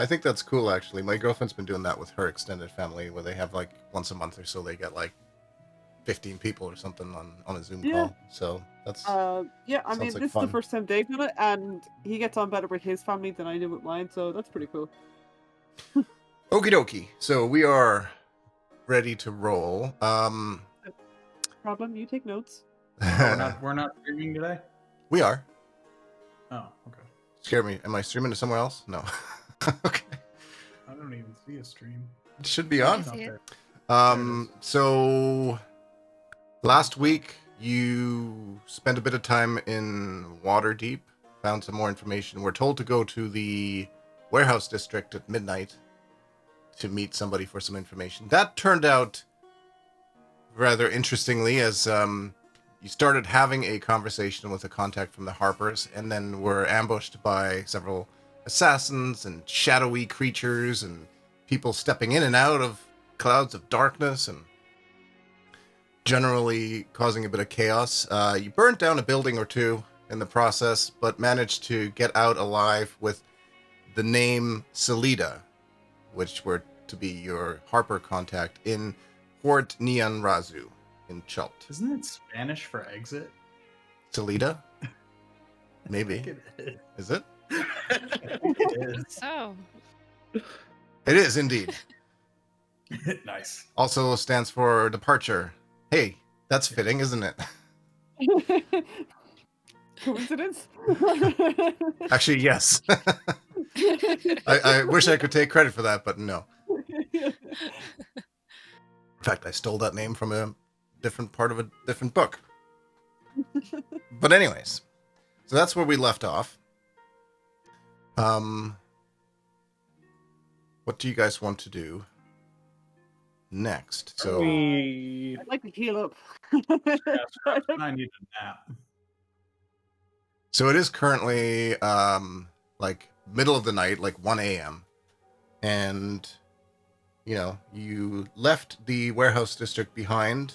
I think that's cool, actually. My girlfriend's been doing that with her extended family, where they have like once a month or so they get like 15 people or something on a Zoom Yeah. call. So that's Yeah, I sounds mean, like this is the fun. first time they've done it, and he gets on better with his family than I do with mine, so that's pretty cool. Okie dokie. So we are ready to roll. Problem, you take notes. We're not streaming today? We are. Oh, okay. Scare me. Am I streaming to somewhere else? No. Okay. I don't even see a stream. It should be I on. see it. So last week you spent a bit of time in Waterdeep, found some more information. We're told to go to the warehouse district at midnight to meet somebody for some information. That turned out rather interestingly, as you started having a conversation with a contact from the Harpers, and then were ambushed by several assassins and shadowy creatures and people stepping in and out of clouds of darkness and generally causing a bit of chaos. You burnt down a building or two in the process, but managed to get out alive with the name Salida, which were to be your Harper contact in Port Nyanzaru in Chult. Isn't it Spanish for exit? Salida? Maybe. I think it Is it? is. I think it is. So, It is indeed. Nice. Also stands for departure. Hey, that's fitting, isn't it? Coincidence? Actually, yes. I wish I could take credit for that, but no. In fact, I stole that name from a different part of a different book. But anyways, so that's where we left off. What do you guys want to do next? So I'd like to heal up. I need a nap. So it is currently like middle of the night, like 1 a.m. And you know, you left the warehouse district behind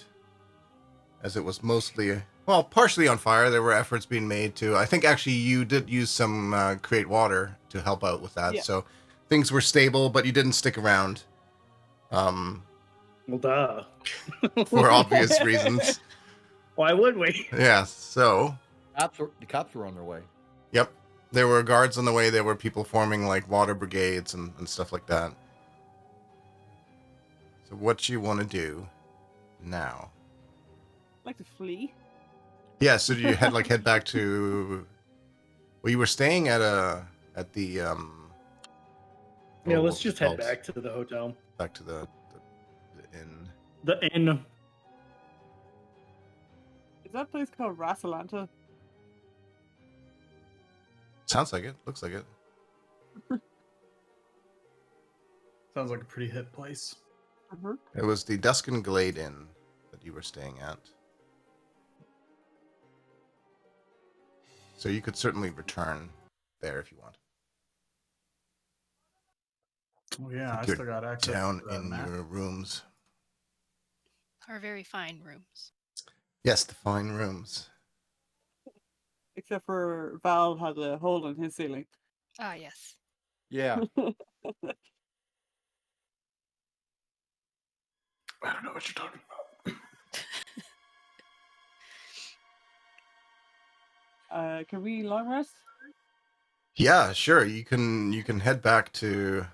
as it was mostly, well, partially on fire. There were efforts being made to, I think actually you did use some create water to help out with that. Yeah. So things were stable, but you didn't stick around. Well, duh. For obvious reasons. Why would we? Yeah, so The cops were on their way. yep. There were guards on the way. There were people forming like water brigades and stuff like that. So what you want to do now? I'd like to flee. Yeah, so you head back to, well, you were staying at the Yeah, what let's was just it head called? back to the hotel. Back to the inn. The inn. Is that place called Rasalanta? Sounds like it. Looks like it. Sounds like a pretty hip place. It was the Dusk and Glade Inn that you were staying at. So you could certainly return there if you want. Oh yeah, I You're still got access down to that in map. your rooms. our very fine rooms. Yes, the fine rooms. Except for Val had a hole in his ceiling. Ah, yes. Yeah. I don't know what you're talking about. Can we long rest? Yeah, sure. You can head back to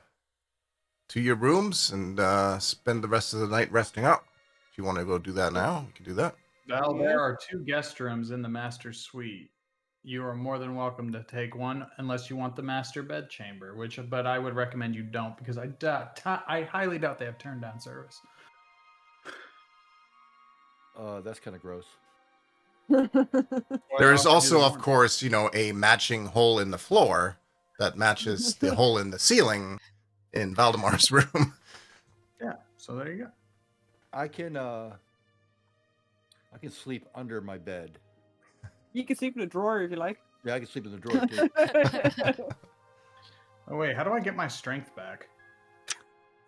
your rooms and spend the rest of the night resting up. If you want to go do that now, you can do that. Val, Yeah. there are 2 guest rooms in the master suite. You are more than welcome to take one, unless you want the master bed chamber. But I would recommend you don't, because I highly doubt they have turn down service. That's kind of gross. There is also, of course, a matching hole in the floor that matches the hole in the ceiling in Valdemar's room. Yeah, so there you go. I can sleep under my bed. You can sleep in a drawer if you like. Yeah, I can sleep in the drawer too. Oh wait, how do I get my strength back?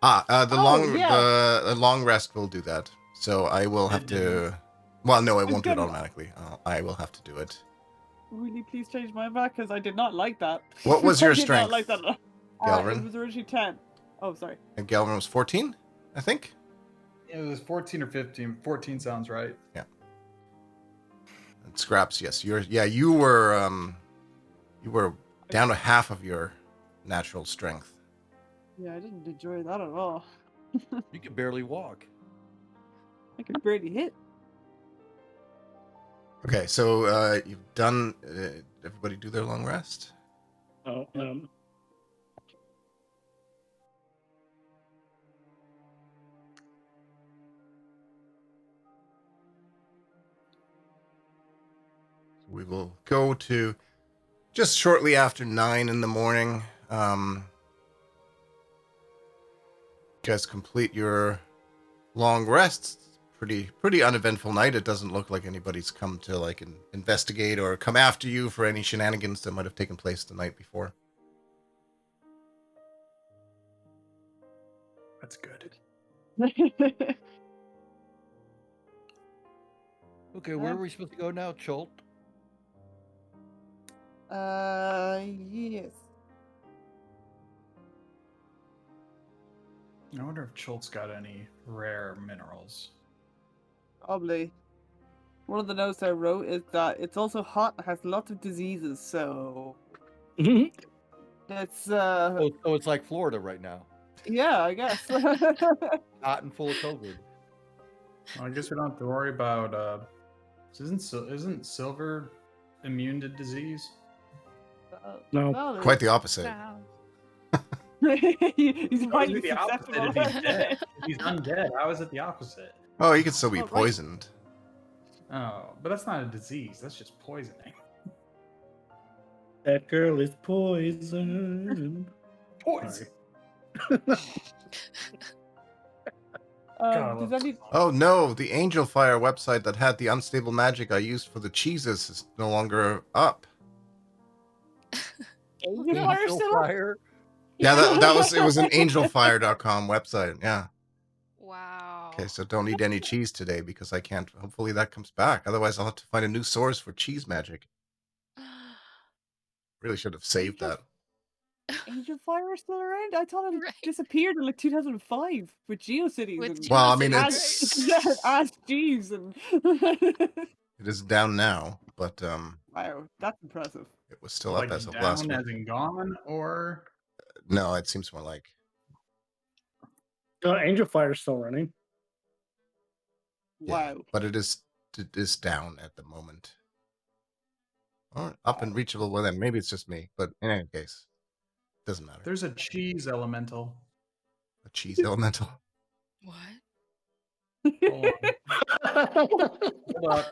The long rest will do that. So I will have to. Well, no, it won't do it gonna- automatically. I will have to do it. Will you please change mine back? Because I did not like that. What was your I did strength? not like that at all. It Galvin. was originally 10. Oh, sorry. And Galvin was 14, I think. It was 14 or 15. 14 sounds right. Yeah. And Scraps, yes, you were down to half of your natural strength. Yeah, I didn't enjoy that at all. You can barely walk. I could barely hit. Okay, so you've done. Everybody do their long rest. Oh, We will go to just shortly after 9 in the morning. You guys complete your long rests. Pretty uneventful night. It doesn't look like anybody's come to like investigate or come after you for any shenanigans that might have taken place the night before. That's good. Okay, where are we supposed to go now, Chult? Yes. I wonder if Chult's got any rare minerals. Probably. One of the notes I wrote is that it's also hot and has lots of diseases, so it's Oh, so it's like Florida right now. yeah, I guess. Hot and full of COVID. Well, I guess we don't have to worry about. Isn't silver immune to disease? No. Well, Quite the opposite. Wow. he's How highly is it the opposite susceptible. if he's dead? If he's undead, how is it the opposite? Oh, you can still be Oh, right. poisoned. Oh, but that's not a disease. That's just poisoning. That girl is poison. Poison. God, I Does love any this song. Oh no, the Angel Fire website that had the unstable magic I used for the cheeses is no longer up. Angel Fire Angel still up? Fire. Yeah, it was an angelfire.com website. Yeah. Wow. Okay, so don't eat any cheese today because I can't. Hopefully that comes back. Otherwise, I'll have to find a new source for cheese magic. Really should have saved that. Angel Fire is still around? I thought it Right. disappeared in like 2005 with GeoCities With and Well, I mean, GeoCities, it's Ask Jeeves and it is down now, but wow, that's impressive. it was still Like up as of down last week. as in gone, or No, it seems more like Angel Fire's still running. yeah, Wow. but it is down at the moment. Or up and reachable with them. Maybe it's just me, but in any case, doesn't matter. there's a cheese elemental. A cheese elemental. What? Hold up.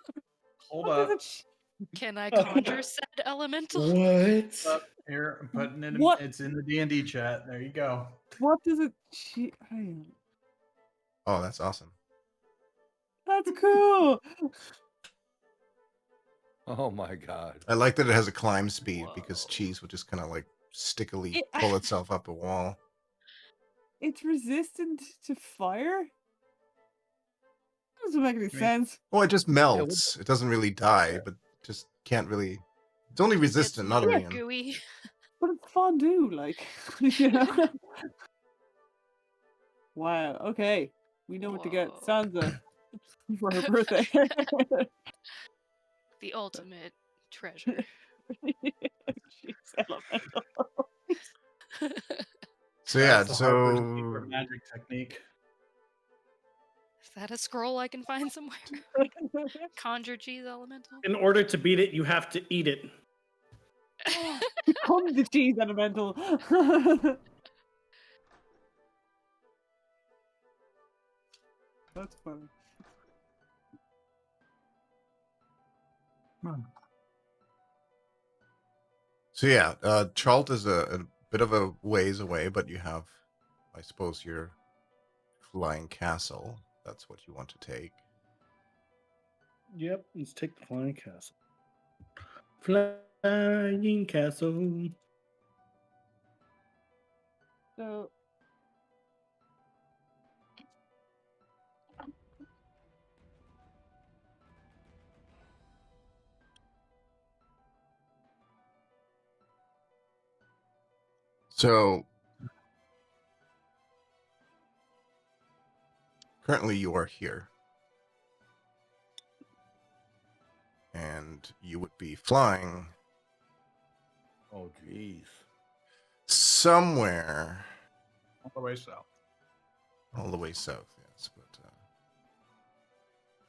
Hold What up. does it Can I conjure said elemental? What? Up here. I'm putting it. What? It's in the D&D chat. There you go. What does it? Hang on. Oh, that's awesome. That's cool. Oh my god. I like that it has a climb speed because Whoa. cheese would just kind of like stickily It- pull itself up a wall. It's resistant to fire. Doesn't make any sense. Oh, it just melts. It doesn't really die, but just can't really. It's only resistant, not It's immune. gooey. But it's fondue, like. You know? Wow. Okay, we know what to get Whoa. Sansa for her birthday. The ultimate treasure. Jeez, elemental. So yeah, That's the Harvard's secret so magic technique. Is that a scroll I can find somewhere? Conjure cheese elemental? In order to beat it, you have to eat it. Become the cheese elemental. That's funny. so yeah, Chult is a bit of a ways away, but you have, I suppose, your flying castle. That's what you want to take. Yep, let's take the flying castle. Flying castle. So. So currently you are here. And you would be flying Oh, jeez. somewhere All the way south. all the way south, yes, but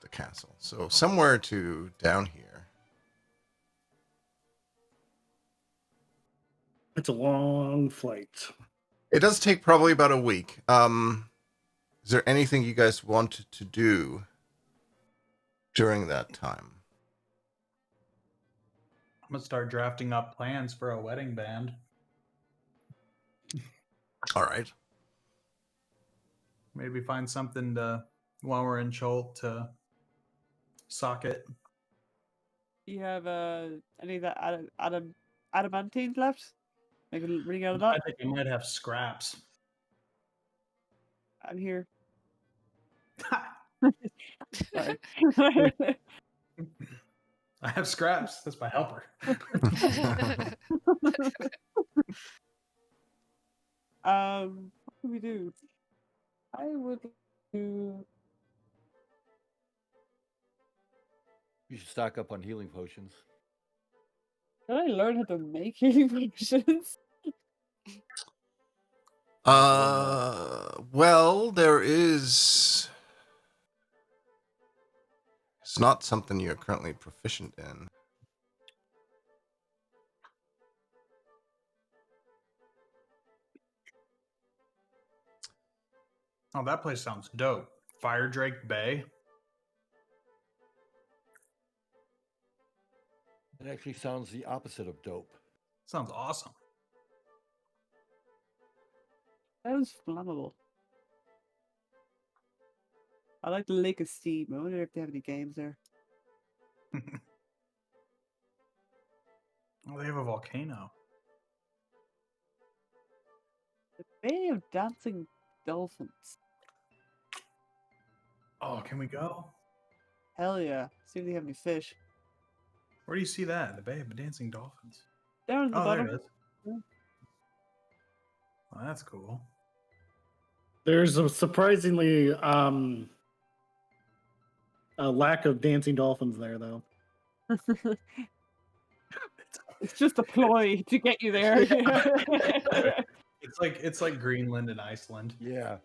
the castle. So somewhere to down here. It's a long flight. It does take probably about a week. Is there anything you guys wanted to do during that time? I'm gonna start drafting up plans for a wedding band. All right. Maybe find something to while we're in Chult to socket. Do you have any of that adamantine left? I can bring out of that. I think I might have scraps. I'm here. Sorry. I have scraps. That's my helper. What can we do? I would do. You should stock up on healing potions. Can I learn how to make healing potions? Well, there is. It's not something you're currently proficient in. Oh, that place sounds dope. Fire Drake Bay. It actually sounds the opposite of dope. Sounds awesome. That was flammable. I like the Lake of Steam. I wonder if they have any games there. Oh, they have a volcano. The Bay of Dancing Dolphins. Oh, can we go? Hell yeah. See if they have any fish. Where do you see that? The Bay of Dancing Dolphins. Down at the Oh, bottom. there it is. Yeah. Well, that's cool. There's a surprisingly a lack of dancing dolphins there, though. It's just a ploy to get you there. It's like Greenland and Iceland. Yeah.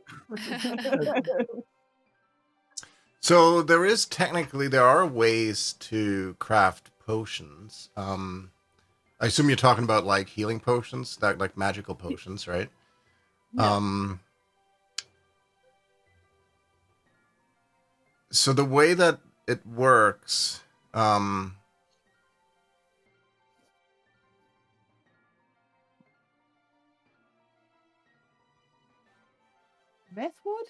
So there are ways to craft potions. I assume you're talking about like healing potions, that like magical potions, right? Yeah. So the way that it works, Methwood?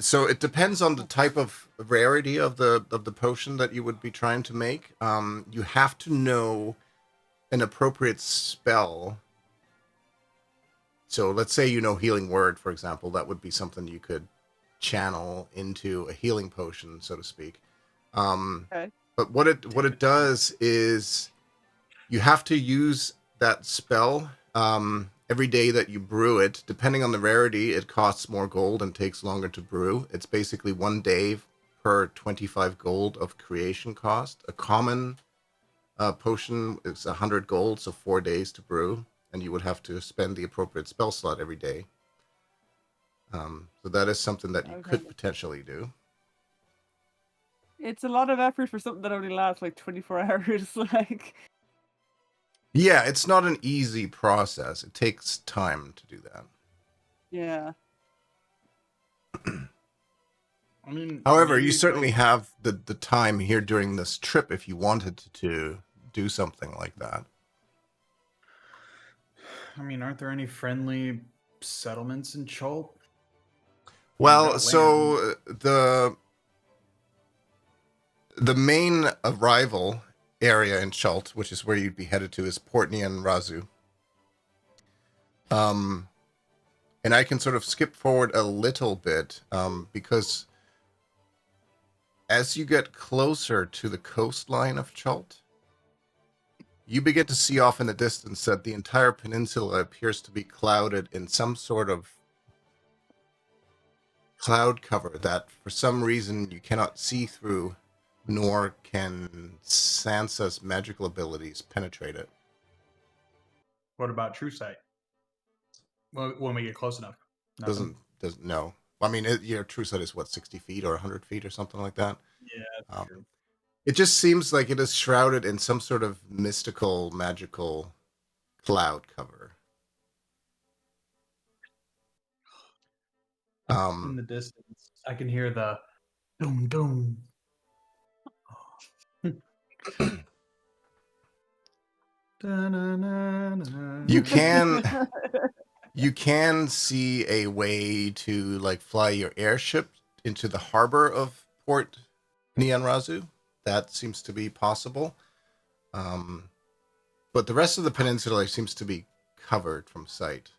so it depends on the type of rarity of the potion that you would be trying to make. You have to know an appropriate spell. So let's say you know Healing Word, for example. That would be something you could channel into a healing potion, so to speak. Okay. But what it does is you have to use that spell every day that you brew it. Depending on the rarity, it costs more gold and takes longer to brew. It's basically 1 day per 25 gold of creation cost. A common potion is 100 gold, so 4 days to brew, and you would have to spend the appropriate spell slot every day. So that is something that you could potentially do. It's a lot of effort for something that only lasts like 24 hours. Like, Yeah, it's not an easy process. It takes time to do that. yeah. I mean, However, maybe you go- certainly have the time here during this trip if you wanted to do something like that. I mean, aren't there any friendly settlements in Chult? Well, got so the main arrival area in Chult, which is where you'd be headed to, is Port Nyanzaru. And I can sort of skip forward a little bit because as you get closer to the coastline of Chult, you begin to see off in the distance that the entire peninsula appears to be clouded in some sort of cloud cover that for some reason you cannot see through, nor can Sansa's magical abilities penetrate it. What about true sight? Well, when we get close enough. Nothing? Doesn't know. I mean, your true sight is what, 60 feet or 100 feet or something like that. Yeah, that's true. It just seems like it is shrouded in some sort of mystical, magical cloud cover. In the distance, I can hear the doom doom. You can see a way to like fly your airship into the harbor of Port Nyanzaru. That seems to be possible. But the rest of the peninsula seems to be covered from sight.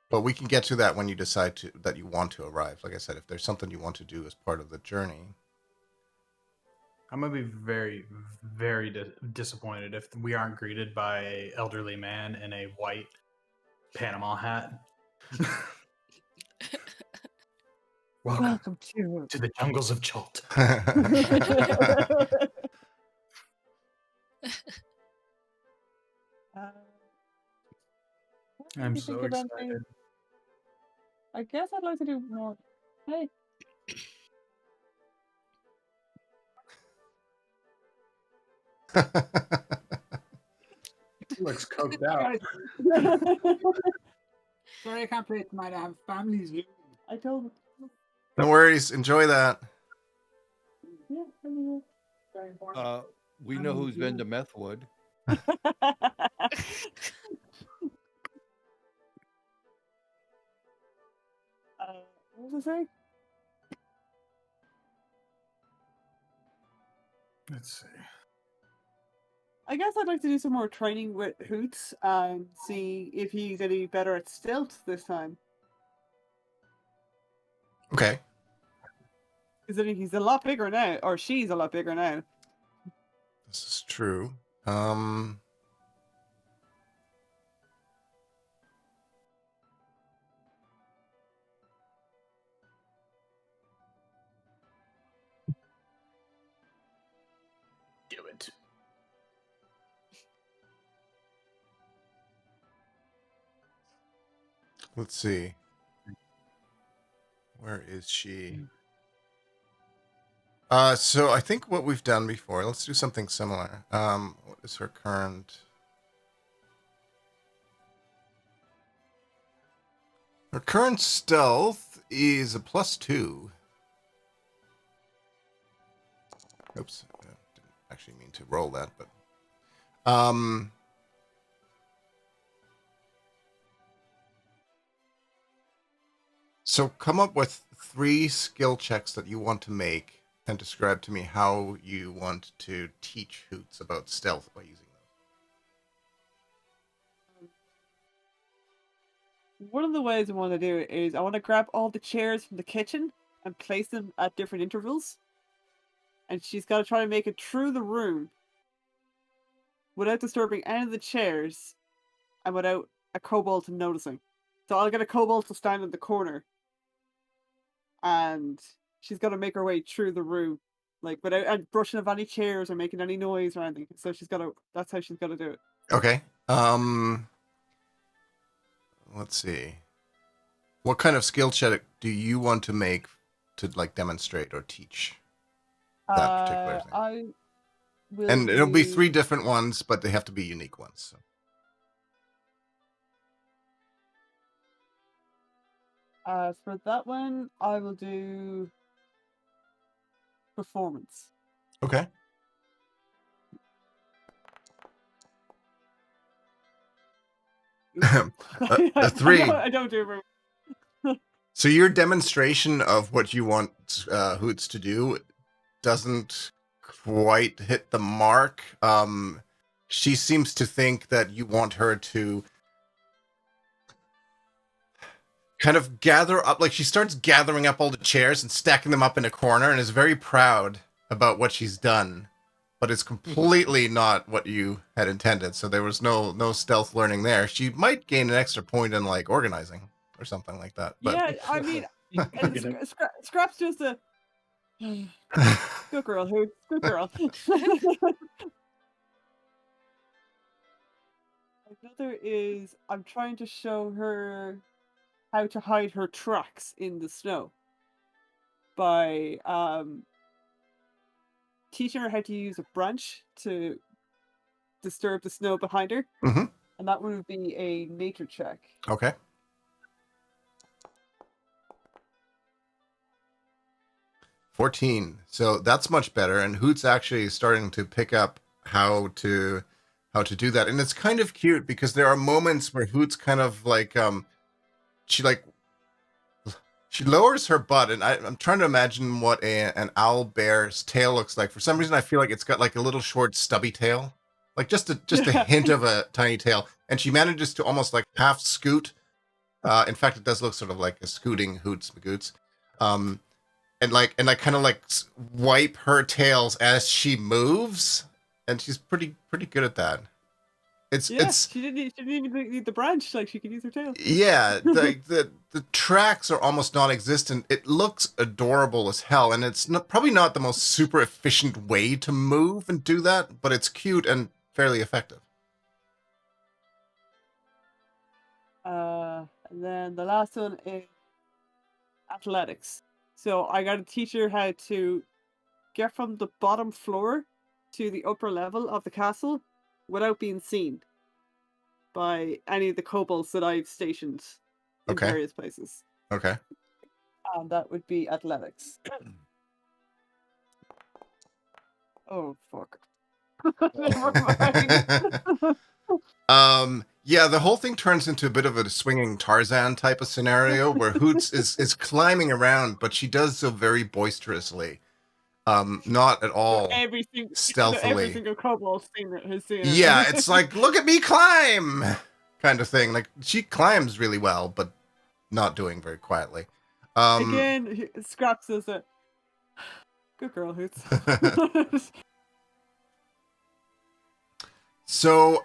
But we can get to that when you decide that you want to arrive. Like I said, if there's something you want to do as part of the journey. I'm gonna be very, very disappointed if we aren't greeted by an elderly man in a white Panama hat. Welcome to to the jungles of Chult. I'm you so think of anything? excited. I guess I'd like to do more. Hey. He looks coked out. Sorry, I can't play it tonight. I have families. I told him. No worries. Enjoy that. Yeah, I mean, very important. We know who's been to Methwood. What was I saying? Let's see. I guess I'd like to do some more training with Hoots and see if he's any better at stealth this time. Okay. Because I think he's a lot bigger now, or she's a lot bigger now. This is true. Do it. Let's see. Where is she? So I think what we've done before, let's do something similar. What is her current? Her current stealth is a +2. Oops, I didn't actually mean to roll that, but so come up with 3 skill checks that you want to make and describe to me how you want to teach Hoots about stealth by using those. One of the ways I want to do it is I want to grab all the chairs from the kitchen and place them at different intervals. And she's got to try to make it through the room without disturbing any of the chairs and without a kobold noticing. So I'll get a kobold to stand in the corner and she's got to make her way through the room, like without brushing off any chairs or making any noise or anything. So that's how she's got to do it. Okay. Let's see. What kind of skill check do you want to make to like demonstrate or teach that particular thing? I will And it'll be do- 3 different ones, but they have to be unique ones. So. For that one, I will do performance. Okay. A 3. I don't do it. So your demonstration of what you want Hoots to do doesn't quite hit the mark. She seems to think that you want her to kind of gather up, like she starts gathering up all the chairs and stacking them up in a corner and is very proud about what she's done. But it's completely not what you had intended. So there was no stealth learning there. She might gain an extra point in like organizing. or something like that. But Yeah, I mean, and Get it. Scrap's just a good girl, Hoot. Good girl. Another is I'm trying to show her how to hide her tracks in the snow by teaching her how to use a branch to disturb the snow behind her. Mhm. And that would be a nature check. Okay. $14. So that's much better. And Hoot's actually starting to pick up how to do that. And it's kind of cute because there are moments where Hoot's kind of like she lowers her butt, and I'm trying to imagine what an owl bear's tail looks like. For some reason, I feel like it's got like a little short, stubby tail, like just a hint of a tiny tail, and she manages to almost like half scoot. In fact, it does look sort of like a scooting Hoots Magoots, and I kind of like wipe her tails as she moves, and she's pretty good at that. It's she didn't even need the branch, like she could use her tail. yeah, the tracks are almost non-existent. It looks adorable as hell, and it's probably not the most super efficient way to move and do that, but it's cute and fairly effective. And then the last one is athletics. So I got to teach her how to get from the bottom floor to the upper level of the castle without being seen by any of the kobolds that I've stationed in Okay. various places. Okay. And that would be athletics. Oh, fuck. Never mind. Yeah, the whole thing turns into a bit of a swinging Tarzan type of scenario where Hoots is climbing around, but she does so very boisterously. Not at all Every stealthily. single kobold has seen it. Yeah, it's like, look at me climb kind of thing. Like, she climbs really well, but not doing very quietly. Again, Scrap says that. Good girl, Hoots. So,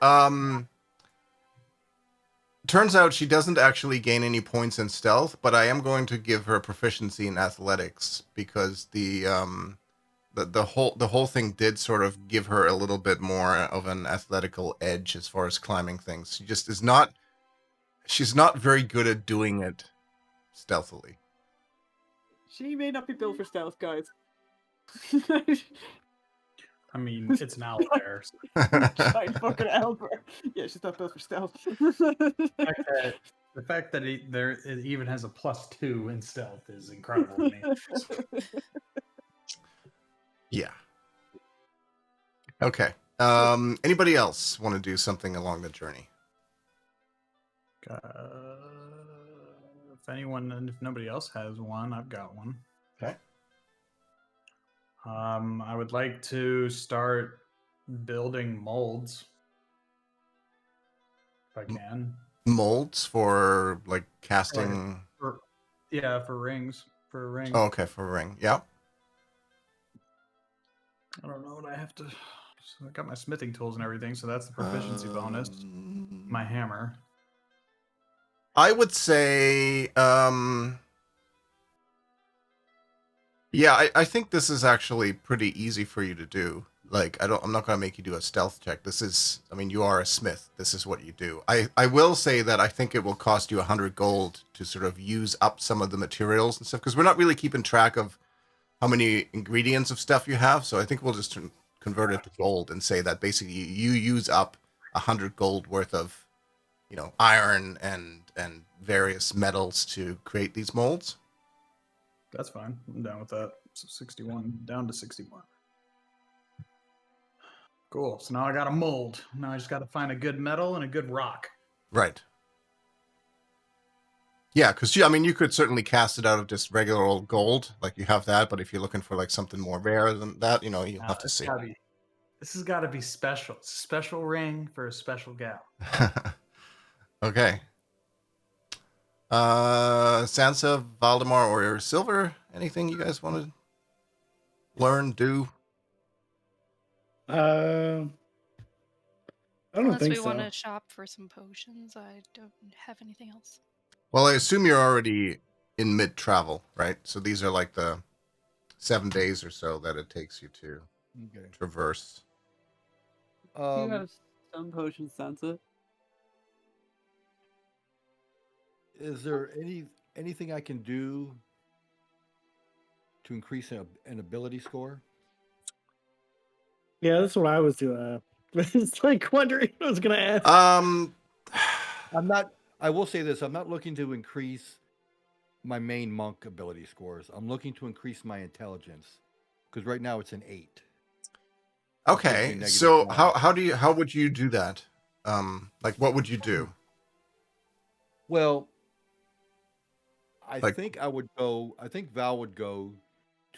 turns out she doesn't actually gain any points in stealth, but I am going to give her proficiency in athletics because the whole thing did sort of give her a little bit more of an athletical edge as far as climbing things. She just she's not very good at doing it stealthily. She may not be built for stealth, guys. I mean, it's an owl bear. So Giant fucking elbow. Yeah, she's not built for stealth. the fact that it even has a +2 in stealth is incredible to me. Yeah. Okay. Anybody else want to do something along the journey? If nobody else has one, I've got one. Okay. I would like to start building molds, if I can. Molds for like casting. For rings. For a ring. Oh, okay, for a ring. Yeah. I don't know what I have to. So I got my smithing tools and everything, so that's the proficiency bonus. My hammer. I would say, yeah, I think this is actually pretty easy for you to do. Like, I'm not going to make you do a stealth check. I mean, you are a smith. This is what you do. I will say that I think it will cost you 100 gold to sort of use up some of the materials and stuff, because we're not really keeping track of how many ingredients of stuff you have. So I think we'll just convert it to gold and say that basically you use up 100 gold worth of, iron and various metals to create these molds. That's fine. I'm down with that. So 61, down to 61. Cool. So now I got a mold. Now I just got to find a good metal and a good rock. Right. Yeah, because you could certainly cast it out of just regular old gold, like you have that. But if you're looking for like something more rare than that, you'll have to see. This has got to be special. It's a special ring for a special gal. Okay. Sansa, Valdemar, or Silver, anything you guys want to learn, do? I don't Unless think we so. want to shop for some potions, I don't have anything else. Well, I assume you're already in mid-travel, right? So these are like the 7 days or so that it takes you to Okay. traverse. You have some potions, Sansa. Is there anything I can do to increase an ability score? Yeah, that's what I was doing. It's like wondering what I was gonna ask. Um, I'm not. I will say this: I'm not looking to increase my main monk ability scores. I'm looking to increase my intelligence because right now it's an 8. okay. negative So 1. how would you do that? Like what would you do? Well, I Like- think I would go. I think Val would go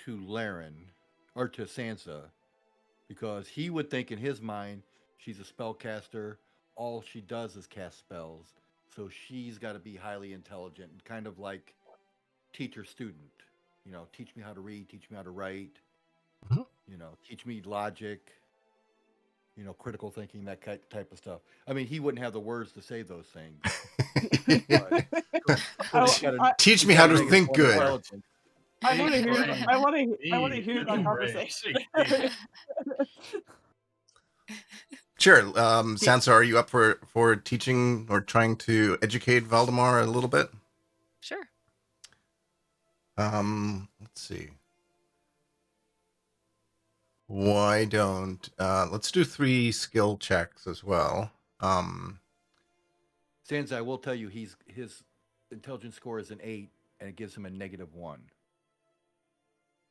to Laren or to Sansa because he would think in his mind she's a spellcaster. All she does is cast spells, so she's got to be highly intelligent and kind of like teacher student. You know, teach me how to read, teach me how to write. Mhm. You know, teach me logic. You know, critical thinking, that type of stuff. I mean, he wouldn't have the words to say those things. But he's gotta- Teach he's me how gotta to make think it good. intelligent. I want to Big hear. brain. I want to Big hear that brain. conversation. Big. Sure. Sansa, are you up for teaching or trying to educate Valdemar a little bit? Sure. Let's see. Why don't let's do 3 skill checks as well. Sansa, I will tell you, his intelligence score is an 8, and it gives him a -1.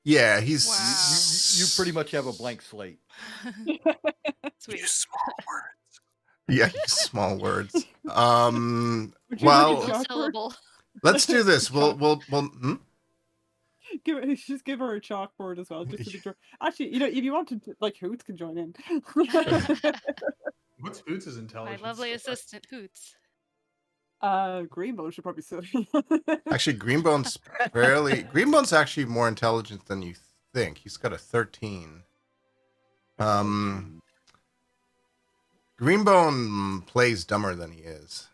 Yeah, he's Wow. You pretty much have a blank slate. Sweet. small words. Yeah, use small words. Would you like a Well, Single chalkboard? syllable. let's do this. We'll Just give her a chalkboard as well, just to be sure. Actually, if you want to, like, Hoots can join in. What's Boots' My intelligence? lovely score? assistant Hoots. Greenbow should probably say. actually Greenbone's actually more intelligent than you think. He's got a 13. Greenbone plays dumber than he is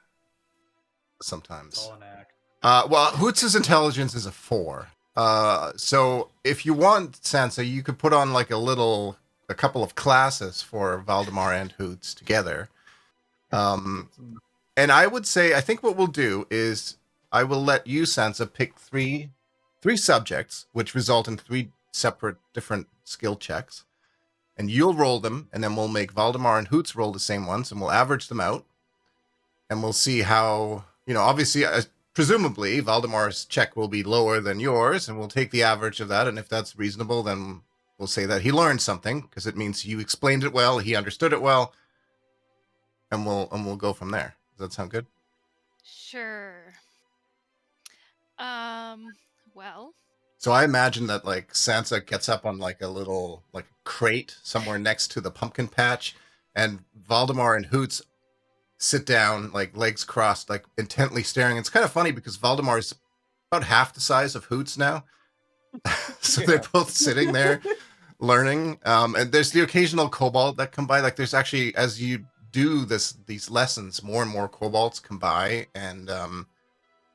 It's sometimes. all an act. Well, Hoots' intelligence is a 4. So if you want, Sansa, you could put on like a couple of classes for Valdemar and Hoots together. And I would say, I think what we'll do is I will let you, Sansa, pick three subjects, which result in 3 separate different skill checks. And you'll roll them, and then we'll make Valdemar and Hoots roll the same ones, and we'll average them out. And we'll see how, obviously, presumably, Valdemar's check will be lower than yours, and we'll take the average of that. And if that's reasonable, then we'll say that he learned something, because it means you explained it well, he understood it well, and we'll go from there. Does that sound good? Sure. Well, So I imagine that like Sansa gets up on like a little like crate somewhere next to the pumpkin patch, and Valdemar and Hoots sit down, like legs crossed, like intently staring. It's kind of funny because Valdemar's about half the size of Hoots now. So they're both sitting there learning. And there's the occasional kobold that come by. Like there's actually, as you do these lessons, more and more kobolds come by, and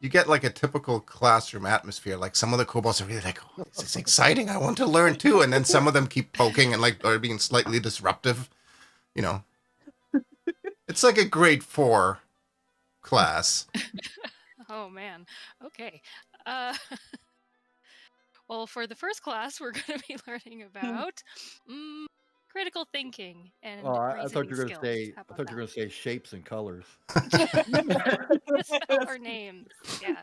you get like a typical classroom atmosphere. Like some of the kobolds are really like, oh, this is exciting, I want to learn too. And then some of them keep poking and like are being slightly disruptive. It's like a grade 4 class. oh man. Okay. Well, for the first class, we're going to be learning about critical thinking and Oh, I reasoning thought you were skills. going to say. How I about thought you were going to say shapes and colors. that? Spell our names. Yeah.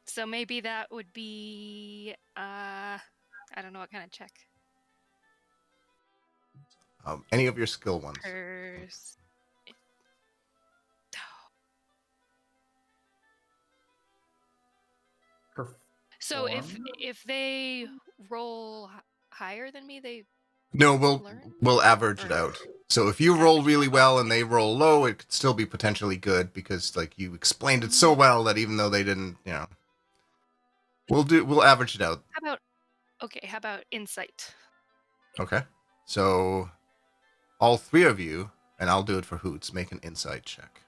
So maybe that would be I don't know what kind of check. Any of your skill ones. So Perform? if they roll higher than me, they No, learn? we'll average it out. So if you roll really well and they roll low, it could still be potentially good because like you explained it so well that even though they didn't, we'll average it out. How about insight? Okay. So all 3 of you, and I'll do it for Hoots, make an insight check.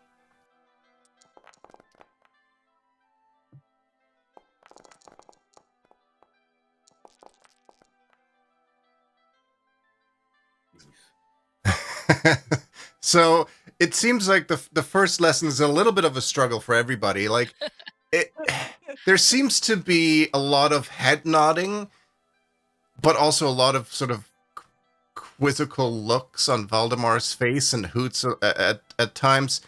So it seems like the first lesson is a little bit of a struggle for everybody. Like, it, there seems to be a lot of head nodding, but also a lot of sort of quizzical looks on Valdemar's face and Hoots at times.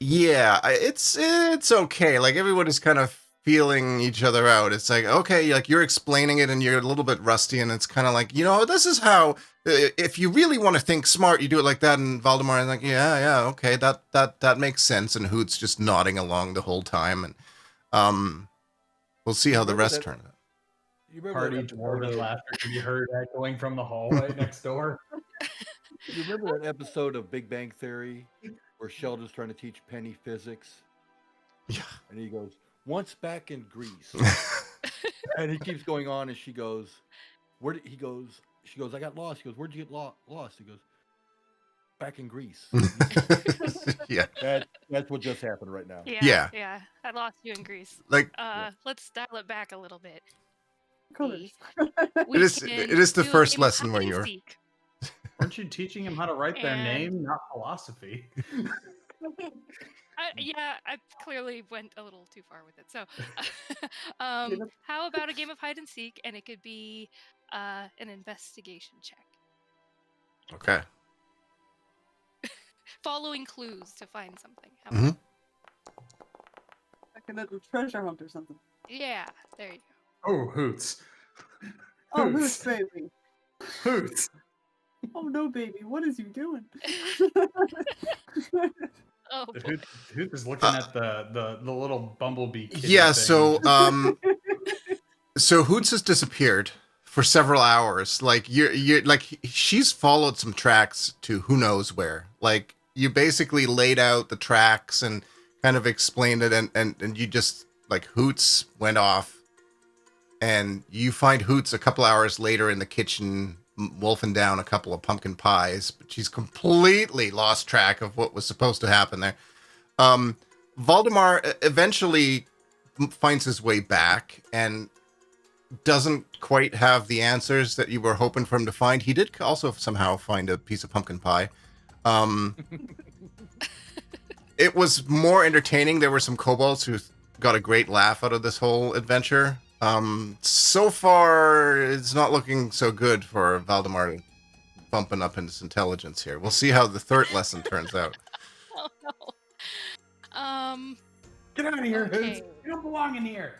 Yeah, it's okay. Like, everyone is kind of feeling each other out. It's like, okay, like, you're explaining it and you're a little bit rusty, and it's kind of like, this is how, if you really want to think smart, you do it like that. And Valdemar is like, yeah, okay, that makes sense. And Hoots just nodding along the whole time, and we'll see how the remember rest that- turn out. You remember Party that episode dwarven of- laughter can be heard echoing from the hallway next door. You remember that episode of Big Bang Theory where Sheldon's trying to teach Penny physics? Yeah. And he goes, once back in Greece. And he keeps going on, and she goes, she goes, I got lost. He goes, where'd you get lost? He goes, back in Greece. Yeah. That's what just happened right now. Yeah. Yeah. I lost you in Greece. Like, Let's dial it back a little bit. Colors. We It is the can first do a game of lesson where hide and you're- seek. Weren't you teaching him how to write their And- name, not philosophy? I clearly went a little too far with it. So, how about a game of hide and seek, and it could be an investigation check, okay. following clues to find something. How Mhm. about- Like a little treasure hunt or something. Yeah, there you go. Oh, Hoots. Oh, Hoots. who's baby? Hoots. Oh no, baby, what is you doing? Oh, boy. Hoots is looking at the little bumblebee. kitty Yeah, thing. so Hoots has disappeared for several hours. Like, you're like, she's followed some tracks to who knows where. Like, you basically laid out the tracks and kind of explained it, and you just, like, Hoots went off, and you find Hoots a couple hours later in the kitchen wolfing down a couple of pumpkin pies, but she's completely lost track of what was supposed to happen there. Valdemar eventually finds his way back and doesn't quite have the answers that you were hoping for him to find. He did also somehow find a piece of pumpkin pie. It was more entertaining. There were some kobolds who got a great laugh out of this whole adventure. So far, it's not looking so good for Valdemar bumping up his intelligence here. We'll see how the third lesson turns out. Oh no. Get out of here, Hoots. Okay. You don't belong in here.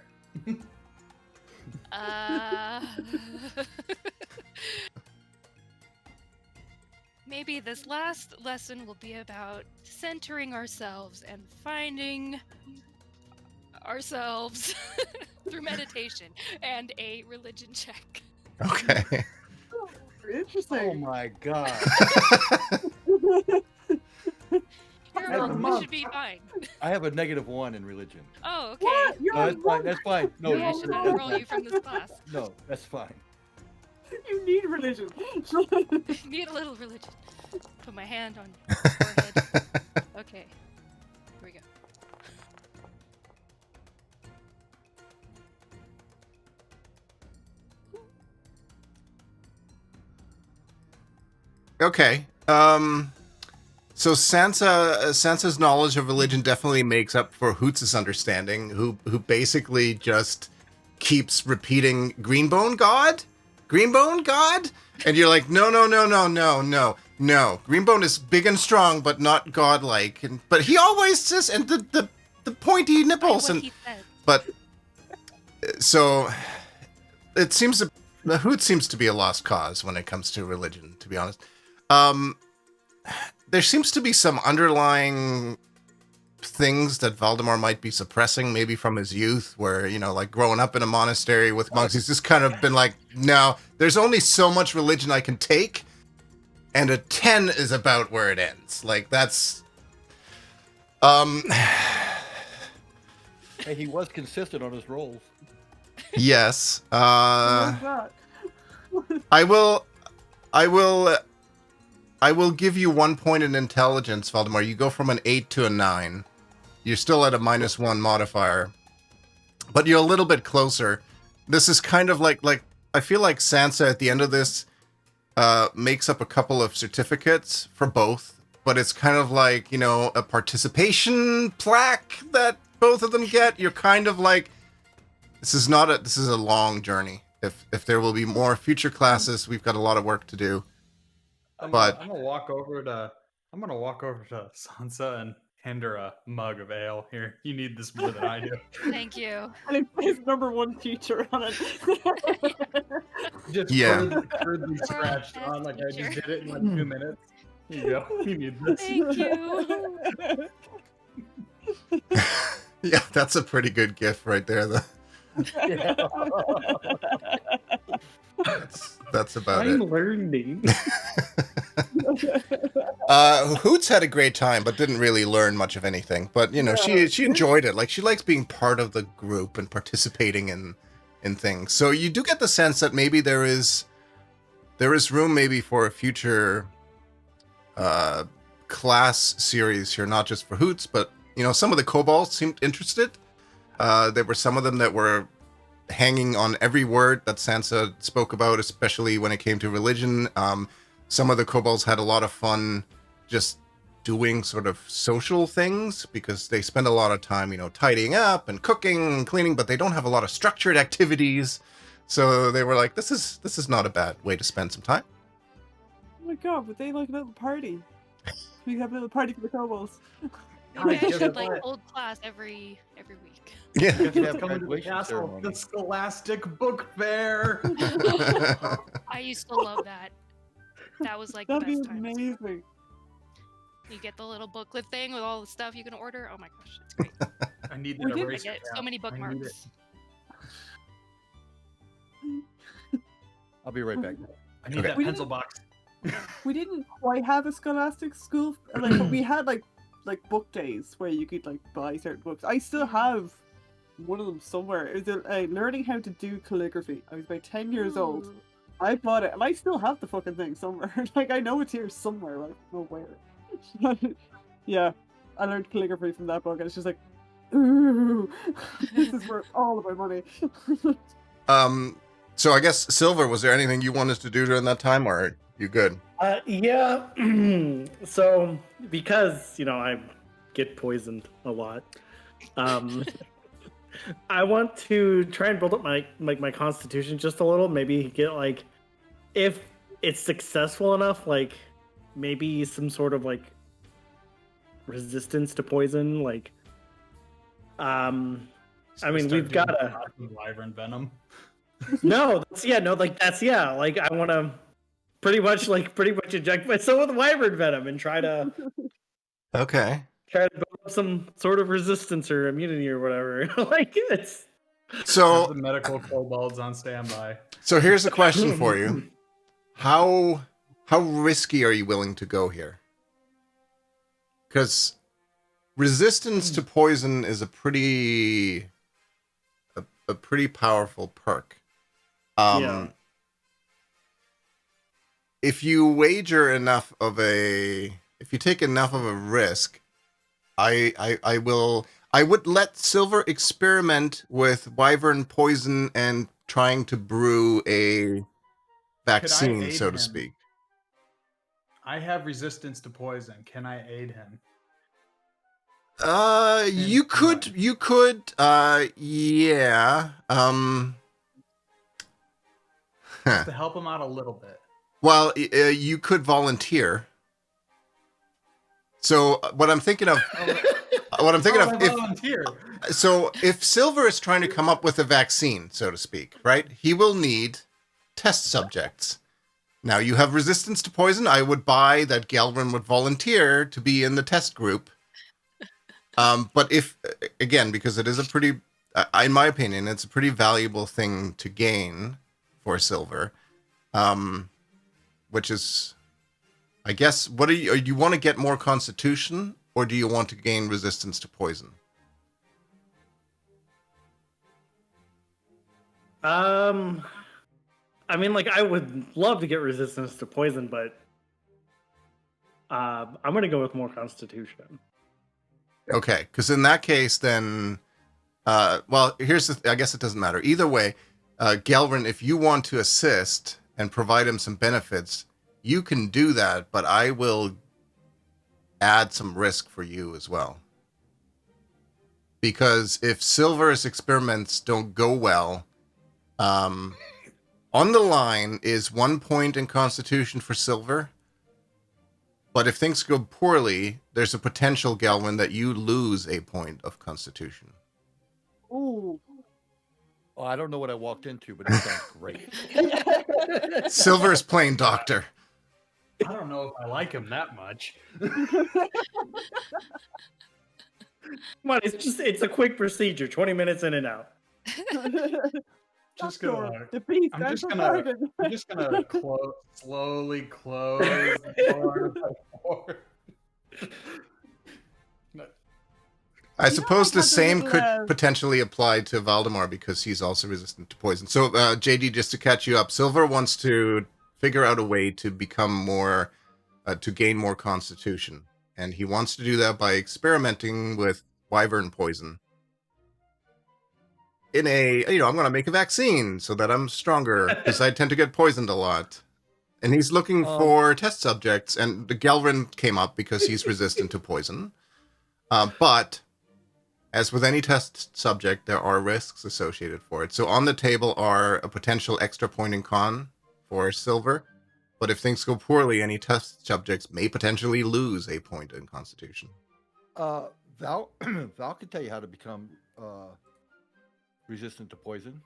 Maybe this last lesson will be about centering ourselves and finding ourselves through meditation and a religion check. Okay. Oh Interesting. my god. You're That's a welcome. This month. should be fine. I have a -1 in religion. Oh, okay. What? You're No, on that's fine. one. That's fine. No, Maybe I you should that's enroll fine. you from this class. No, that's fine. You need religion. Need a little religion. Put my hand on your forehead. Okay. Here we go. Okay. So Sansa's knowledge of religion definitely makes up for Hoots' understanding, who basically just keeps repeating Greenbone God? Greenbone God? And you're like, no. Greenbone is big and strong, but not godlike. But he always says, and the pointy nipples, What and he said. but so it seems the Hoot seems to be a lost cause when it comes to religion, to be honest. There seems to be some underlying things that Valdemar might be suppressing, maybe from his youth, where, like growing up in a monastery with monks, he's just kind of been like, no, there's only so much religion I can take, and a 10 is about where it ends. Like, that's... Hey, he was consistent on his roles. Yes. What's that? I will give you 1 point in intelligence, Valdemar. You go from an 8 to a 9. You're still at a -1 modifier, but you're a little bit closer. This is kind of like I feel like Sansa at the end of this makes up a couple of certificates for both, but it's kind of like, you know, a participation plaque that both of them get. You're kind of like, this is a long journey. If there will be more future classes, we've got a lot of work to do. I'm But gonna walk over to Sansa and hand her a mug of ale. Here, you need this more than I do. Thank you. And it says #1 teacher on it. Just Yeah. crudely scratched on like I just did it in like 2 minutes. Here you go. You need this. Thank you. yeah, that's a pretty good gift right there. That's about I'm it. learning. Hoots had a great time, but didn't really learn much of anything. But you know, she enjoyed it. Like she likes being part of the group and participating in things. So you do get the sense that maybe there is room maybe for a future class series here, not just for Hoots, but you know, some of the kobolds seemed interested. There were some of them that were hanging on every word that Sansa spoke about, especially when it came to religion. Some of the kobolds had a lot of fun just doing sort of social things because they spend a lot of time, you know, tidying up and cooking and cleaning, but they don't have a lot of structured activities. So they were like, this is not a bad way to spend some time. Oh my god, but they like a little party. We have a little party for the kobolds. Maybe I guess should what? like hold class every week. Yeah. You have to have Come into the graduation castle, ceremony. the Scholastic Book Fair. I used to love that. That was like the That'd be best time. amazing. You get the little booklet thing with all the stuff you can order. Oh my gosh, it's great. I need We that did- I eraser get so cap. many I need bookmarks. I'll be right back. I need Okay. that We pencil box. We didn't quite have a scholastic school, like, but we had like book days where you could like buy certain books. I still have one of them somewhere. It was learning how to do calligraphy. I was about 10 years old. Ooh. I bought it, and I still have the fucking thing somewhere. Like I know it's here somewhere, but I don't know where. Yeah, I learned calligraphy from that book, and it's just like, ooh, this is worth all of my money. So I guess Silver, was there anything you wanted to do during that time, or are you good? Yeah. So because I get poisoned a lot, I want to try and build up my constitution just a little. Maybe get like, if it's successful enough, like maybe some sort of like resistance to poison. Like, I mean, we've got a wyvern venom. like I want to pretty much inject myself with wyvern venom and try to Okay. build up some sort of resistance or immunity or whatever. Like it's Have So the medical kobolds on standby. so here's a question for you. How risky are you willing to go here? Because resistance to poison is a pretty powerful perk. Yeah. If you wager enough of if you take enough of a risk, I would let Silver experiment with wyvern poison and trying to brew a vaccine, aid so to him? speak. I have resistance to poison. Can I aid him? You could, yeah. To help him out a little bit. Well, you could volunteer. So what I'm thinking of, Volunteer. if Silver is trying to come up with a vaccine, so to speak, right? He will need test subjects. Now you have resistance to poison. I would buy that Galvin would volunteer to be in the test group. But if, again, because it is a pretty, in my opinion, it's a pretty valuable thing to gain for Silver, which is, I guess, what do you want to get more constitution, or do you want to gain resistance to poison? I mean, like I would love to get resistance to poison, but I'm gonna go with more constitution. Okay, because in that case, then, well, here's I guess it doesn't matter. Either way, Galvin, if you want to assist, and provide him some benefits, you can do that, but I will add some risk for you as well. Because if Silver's experiments don't go well, on the line is 1 point in Constitution for Silver. But if things go poorly, there's a potential, Galvin, that you lose a point of Constitution. Ooh. Oh, I don't know what I walked into, but it sounds great. Silver is playing doctor. I don't know if I like him that much. Come on, it's a quick procedure, 20 minutes in and out. Just Doctor, gonna, the beast, I'm just for gonna, pardon. I'm just gonna slowly close the door. I suppose the have a same little, could potentially apply to Valdemar because he's also resistant to poison. So, JD, just to catch you up, Silver wants to figure out a way to become more, to gain more Constitution. And he wants to do that by experimenting with wyvern poison. In a, I'm going to make a vaccine so that I'm stronger because I tend to get poisoned a lot. And he's looking for test subjects, and the Gelrin came up because he's resistant to poison. But as with any test subject, there are risks associated for it. So on the table are a potential extra point in con for Silver. But if things go poorly, any test subjects may potentially lose a point in Constitution. Val can tell you how to become resistant to poison.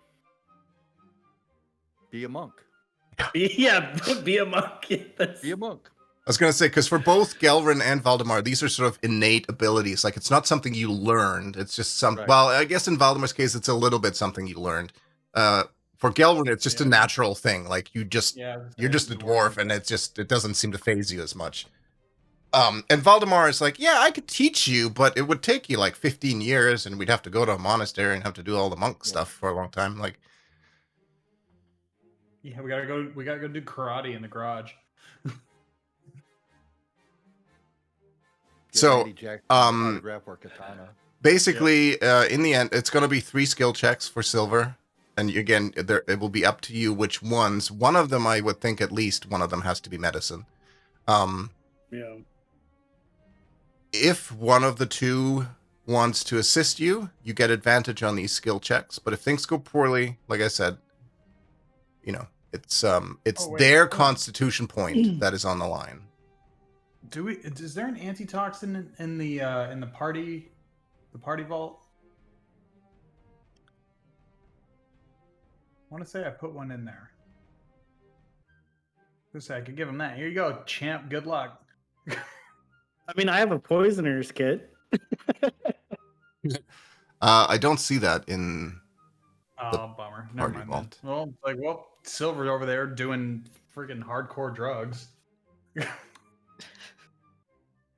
Be a monk. Be a monkey. Be a monk. I was going to say, because for both Gelrin and Valdemar, these are sort of innate abilities. Like, it's not something you learned. It's just Right. Well, I guess in Valdemar's case, it's a little bit something you learned. For Gelrin, it's just a natural thing. Like, you're just a dwarf, and it doesn't seem to phase you as much. And Valdemar is like, yeah, I could teach you, but it would take you like 15 years, and we'd have to go to a monastery and have to do all the monk stuff for a long time. Like, Yeah, we gotta go do karate in the garage. So, autograph or katana. basically, in the end, it's going to be 3 skill checks for Silver. And again, it will be up to you which ones. One of them, I would think at least one of them has to be medicine. Yeah. If one of the two wants to assist you, you get advantage on these skill checks. But if things go poorly, like I said, it's their Constitution point that is on the line. Is there an antitoxin in the party vault? I want to say I put one in there. Just I could give him that. Here you go, champ. Good luck. I mean, I have a poisoner's kit. I don't see that in. Oh, bummer. Never party mind. vault. Well, Silver's over there doing freaking hardcore drugs.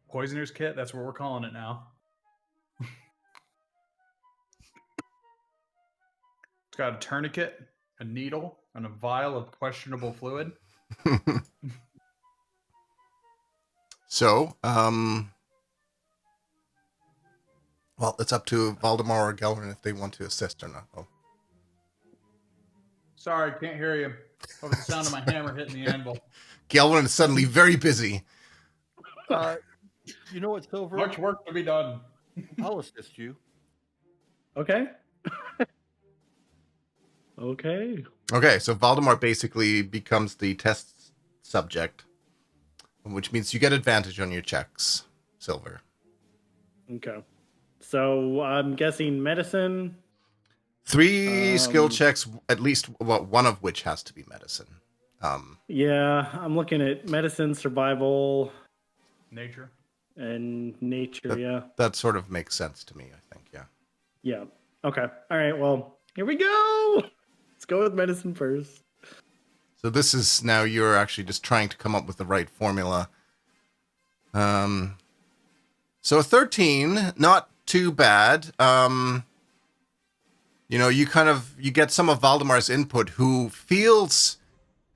Poisoner's kit. That's what we're calling it now. It's got a tourniquet, a needle, and a vial of questionable fluid. So, well, it's up to Valdemar or Gelrin if they want to assist or not. Oh. Sorry, can't hear you. Over the sound of my hammer hitting the anvil. Gelrin is suddenly very busy. You know what, Silver? Much work to be done. I'll assist you. Okay. Okay, so Valdemar basically becomes the test subject, which means you get advantage on your checks, Silver. Okay. So I'm guessing medicine. 3 skill checks, at least one of which has to be medicine. Yeah, I'm looking at medicine, survival, Nature. and nature. That sort of makes sense to me, I think, yeah. Yeah. Okay. All right. Well, here we go. Let's go with medicine first. So this is now you're actually just trying to come up with the right formula. So a 13, not too bad. You get some of Valdemar's input, who feels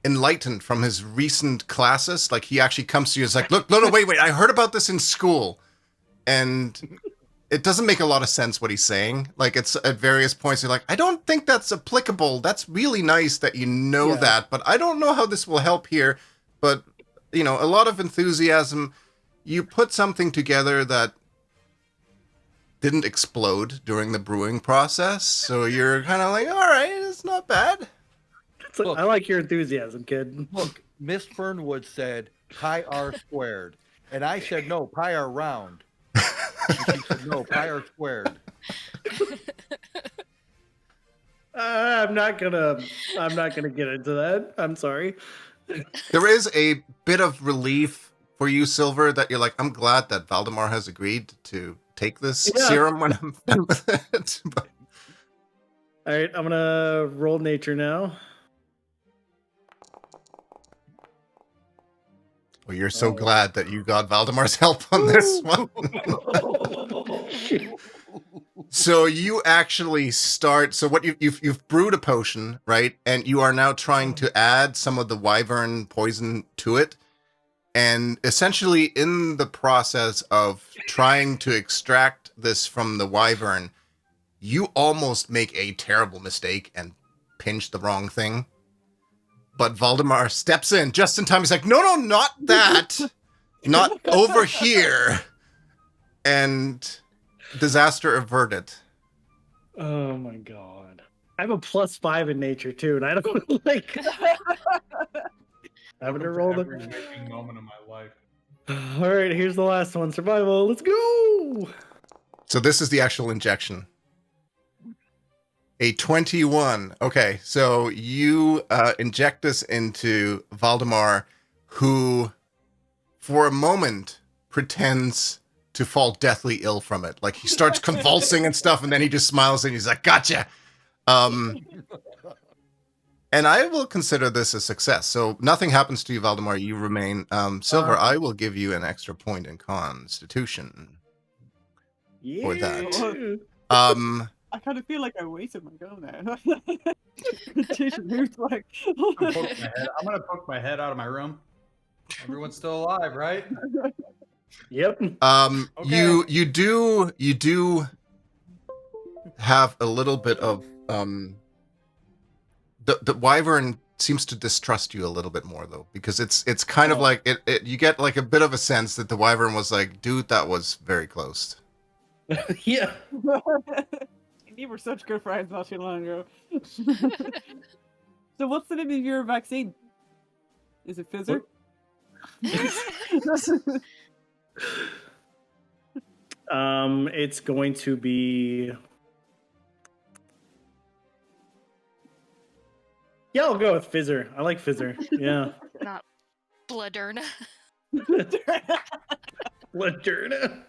enlightened from his recent classes. Like, he actually comes to you and is like, look, no, wait, I heard about this in school. And it doesn't make a lot of sense what he's saying. Like, it's at various points you're like, I don't think that's applicable. That's really nice that you know Yeah. that, but I don't know how this will help here. But, you know, a lot of enthusiasm. You put something together that didn't explode during the brewing process, so you're kind of like, all right, it's not bad. Look. I like your enthusiasm, kid. Look, Miss Fernwood said pi r squared, and I said no, pi r round. And she said no, pi r squared. I'm not gonna get into that. I'm sorry. There is a bit of relief for you, Silver, that you're like, I'm glad that Valdemar has agreed to take this Yeah. serum when I'm done with it. But All right, I'm gonna roll nature now. well, you're so glad that you got Valdemar's help on this one. So you actually start. So what you've brewed a potion, right? And you are now trying to add some of the wyvern poison to it. And essentially, in the process of trying to extract this from the wyvern, you almost make a terrible mistake and pinch the wrong thing. But Valdemar steps in just in time. He's like, no, not that. Not over here. And disaster averted. Oh my god. I have a +5 in nature too, and I don't like having to roll Every the. waking moment of my life. All right, here's the last one. Survival. Let's go. So this is the actual injection. A 21. Okay, so you inject this into Valdemar, who, for a moment, pretends to fall deathly ill from it. Like, he starts convulsing and stuff, and then he just smiles and he's like, gotcha! And I will consider this a success. So nothing happens to you, Valdemar. You remain. Silver, I will give you an extra point in Constitution. Yeah. For that. I kind of feel like I wasted my go now. Who's like, I'm gonna poke my head out of my room. Everyone's still alive, right? Yep. Okay. You do have a little bit of the wyvern seems to distrust you a little bit more though, because it's kind of like it you get like a bit of a sense that the wyvern was like, dude, that was very close. Yeah. you were such good friends not too long ago. So what's the name of your vaccine? Is it Fizzer? It's going to be. Yeah, I'll go with Fizzer. I like Fizzer. Yeah. Not Blooderna. Moderna.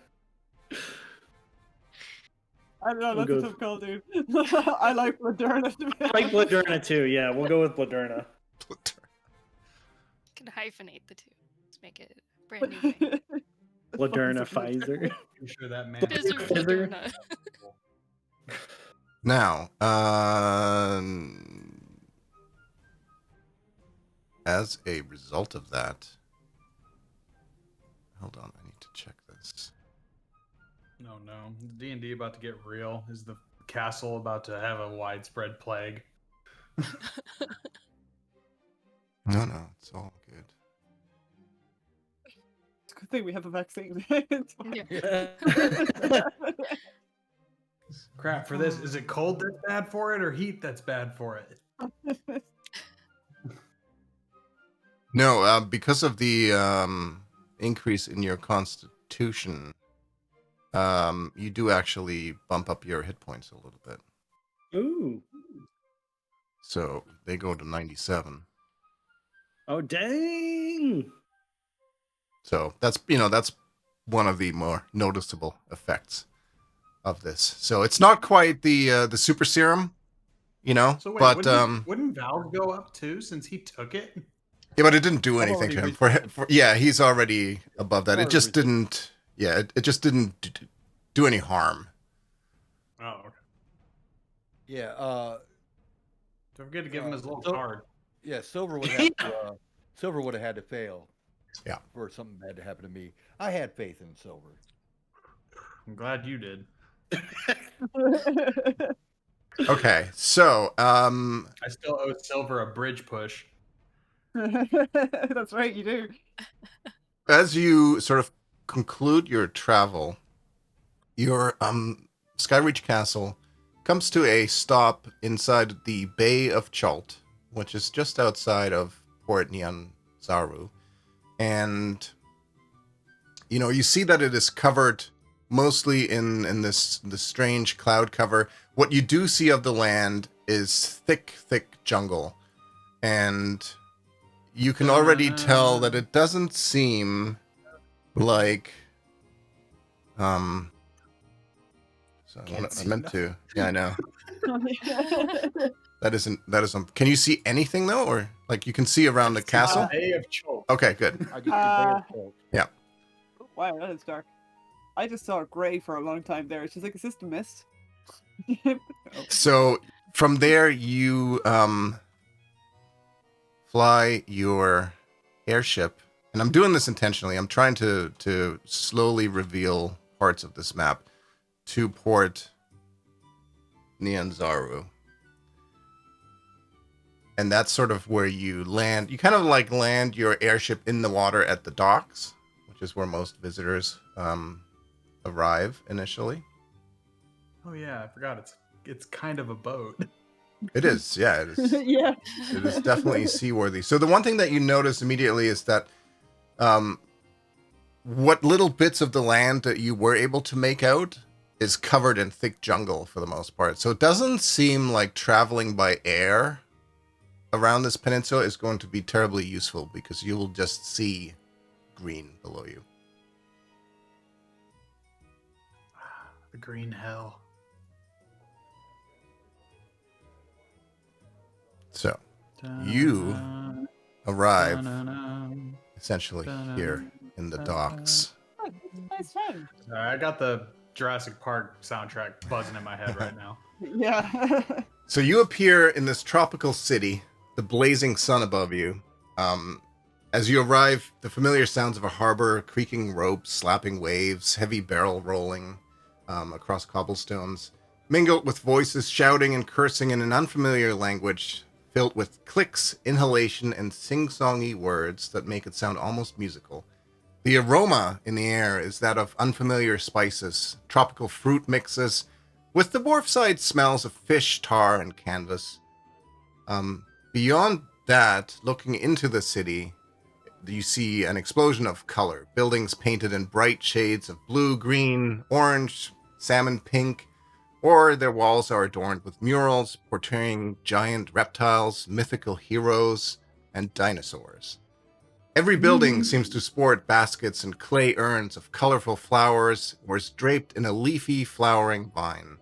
I don't know, We'll that's go a tough call, dude. I like Moderna. I like Moderna too. Yeah, we'll go with Moderna. Can hyphenate the two. Let's make it a brand new thing. Moderna, Pfizer. I'm sure that man. Fizzer Fizzer. Blooderna. Now, as a result of that, hold on, I need to check this. No. D&D about to get real. Is the castle about to have a widespread plague? No, it's all good. It's a good thing we have a vaccine. Yeah. Crap, for this, is it cold that's bad for it or heat that's bad for it? No, because of the increase in your constitution, you do actually bump up your hit points a little bit. Ooh. So they go to 97. Oh dang. So that's one of the more noticeable effects of this. So it's not quite the super serum, So wait, but wouldn't Valve go up too since he took it? yeah, but it didn't do I've anything to already him. Yeah, he's already above that. It Already just reached- didn't. Yeah, it just didn't do any harm. Oh, okay. Yeah, Don't forget to give him his little So- card. yeah. Silver would have Silver would have had to fail. Yeah. For something bad to happen to me. I had faith in Silver. I'm glad you did. Okay, so I still owe Silver a bridge push. That's right, you do. as you sort of conclude your travel, your Skyreach Castle comes to a stop inside the Bay of Chult, which is just outside of Port Nyanzaru. And you see that it is covered mostly in this strange cloud cover. What you do see of the land is thick jungle. And you can already tell that it doesn't seem like I meant to. Yeah, I know. That isn't. Can you see anything though, or like you can see around the castle? Bay of Chult. Okay, good. I get the Bay of Chult. Wow, that is dark. I just saw gray for a long time there. It's just like, is this the mist? So from there you fly your airship, and I'm doing this intentionally. I'm trying to slowly reveal parts of this map to Port Nyanzaru. And that's sort of where you land. You kind of like land your airship in the water at the docks, which is where most visitors arrive initially. Oh yeah, I forgot. It's kind of a boat. It is, yeah, it is. Yeah. It is definitely seaworthy. So the one thing that you notice immediately is that what little bits of the land that you were able to make out is covered in thick jungle for the most part. So it doesn't seem like traveling by air around this peninsula is going to be terribly useful because you will just see green below you. The green hell. So you arrive essentially here in the docks. Oh, nice fun. I got the Jurassic Park soundtrack buzzing in my head right now. Yeah. So you appear in this tropical city, the blazing sun above you. As you arrive, the familiar sounds of a harbor, creaking ropes, slapping waves, heavy barrel rolling across cobblestones, mingled with voices shouting and cursing in an unfamiliar language filled with clicks, inhalation, and sing-songy words that make it sound almost musical. The aroma in the air is that of unfamiliar spices, tropical fruit mixes, with the wharfside smells of fish, tar, and canvas. Beyond that, looking into the city, you see an explosion of color. Buildings painted in bright shades of blue, green, orange, salmon pink, or their walls are adorned with murals portraying giant reptiles, mythical heroes, and dinosaurs. Every building seems to sport baskets and clay urns of colorful flowers or is draped in a leafy, flowering vine.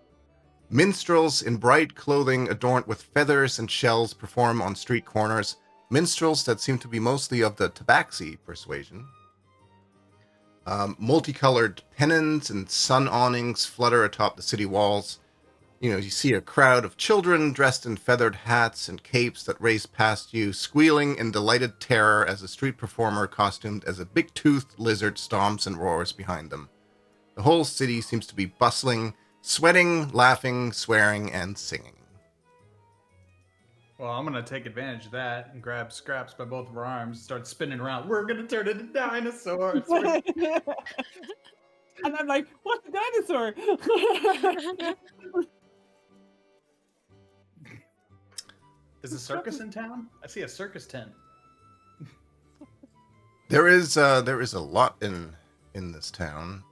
Minstrels in bright clothing adorned with feathers and shells perform on street corners, minstrels that seem to be mostly of the tabaxi persuasion. Multicolored pennons and sun awnings flutter atop the city walls. You see a crowd of children dressed in feathered hats and capes that race past you, squealing in delighted terror as a street performer costumed as a big-toothed lizard stomps and roars behind them. The whole city seems to be bustling, sweating, laughing, swearing, and singing. Well, I'm gonna take advantage of that and grab Scraps by both of our arms and start spinning around. We're gonna turn into dinosaurs. And I'm like, what's a dinosaur? Is a circus in town? I see a circus tent. There is a lot in this town.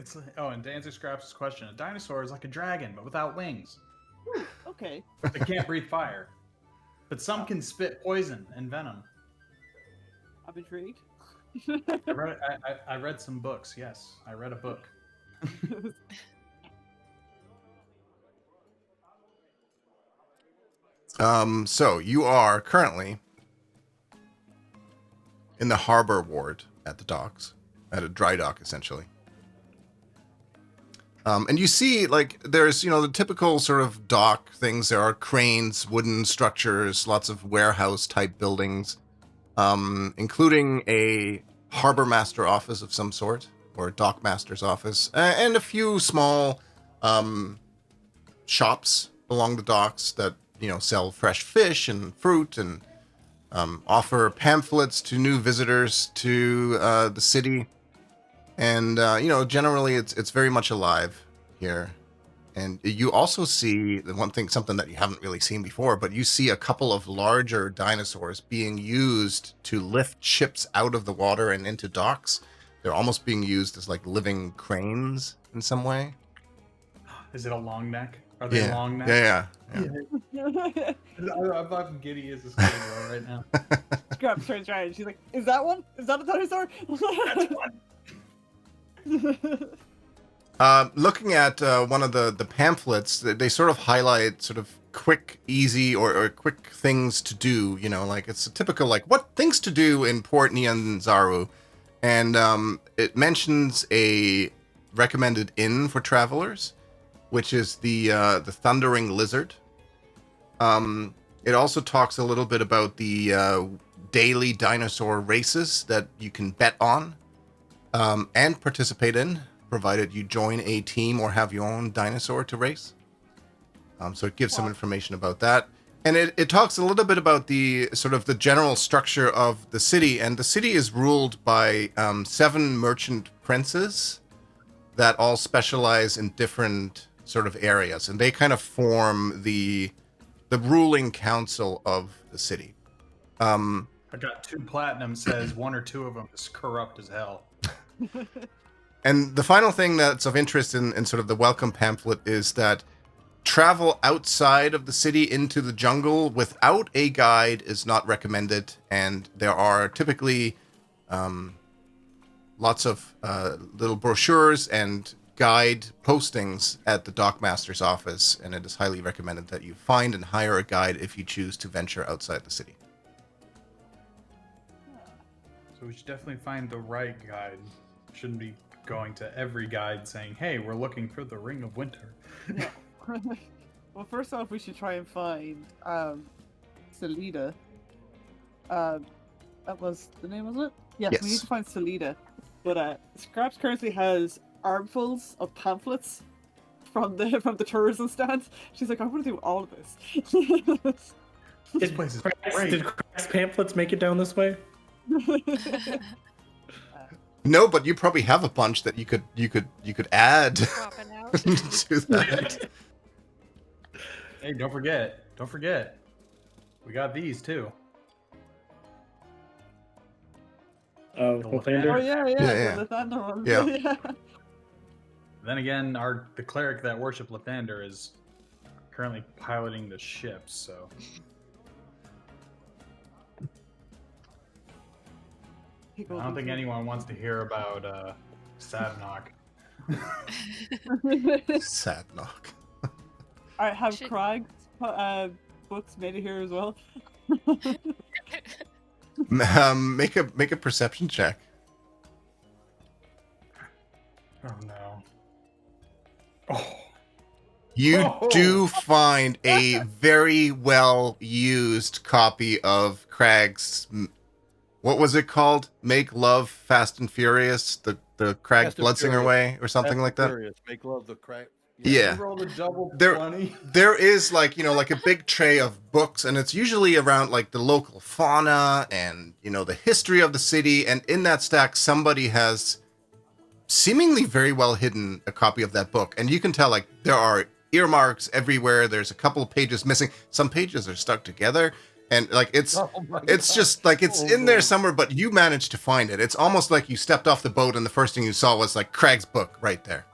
It's and to answer Scraps' question, a dinosaur is like a dragon but without wings. Ooh, okay. They can't breathe fire, but some can spit poison and venom. I'm intrigued. I read some books. Yes, I read a book. So you are currently in the harbor ward at the docks, at a dry dock, essentially. And you see, like, there's, the typical sort of dock things. There are cranes, wooden structures, lots of warehouse-type buildings. including a harbor master office of some sort, or a dock master's office, and a few small shops along the docks that, sell fresh fish and fruit and offer pamphlets to new visitors to the city. And, generally it's very much alive here. And you also see something that you haven't really seen before, but you see a couple of larger dinosaurs being used to lift ships out of the water and into docks. They're almost being used as like living cranes in some way. Is it a long neck? Are they long neck? Yeah. I'm giddy as a schoolgirl right now. Scrub turns around and she's like, "Is that one? Is that a dinosaur?" That's one. Looking at one of the pamphlets, they sort of highlight sort of quick, easy, or quick things to do. Like it's a typical like what things to do in Port Nyanzaru, and it mentions a recommended inn for travelers, which is the Thundering Lizard. It also talks a little bit about the daily dinosaur races that you can bet on and participate in, provided you join a team or have your own dinosaur to race. So it gives some information about that. And it talks a little bit about the sort of the general structure of the city. And the city is ruled by 7 merchant princes that all specialize in different sort of areas. And they kind of form the ruling council of the city. I got 2 platinum, says 1 or 2 of them is corrupt as hell. And the final thing that's of interest in sort of the welcome pamphlet is that travel outside of the city into the jungle without a guide is not recommended. And there are typically lots of little brochures and guide postings at the dockmaster's office. And it is highly recommended that you find and hire a guide if you choose to venture outside the city. So we should definitely find the right guide. Shouldn't be going to every guide saying, "Hey, we're looking for the Ring of Winter." Yeah. Well, first off, we should try and find Salida. That was the name, was it? Yes, we need Yes. to find Salida. But Scraps currently has armfuls of pamphlets from the tourism stands. She's like, "I want to do all of this." This place is great. Did Crack's pamphlets make it down this way? No, but you probably have a bunch that you could add Dropping out. to that. Hey, don't forget. We got these too. Oh, The Oh Lathander? yeah, the Thunder one. Yeah. Then again, the cleric that worship Lathander is currently piloting the ship, so I don't think anyone wants to hear about Sadnock. Sad knock. Alright, have Should- Craig's books made it here as well? Make a perception check. Oh no. Oh. You Oh. do find a very well used copy of Craig's. What was it called? Make Love Fast and Furious, the Craig Fast and Bloodsinger Furious. way, or something Fast like and that. Furious. Make love the crack. Yeah. You rolled a double There- 20. There is like a big tray of books, and it's usually around like the local fauna and the history of the city. And in that stack, somebody has seemingly very well hidden a copy of that book, and you can tell like there are earmarks everywhere. There's a couple of pages missing. Some pages are stuck together, and like it's Oh my it's God. just like it's Oh, in there no. somewhere, but you managed to find it. It's almost like you stepped off the boat and the first thing you saw was like Craig's book right there.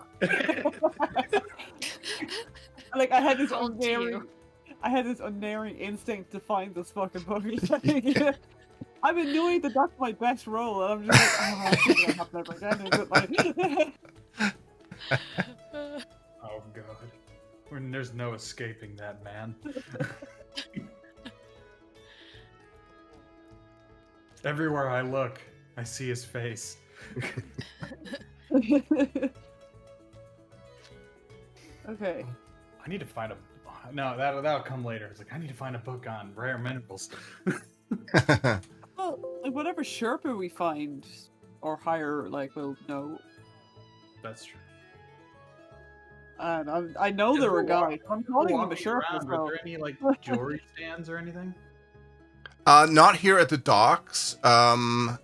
Like I had this Called to you. unerring instinct to find this fucking book. I'm annoyed that that's my best role, and I'm just like, oh, I think I have never again. Is it like... Oh god. There's no escaping that man. Everywhere I look, I see his face. Okay. I need to find a. No, that'll come later. It's like I need to find a book on rare minerals. Oh, Well, like whatever Sherpa we find or hire, like, we'll know. That's true. And I know there were guys. I'm calling him a Sherpa. Around, So. were there any like jewelry stands or anything? Not here at the docks. But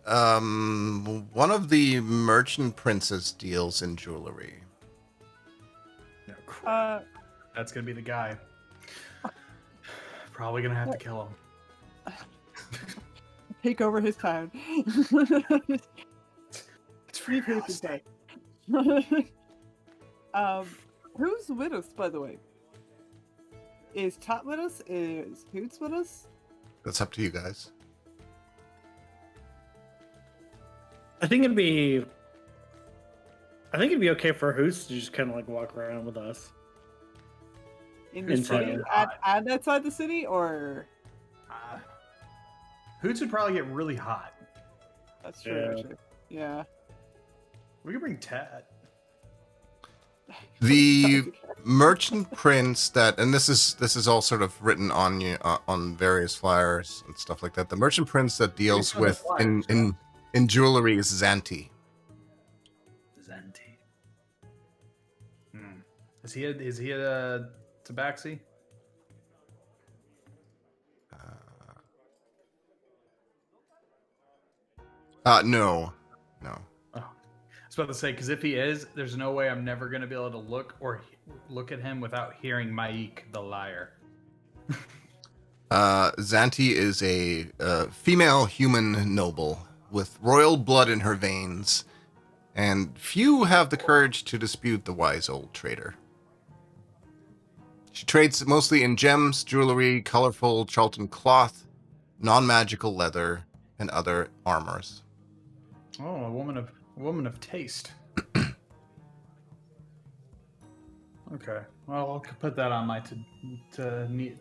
one of the merchant princes deals in jewelry. No, crap. Uh, That's gonna be the guy. Probably gonna have to kill him. take over his town. It's free real estate. Who's with us, by the way? Is Tat with us? Is Hoots with us? That's up to you guys. I think it'd be okay for Hoots to just kind of like walk around with us. In the Inside. city and outside the city, or Hoots would probably get really hot. that's true. Yeah. Actually. Yeah. We could bring Ted. The merchant prince that, and this is all sort of written on you on various flyers and stuff like that. The merchant prince that deals on the with flyers, in jewelry is Xanti. Zenti. Is he a tabaxi? No. Oh. I was about to say, because if he is, there's no way I'm never going to be able to look at him without hearing Maik the liar. Xanti is a female human noble with royal blood in her veins, and few have the courage to dispute the wise old trader. She trades mostly in gems, jewelry, colorful Chult cloth, non-magical leather, and other armors. Oh, a woman of taste. Okay, well, I'll put that on my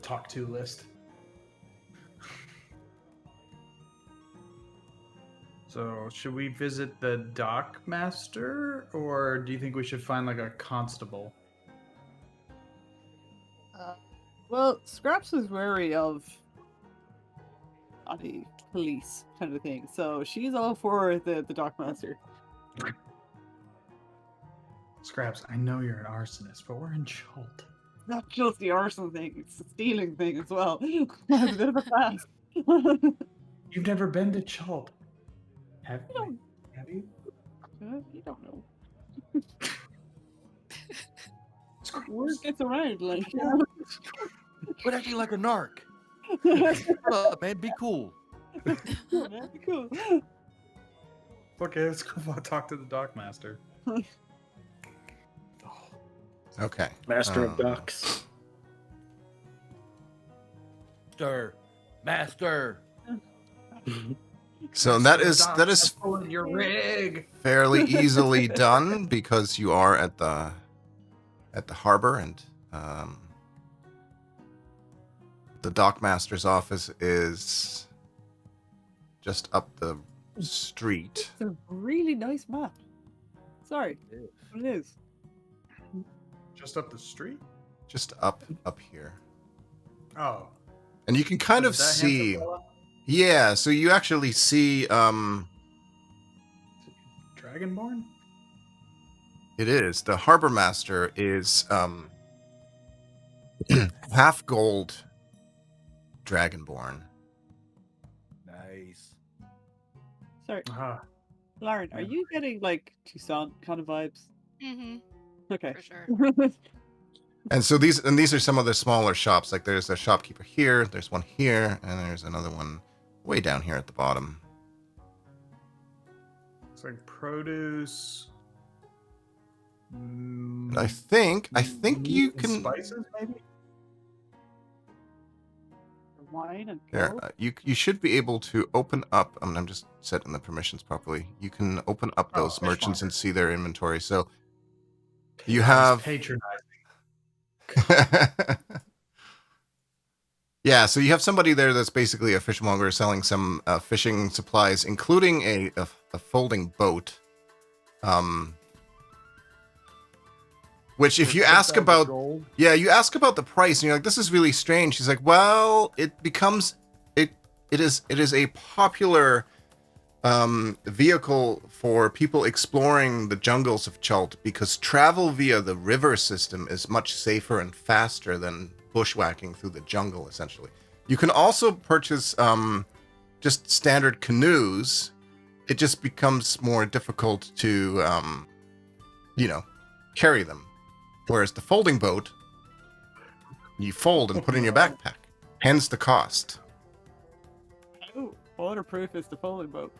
talk to list. So, should we visit the dock master, or do you think we should find like a constable? Well, Scraps is wary of the police kind of thing, so she's all for the dockmaster. Scraps, I know you're an arsonist, but we're in Chult. Not just the arson thing; it's the stealing thing as well. Has a bit of a past. You've never been to Chult, have I don't- you? You don't know. Scraps. Word gets around, like. Quit acting like a narc. Shut up, man. Be cool. Cool, man. Cool. Okay, let's go talk to the dockmaster. Okay. Master of Ducks. Master. So that is Your rig. fairly easily done because you are at the harbor, and the dockmaster's office is just up the street. It's a really nice map. Sorry, it is. Just up the street? Just up here. Oh. And you can kind of Is that see, handsome fella? yeah, so you actually see Dragonborn? it is the harbor master is half gold dragonborn. Nice. Sorry, Ah, Lauren, are you getting like Toussaint kind of vibes? Mm-hmm. Okay. For sure. And so these are some of the smaller shops. Like there's a shopkeeper here, there's one here, and there's another one way down here at the bottom. it's like produce. And I think you meat and can spices maybe. Wine and here, gold? you should be able to open up. I'm just setting the permissions properly. You can open up Oh, those merchants fishmonger. and see their inventory. So you He's have patronizing. yeah, so you have somebody there that's basically a fishmonger selling some fishing supplies, including a folding boat. Which if you ask about, gold. yeah, you ask about the price and you're like, this is really strange. She's like, well, it it is a popular vehicle for people exploring the jungles of Chult because travel via the river system is much safer and faster than bushwhacking through the jungle, essentially. You can also purchase just standard canoes. It just becomes more difficult to, carry them. Whereas the folding boat, you fold and put in your backpack. Hence the cost. Oh, waterproof is the folding boat.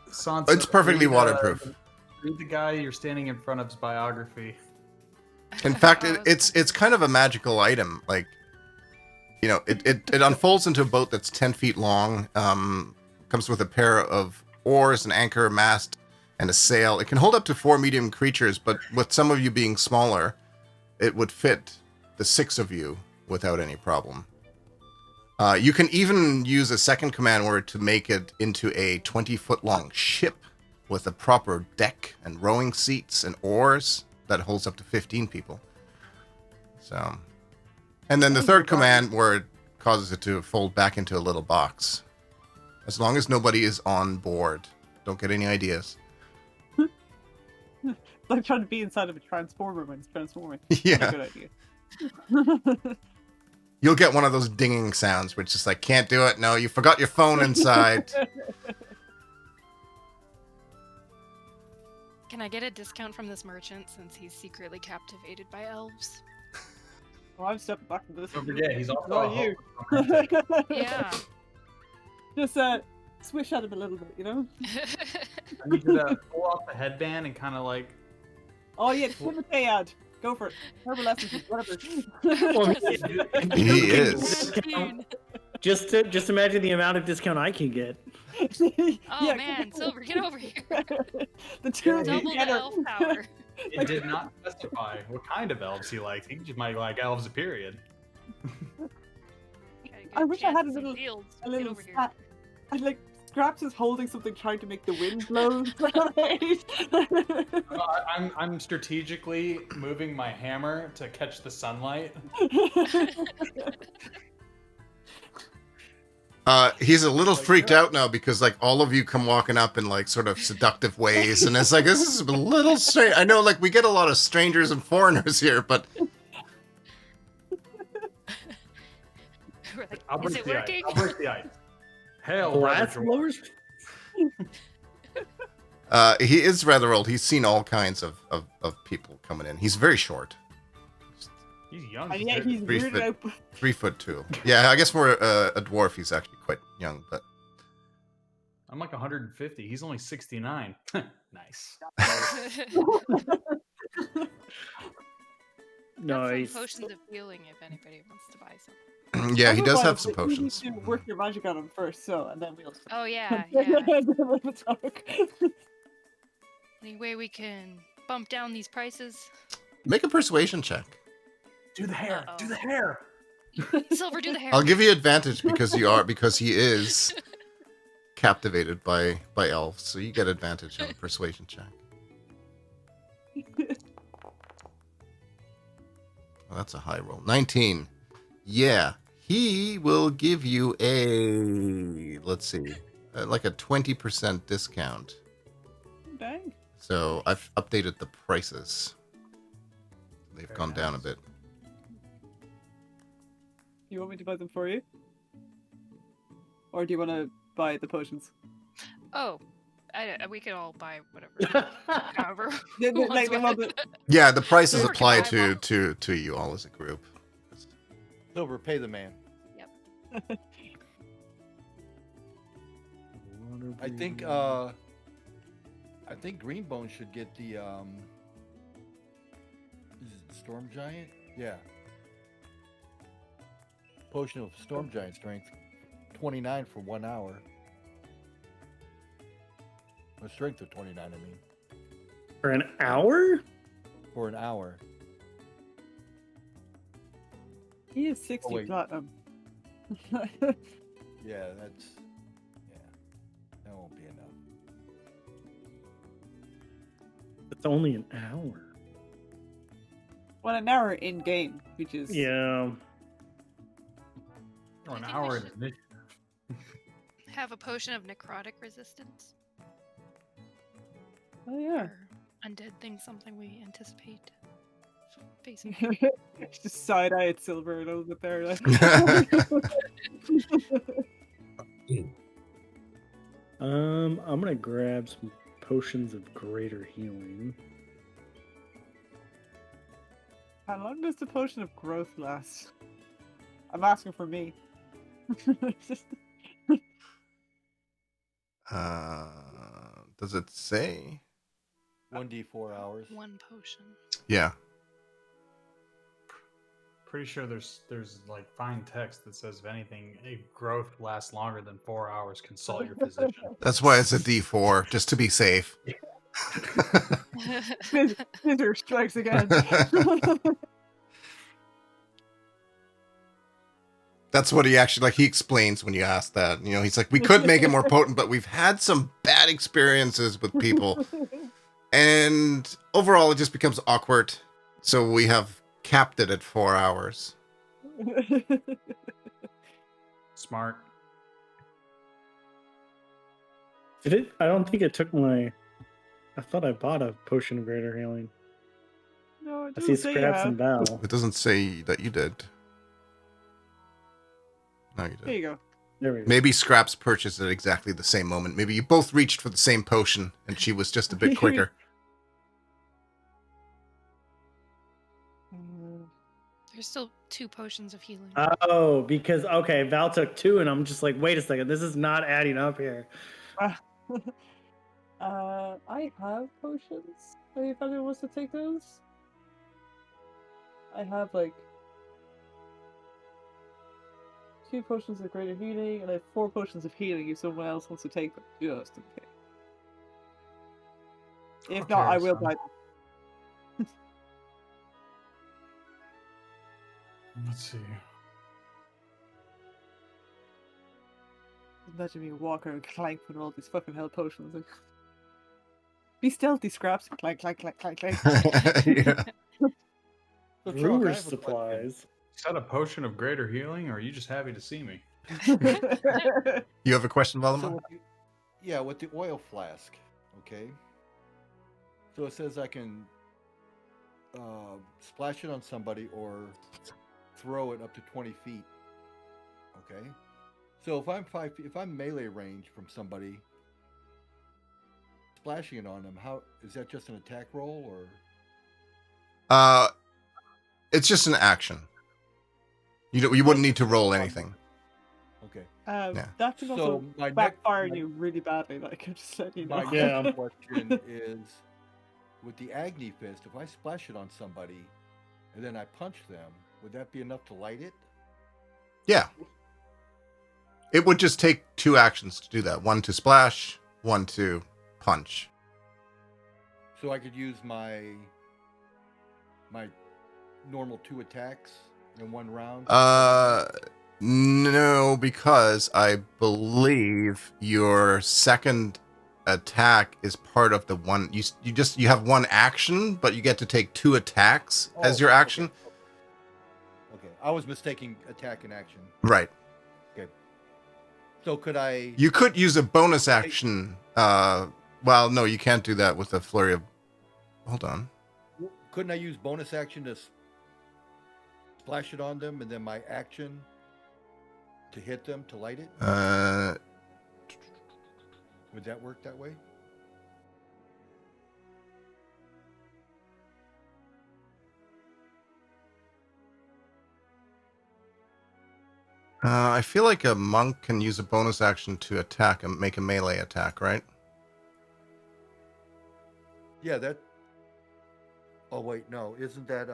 Sansa, It's perfectly read, waterproof. Read the guy you're standing in front of's biography. In fact, Oh, it's kind of a magical item. Like, it unfolds into a boat that's 10 feet long. Comes with a pair of oars, an anchor, mast, and a sail. It can hold up to 4 medium creatures, but with some of you being smaller, it would fit the 6 of you without any problem. You can even use a second command word to make it into a 20-foot-long ship with a proper deck and rowing seats and oars that holds up to 15 people. So, and then the third command word causes it to fold back into a little box. As long as nobody is on board. Don't get any ideas. Like trying to be inside of a transformer when it's transforming. Yeah. Not a good idea. You'll get one of those dinging sounds, which is like, can't do it. No, you forgot your phone inside. Can I get a discount from this merchant since he's secretly captivated by elves? Oh, I'm stepping back into this. Don't forget, he's also Not a you. romantic. Yeah. Just swish at him a little bit, you know? I need you to pull off the headband and kind of like. Oh yeah, Timothy ad. Go for it. Herbal lessons, whatever. Well, He is. just imagine the amount of discount I can get. Oh man, Silver, get over here. The two of you Double the together. elf power. It did not specify what kind of elves he liked. He just might like elves, period. I wish I had a little- Fields. A Get little over here. stat. And like Scraps is holding something trying to make the wind blow. I'm strategically moving my hammer to catch the sunlight. He's a little freaked out now because like all of you come walking up in like sort of seductive ways, and it's like this is a little strange. I know like we get a lot of strangers and foreigners here, but We're like, I'll is break it the working? ice. I'll break the ice. Hail, Glass brother blowers? he is rather old. He's seen all kinds of people coming in. He's very short, He's young. And yet he's 3 weirded foot. out. 3'2". Yeah, I guess for a dwarf, he's actually quite young, but I'm like 150. He's only 69. Nice. Nice. Potions of healing if anybody wants to buy some. yeah, he does have Otherwise, some you need potions. to work your magic on him first, so and then we'll. Oh yeah, yeah. Then we'll talk. Any way we can bump down these prices? Make a persuasion check. Do the hair. Do Uh-oh. the hair. Silver, do the hair. I'll give you advantage because he is captivated by elves, so you get advantage on a persuasion check. Well, that's a high roll. 19. Yeah, he will give you a let's see, like a 20% discount. Dang. So I've updated the prices. They've Very gone down a nice. bit. You want me to buy them for you? Or do you want to buy the potions? Oh, we can all buy whatever. However. Like, they want the- Yeah, the prices Silver can apply buy to you all as a group. Silver, pay the man. I think Greenbone should get the is it Storm Giant? Yeah. Potion of Storm Giant strength. 29 for 1 hour. A strength of 29, I mean. For an hour? For an hour. He is 60 Oh, wait. platinum. Yeah, that's that won't be enough. It's only an hour. Well, an hour in game, which is Yeah. Or an I think we hour in should- initiative. have a potion of necrotic resistance? Oh yeah. Are undead things something we anticipate facing? Just side eye at Silver and over there. Like... I'm gonna grab some potions of greater healing. How long does the potion of growth last? I'm asking for me. Does it say? 1d4 hours. One potion. Yeah. Pretty sure there's like fine text that says if anything, a growth lasts longer than 4 hours, consult your physician. That's why it's a D4, just to be safe. Scissor strikes again. That's what he actually, like, he explains when you ask that. You know, he's like, we could make it more potent, but we've had some bad experiences with people. And overall, it just becomes awkward. So we have capped it at 4 hours. Smart. Did it? I don't think it took my. I thought I bought a potion of greater healing. No, it I see doesn't say Scraps yeah. and Val. It doesn't say that you did. No, you There you did. go. There we go. Maybe Scraps purchased it at exactly the same moment. Maybe you both reached for the same potion, and she was just a bit quicker. There's still 2 potions of healing. Oh, because okay, Val took 2, and I'm just like, wait a second, this is not adding up here. I have potions. If anyone wants to take those, I have like 2 potions of greater healing, and I have 4 potions of healing. If someone else wants to take them, just in case. If not, I will buy them. Let's see. Imagine me walking and clank with all these fucking hell potions. And... Be stealthy, Scraps. Clank, clank, clank, clank, clank. Yeah. So, Chalk, I Brewer have a question. supplies. Is that a potion of greater healing, or are you just happy to see me? You have a question, So Valamar? with the oil flask, okay. So it says I can splash it on somebody or throw it up to 20 feet. Okay. So if I'm 5 feet, if I'm melee range from somebody, splashing it on them, how is that just an attack roll or? It's just an action. You wouldn't need to roll anything. Okay. Yeah. That can also So my backfire next, you really badly. Like I'm just letting you my know. Yeah. next question is, with the Agni Fist, if I splash it on somebody and then I punch them, would that be enough to light it? Yeah. It would just take 2 actions to do that. 1 to splash, 1 to punch. So I could use my normal 2 attacks in 1 round? No, because I believe your second attack is part of the one you have 1 action, but you get to take 2 attacks as your action. Okay. I was mistaking attack and action. Right. Okay. So could I? You could use a bonus action. Well, no, you can't do that with a flurry of. Hold on. Couldn't I use bonus action to splash it on them, and then my action to hit them to light it? Would that work that way? I feel like a monk can use a bonus action to attack and make a melee attack, right? Yeah, that. Oh wait, no, isn't that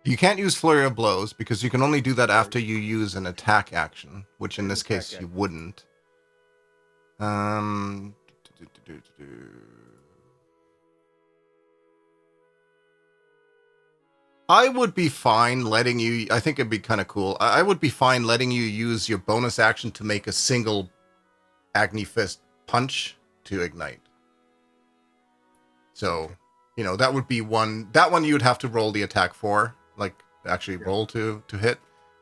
You can't use flurry of blows because you can only do that after you use an attack action, which in An this attack case you action. wouldn't. I would be fine letting you. I think it'd be kind of cool. I would be fine letting you use your bonus action to make a single Agni Fist punch to ignite. So, you know, that would be one. That one you would have to roll the attack for, like actually roll to hit.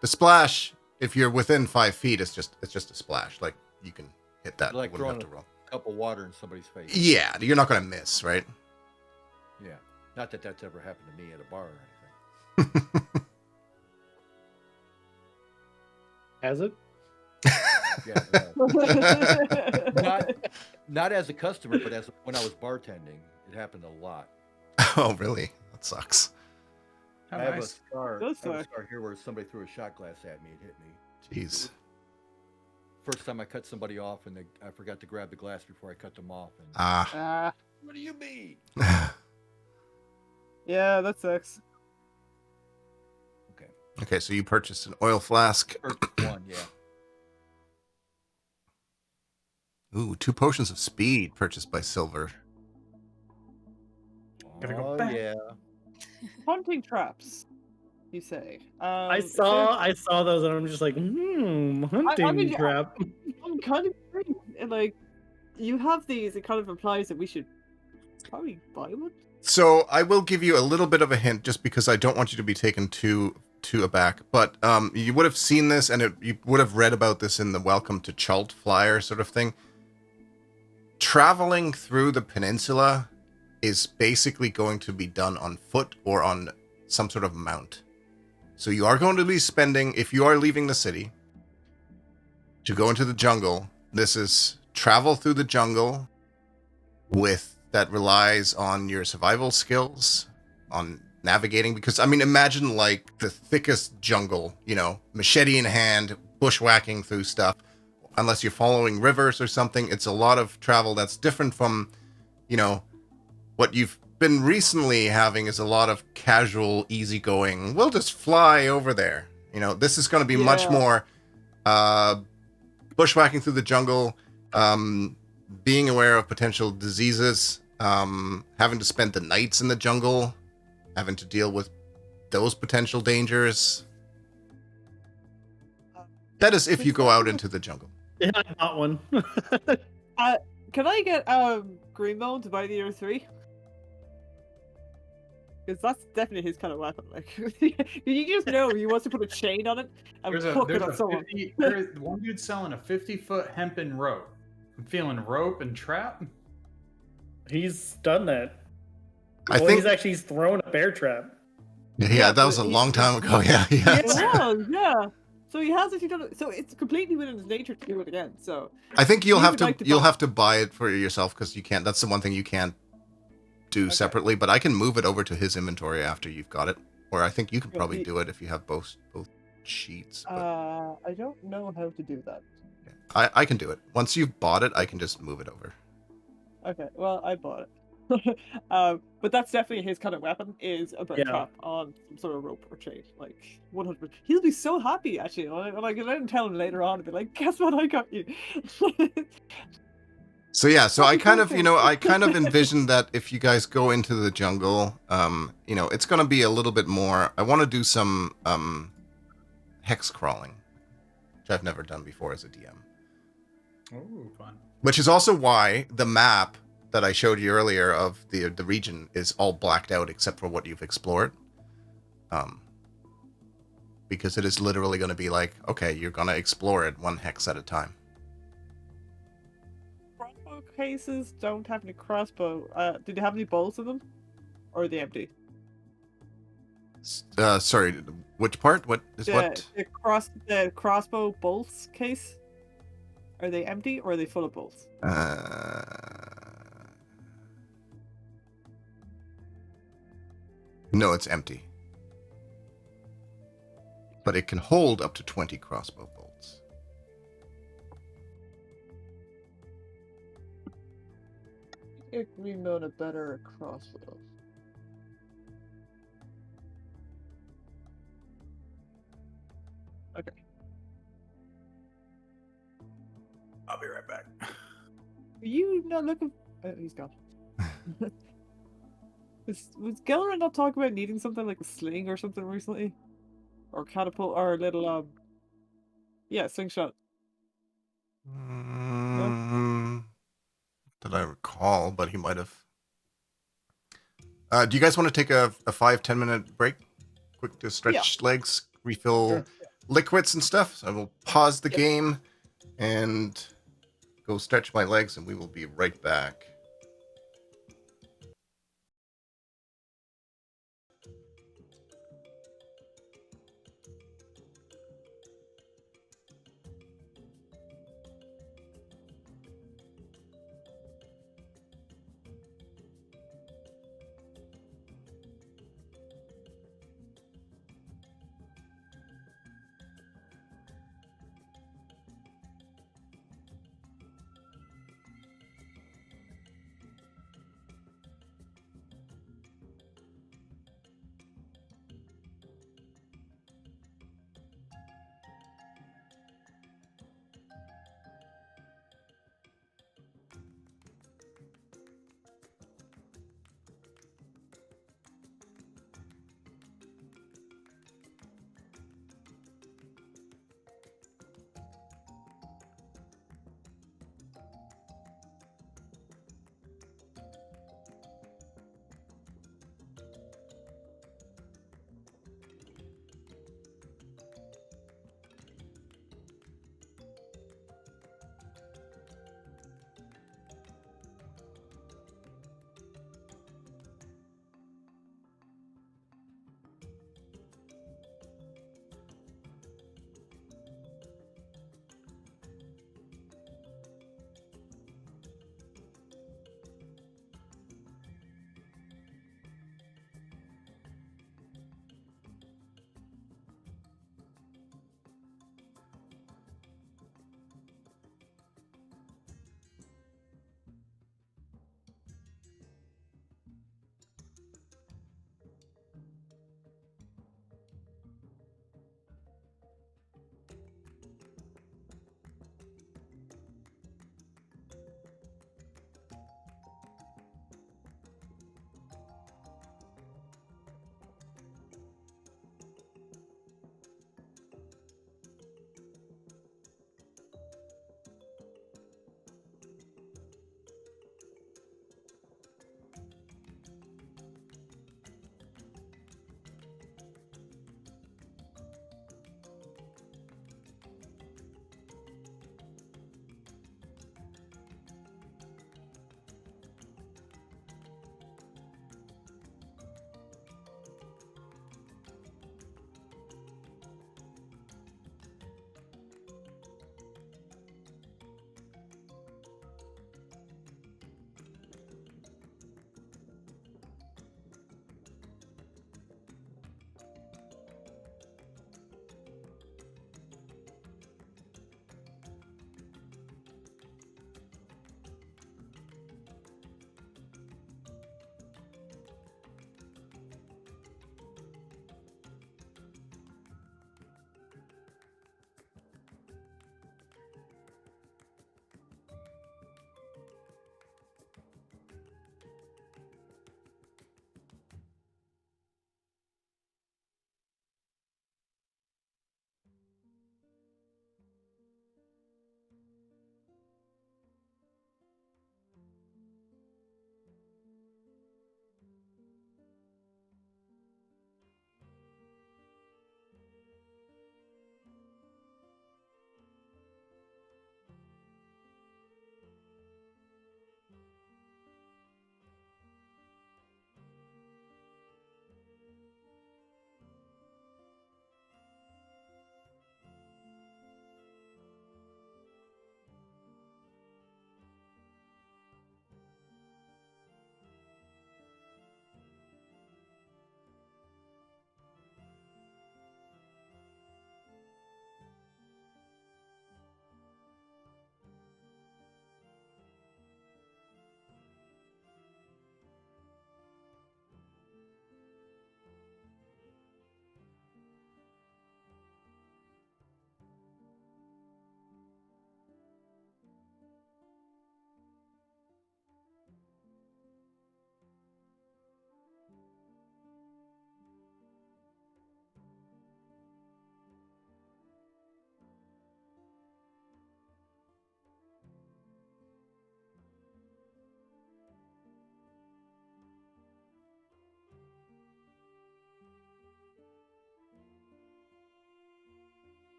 The splash, if you're within 5 feet, it's just a splash. Like you can hit that. Like you wouldn't have throwing to roll. a cup of water in somebody's face. Yeah, you're not gonna miss, right? Yeah. Not that that's ever happened to me at a bar or anything. Has it? Yeah. Yeah. not as a customer, but as when I was bartending, it happened a lot. Oh, really? That sucks. How I have a nice. scar. Does I have a suck. scar here where somebody threw a shot glass at me and hit me. Jeez. First time I cut somebody off, and I forgot to grab the glass before I cut them off. And Ah, what do you mean? yeah, that sucks. Okay, Okay, so you purchased an oil flask. first one, yeah. Ooh, 2 potions of speed purchased by Silver. Gotta go Oh back. yeah. Hunting traps, you say? I It saw those, and I'm just like, hunting mean, trap. I'm kind of agree. And, like, you have these. It kind of implies that we should probably buy one. So I will give you a little bit of a hint, just because I don't want you to be taken too aback. But you would have seen this, and you would have read about this in the Welcome to Chult flyer sort of thing. Traveling through the peninsula is basically going to be done on foot or on some sort of mount. So you are going to be spending, if you are leaving the city to go into the jungle, this is travel through the jungle that relies on your survival skills, on navigating. Because, I mean, imagine like the thickest jungle, machete in hand, bushwhacking through stuff. Unless you're following rivers or something, it's a lot of travel that's different from, what you've been recently having is a lot of casual, easygoing, we'll just fly over there. This is going to be much Yeah. more bushwhacking through the jungle, being aware of potential diseases, having to spend the nights in the jungle, having to deal with those potential dangers. That is if you go out into the jungle. Yeah, I got one. Can I get Greenbone to buy the year 3? Because that's definitely his kind of weapon. Like, you just know he wants to put a chain on it and hook it on someone. There's one dude selling a 50-foot hempen rope. I'm feeling rope and trap. He's done that. I think, he's thrown a bear trap. yeah, that was a long time ago. Yeah, yeah. It was, yeah. So he has actually done it. So it's completely within his nature to do it again. So I think you'll He have would to like to you'll buy- have to buy it for yourself, because you can't. That's the one thing you can't do Okay. separately. But I can move it over to his inventory after you've got it, or I think you can Yeah, probably he- do it if you have both sheets. But I don't know how to do that. I can do it. Once you've bought it, I can just move it over. Okay, well I bought it. But that's definitely his kind of weapon, is a bear Yeah. trap on some sort of rope or chain. Like 100%. He'll be so happy actually. And I can let him tell him later on and be like, guess what I got you. So yeah, so I Happy kind of, birthday. I kind of envisioned that if you guys go into the jungle, it's going to be a little bit more. I want to do some hex crawling, which I've never done before as a DM. Oh, fun. Which is also why the map that I showed you earlier of the region is all blacked out except for what you've explored. Because it is literally going to be like, okay, you're going to explore it 1 hex at a time. Crossbow cases don't have any crossbow. Do they have any bolts in them? Or are they empty? Sorry, which part? What is what? The crossbow bolts case? Are they empty or are they full of bolts? No, it's empty. But it can hold up to 20 crossbow bolts. Get Greenbone a better crossbow. Okay. I'll be right back. Are you not looking? He's gone. Was Gellerin not talking about needing something like a sling or something recently? Or catapult or a little slingshot. That I recall, but he might have. Do you guys want to take a 5-10 minute break? Quick to stretch legs, refill liquids and stuff. So I will pause the Yep. game and go stretch my legs, and we will be right back.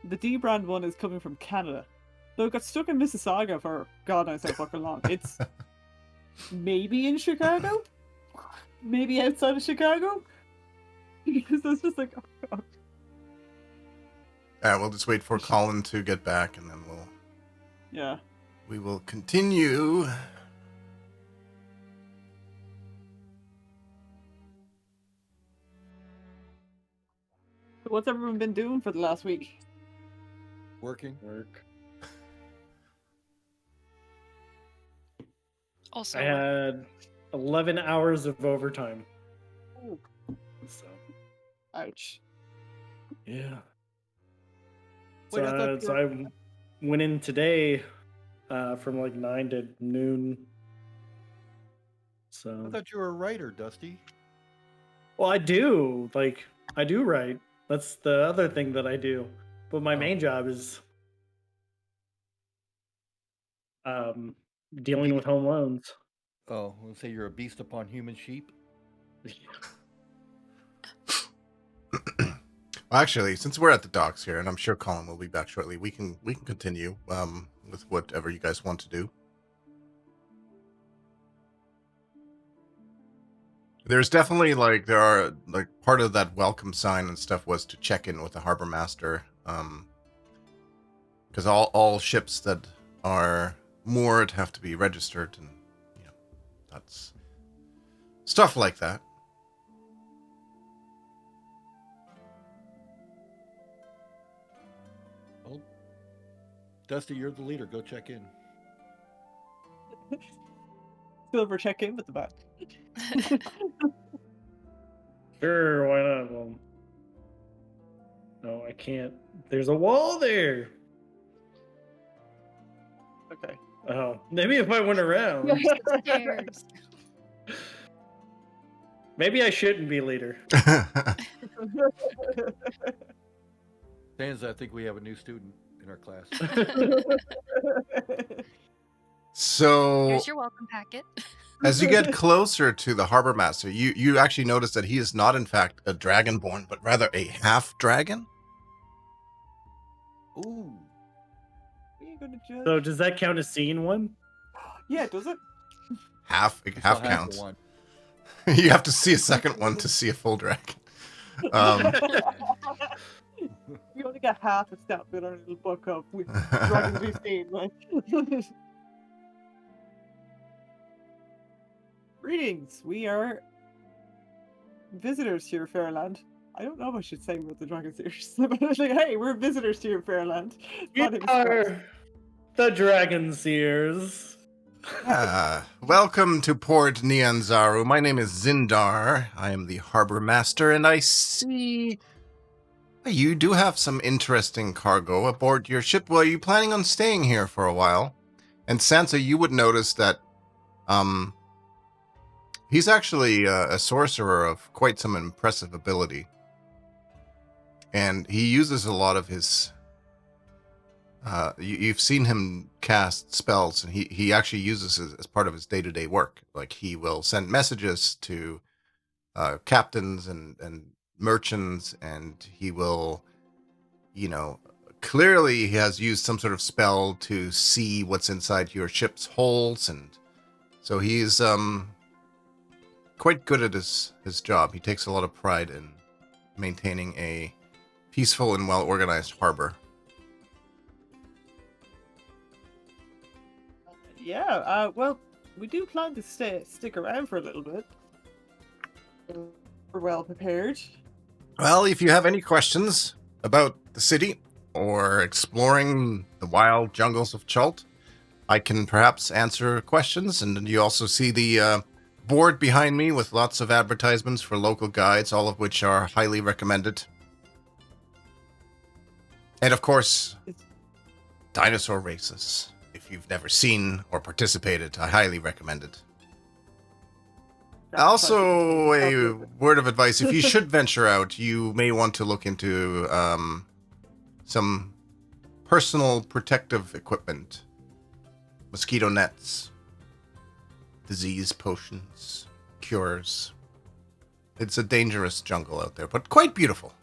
the D brand one is coming from Canada. Though it got stuck in Mississauga for God knows how fucking long. It's maybe in Chicago? Maybe outside of Chicago? Because it's just like, oh God. We'll just wait for Colin to get back, and then Yeah. we will continue. So what's everyone been doing for the last week? Working. Work. Also, I had 11 hours of overtime. Oh, So, ouch. yeah. Wait, I thought you So I went in today from like 9 to noon. So, I thought you were a writer, Dusty. well, I do. Like, I do write. That's the other thing that I do. But my main job is dealing with home loans. Oh, let's say you're a beast upon human sheep. Well, actually, since we're at the docks here, and I'm sure Colin will be back shortly, we can continue with whatever you guys want to do. There's definitely there are part of that welcome sign and stuff was to check in with the harbor master, because all ships that are moored have to be registered, and that's stuff like that. Well, Dusty, you're the leader. Go check in. Silver check in with the bat. Sure, why not? Well, no, I can't. There's a wall there. Okay. Oh, maybe if I went around. stairs. Maybe I shouldn't be leader. Sansa, I think we have a new student in our class. So, Here's your welcome packet. as you get closer to the harbor master, you actually notice that he is not, in fact, a dragonborn, but rather a half dragon. Ooh. Are you gonna judge? So does that count as seeing one? Yeah, does it? Half It's half not half counts. the one. You have to see a second one to see a full dragon. We only got half a step in our little book of with dragons we've seen. Like. Greetings. We are visitors to your Fairland. I don't know if I should say about the Dragon Seers. But it's like, hey, we're visitors to your Fairland. You My name is Scott. are the Dragon Seers. Welcome to Port Nyanzaru. My name is Zindar. I am the harbor master, and I see you do have some interesting cargo aboard your ship. Well, are you planning on staying here for a while? And Sansa, you would notice that he's actually a sorcerer of quite some impressive ability. And he uses a lot of his... you've seen him cast spells, and he actually uses it as part of his day-to-day work. Like, he will send messages to captains and merchants, and he will, clearly he has used some sort of spell to see what's inside your ship's holds, and so he's quite good at his job. He takes a lot of pride in maintaining a peaceful and well-organized harbor. Yeah, well, we do plan to stick around for a little bit. We're well prepared. Well, if you have any questions about the city or exploring the wild jungles of Chult, I can perhaps answer questions. And you also see the board behind me with lots of advertisements for local guides, all of which are highly recommended. And of course, dinosaur races. If you've never seen or participated, I highly recommend it. Also, a word of advice, if you should venture out, you may want to look into some personal protective equipment. Mosquito nets, disease potions, cures. It's a dangerous jungle out there, but quite beautiful.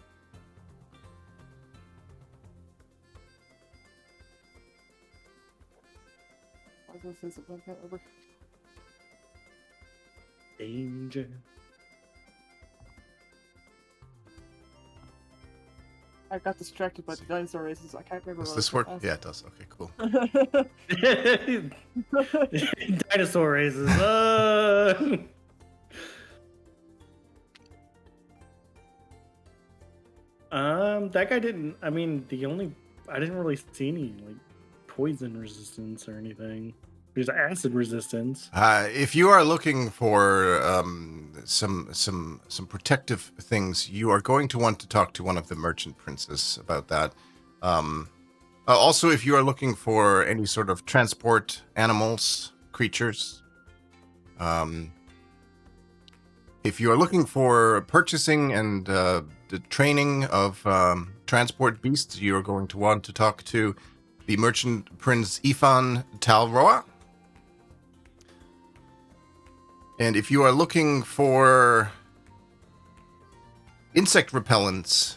I was gonna say something like that over. Danger. I got distracted by the dinosaur races. I can't remember. Does what this I was work? Yeah, it does. Okay, cool. Dinosaur races. That guy didn't. I mean, I didn't really see any like poison resistance or anything. There's acid resistance. If you are looking for some protective things, you are going to want to talk to one of the merchant princes about that. Also, if you are looking for any sort of transport animals, creatures, if you are looking for purchasing and the training of transport beasts, you are going to want to talk to the merchant prince Ifan Talroa. And if you are looking for insect repellents,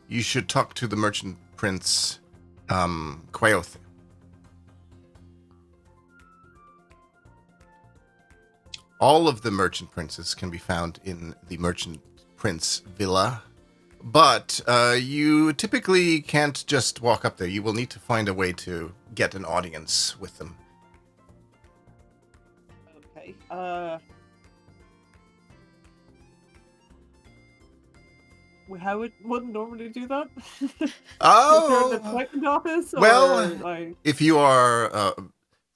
you should talk to the merchant prince Quaoth. All of the merchant princes can be found in the merchant prince villa, but you typically can't just walk up there. You will need to find a way to get an audience with them. Okay. How wouldn't normally do that? Oh, Is there an appointment office? well, or, like... if you are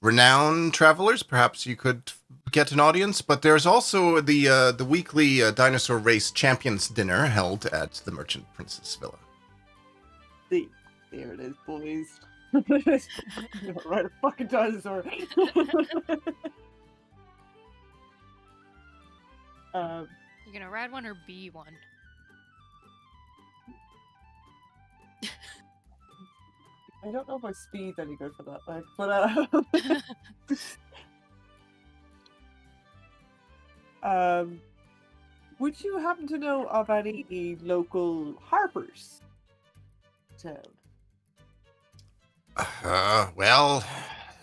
renowned travelers, perhaps you could get an audience. But there's also the weekly dinosaur race champions dinner held at the Merchant Princess Villa. There it is, boys. Right, a fucking dinosaur. You gonna ride one or be one? I don't know if my speed's any good for that, like, but would you happen to know of any local harpers town? Well,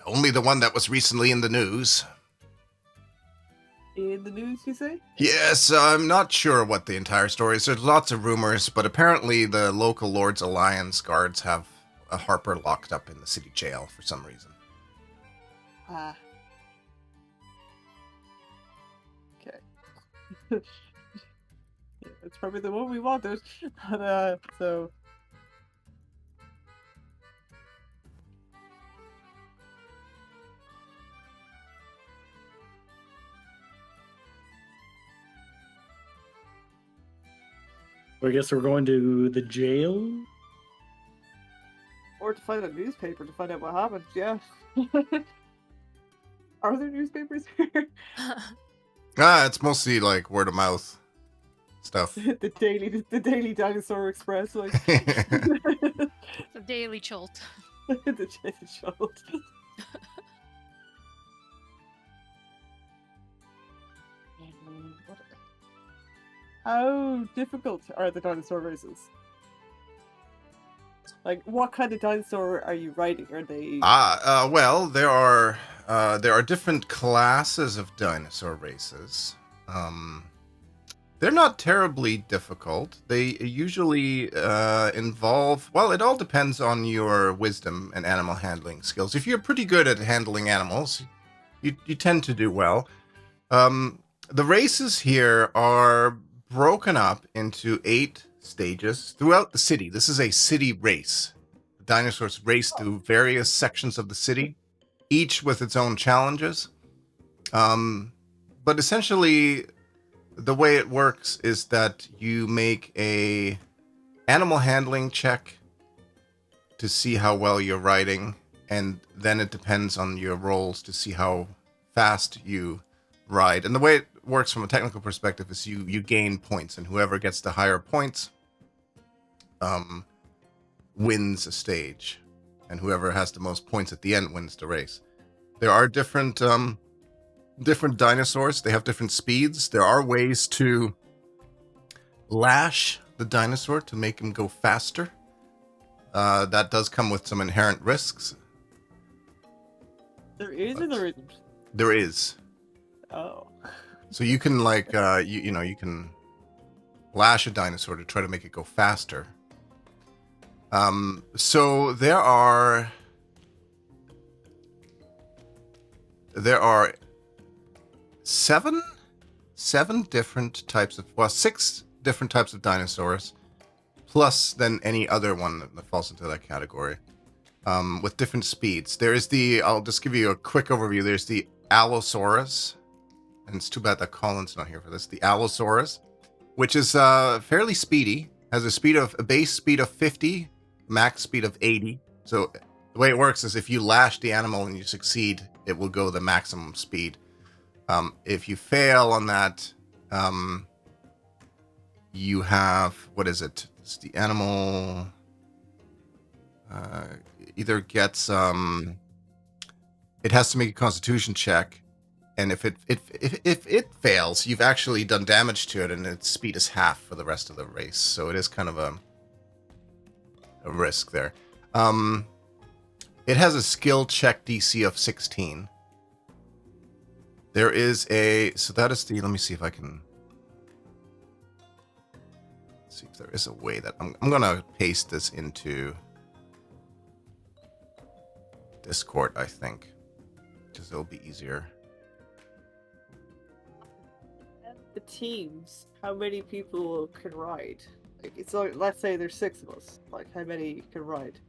only the one that was recently in the news. In the news, you say? Yes, I'm not sure what the entire story is. There's lots of rumors, but apparently the local Lord's Alliance guards have a harper locked up in the city jail for some reason. Ah. Okay. Yeah, that's probably the one we wanted. But, so... I guess we're going to the jail. Or to find a newspaper to find out what happened, yeah. Are there newspapers here? It's mostly like word of mouth stuff. the Daily Dinosaur Express, like. The Daily Chult. The Daily Chult. How difficult are the dinosaur races? Like, what kind of dinosaur are you riding? Are they? Well, there are different classes of dinosaur races. They're not terribly difficult. They usually involve. Well, it all depends on your wisdom and animal handling skills. If you're pretty good at handling animals, you tend to do well. The races here are broken up into 8 stages throughout the city. This is a city race. The dinosaurs race through various sections of the city, each with its own challenges. But essentially, the way it works is that you make a animal handling check to see how well you're riding, and then it depends on your rolls to see how fast you ride. And the way it works from a technical perspective is you gain points, and whoever gets the higher points wins a stage, and whoever has the most points at the end wins the race. There are different dinosaurs. They have different speeds. There are ways to lash the dinosaur to make him go faster. That does come with some inherent risks. There is or there isn't? There is. Oh. So you can like you can lash a dinosaur to try to make it go faster. So there are seven different types of, well, 6 different types of dinosaurs, plus then any other one that falls into that category, with different speeds. There is I'll just give you a quick overview. There's the Allosaurus, and it's too bad that Colin's not here for this. The Allosaurus, which is fairly speedy, has a base speed of 50, max speed of 80. So the way it works is if you lash the animal and you succeed, it will go the maximum speed. If you fail on that, you have, what is it? It's the animal either gets it has to make a constitution check, and if it fails, you've actually done damage to it, and its speed is half for the rest of the race. So it is kind of a risk there. It has a skill check DC of 16. There is so that is let me see if I can see if there is a way that I'm gonna paste this into Discord, I think, because it'll be easier. The teams, how many people can ride? Like, it's like, let's say there's 6 of us. Like, how many can ride?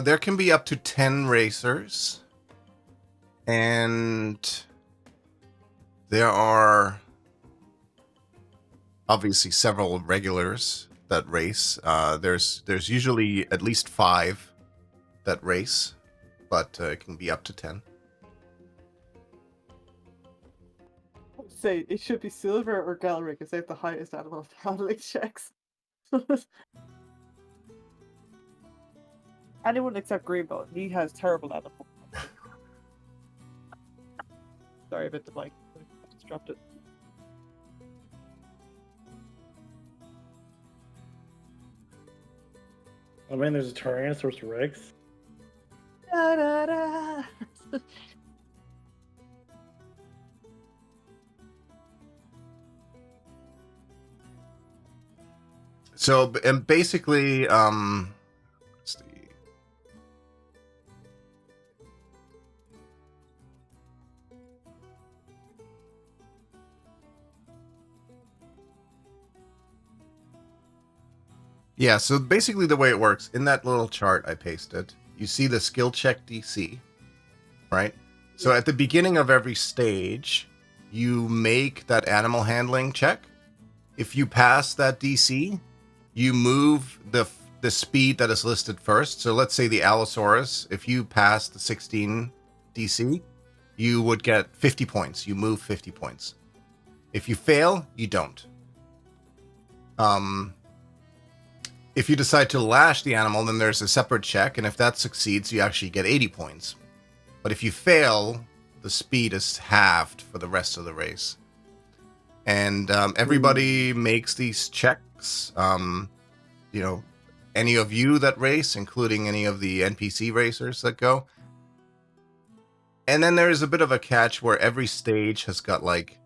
There can be up to 10 racers, and there are obviously several regulars that race. There's usually at least 5 that race, but it can be up to 10. I'd say it should be Silver or Gallery because they have the highest animal handling checks. Anyone except Greenbow, he has terrible animal. Sorry about the mic. I just dropped it. I mean, there's a Tyrannosaurus Rex. Da, da, da. So, and basically, let's see. Yeah, so basically the way it works, in that little chart I pasted, you see the skill check DC, right? So at the beginning of every stage, you make that animal handling check. If you pass that DC, you move the speed that is listed first. So let's say the Allosaurus, if you pass the 16 DC, you would get 50 points. You move 50 points. If you fail, you don't. If you decide to lash the animal, then there's a separate check, and if that succeeds, you actually get 80 points. But if you fail, the speed is halved for the rest of the race. And everybody makes these checks. You know, any of you that race, including any of the NPC racers that go. And then there's a bit of a catch where every stage has got like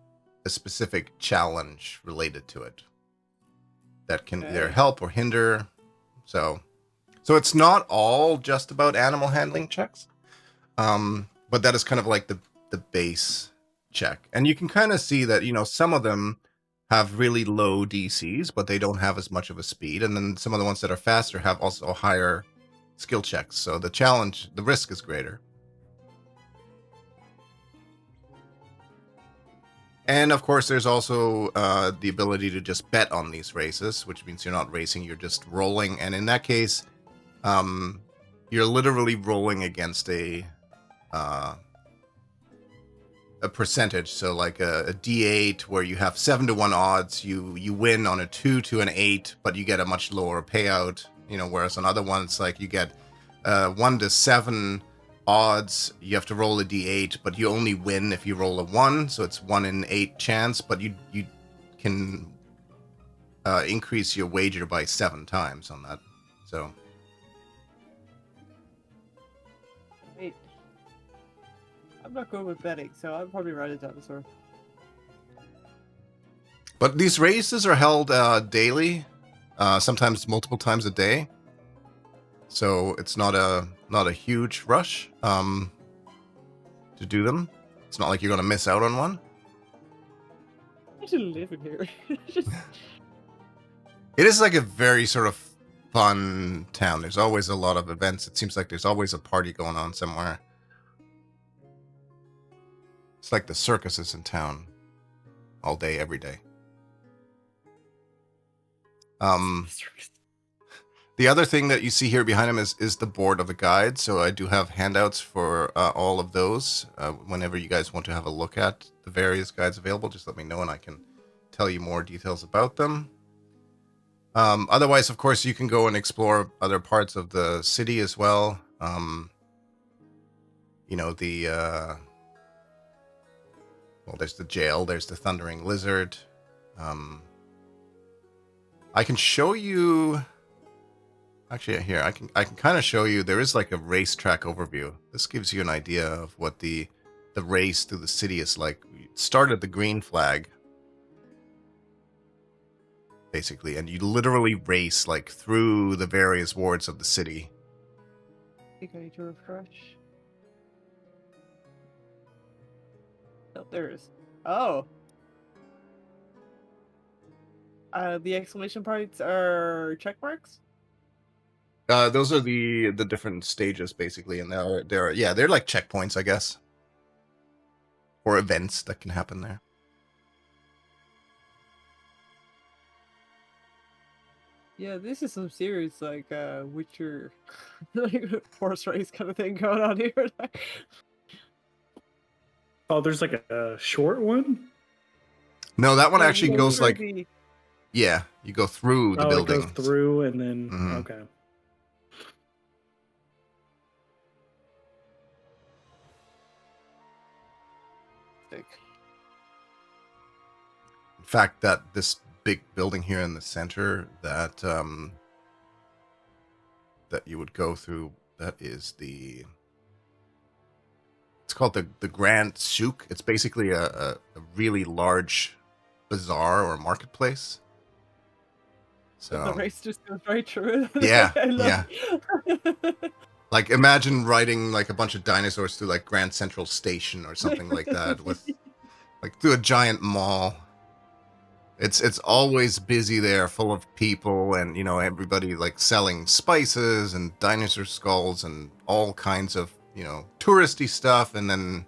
a specific challenge related to it that can either help or hinder. So it's not all just about animal handling checks. But that is kind of like the base check. And you can kind of see that, you know, some of them have really low DCs, but they don't have as much of a speed. And then some of the ones that are faster have also higher skill checks. So the risk is greater. And of course, there's also the ability to just bet on these races, which means you're not racing, you're just rolling. And in that case, you're literally rolling against a percentage. So like a D8 where you have 7-to-1 odds, you win on a 2 to an 8, but you get a much lower payout. You know, whereas on other ones, like you get 1 to 7 odds, you have to roll a D8, but you only win if you roll a 1, so it's 1 in 8 chance, but you can increase your wager by 7 times on that. So I'm not good with betting, so I'd probably ride a dinosaur. But these races are held daily, sometimes multiple times a day. So it's not a huge rush to do them. It's not like you're gonna miss out on one. I should live in here. Just It is like a very sort of fun town. There's always a lot of events. It seems like there's always a party going on somewhere. It's like the circus is in town all day, every day. The other thing that you see here behind him is the board of the guide. So I do have handouts for all of those. Whenever you guys want to have a look at the various guides available, just let me know and I can tell you more details about them. Otherwise, of course, you can go and explore other parts of the city as well. You know, well, there's the jail, there's the Thundering Lizard. I can show you... Actually, here, I can kind of show you, there is like a racetrack overview. This gives you an idea of what the race through the city is like. We started the green flag, basically, and you literally race like through the various wards of the city. I think I need to refresh. Oh, there it is. Oh. The exclamation points are check marks? Those are the different stages, basically, and they're like checkpoints, I guess, or events that can happen there. Yeah, this is some serious like Witcher like horse race kind of thing going on here. Oh, there's like a short one? No, that one Yeah, actually you goes through like, the- yeah, you go through the Oh, it buildings. goes through and then Mhm. okay. Stick. In fact, that this big building here in the center that that you would go through, that is it's called the Grand Souk. It's basically a really large bazaar or marketplace. The So race just goes right through it. Yeah, I love it. like imagine riding like a bunch of dinosaurs through like Grand Central Station or something like that, with like through a giant mall. It's always busy there, full of people, and you know, everybody like selling spices and dinosaur skulls and all kinds of, you know, touristy stuff, and then,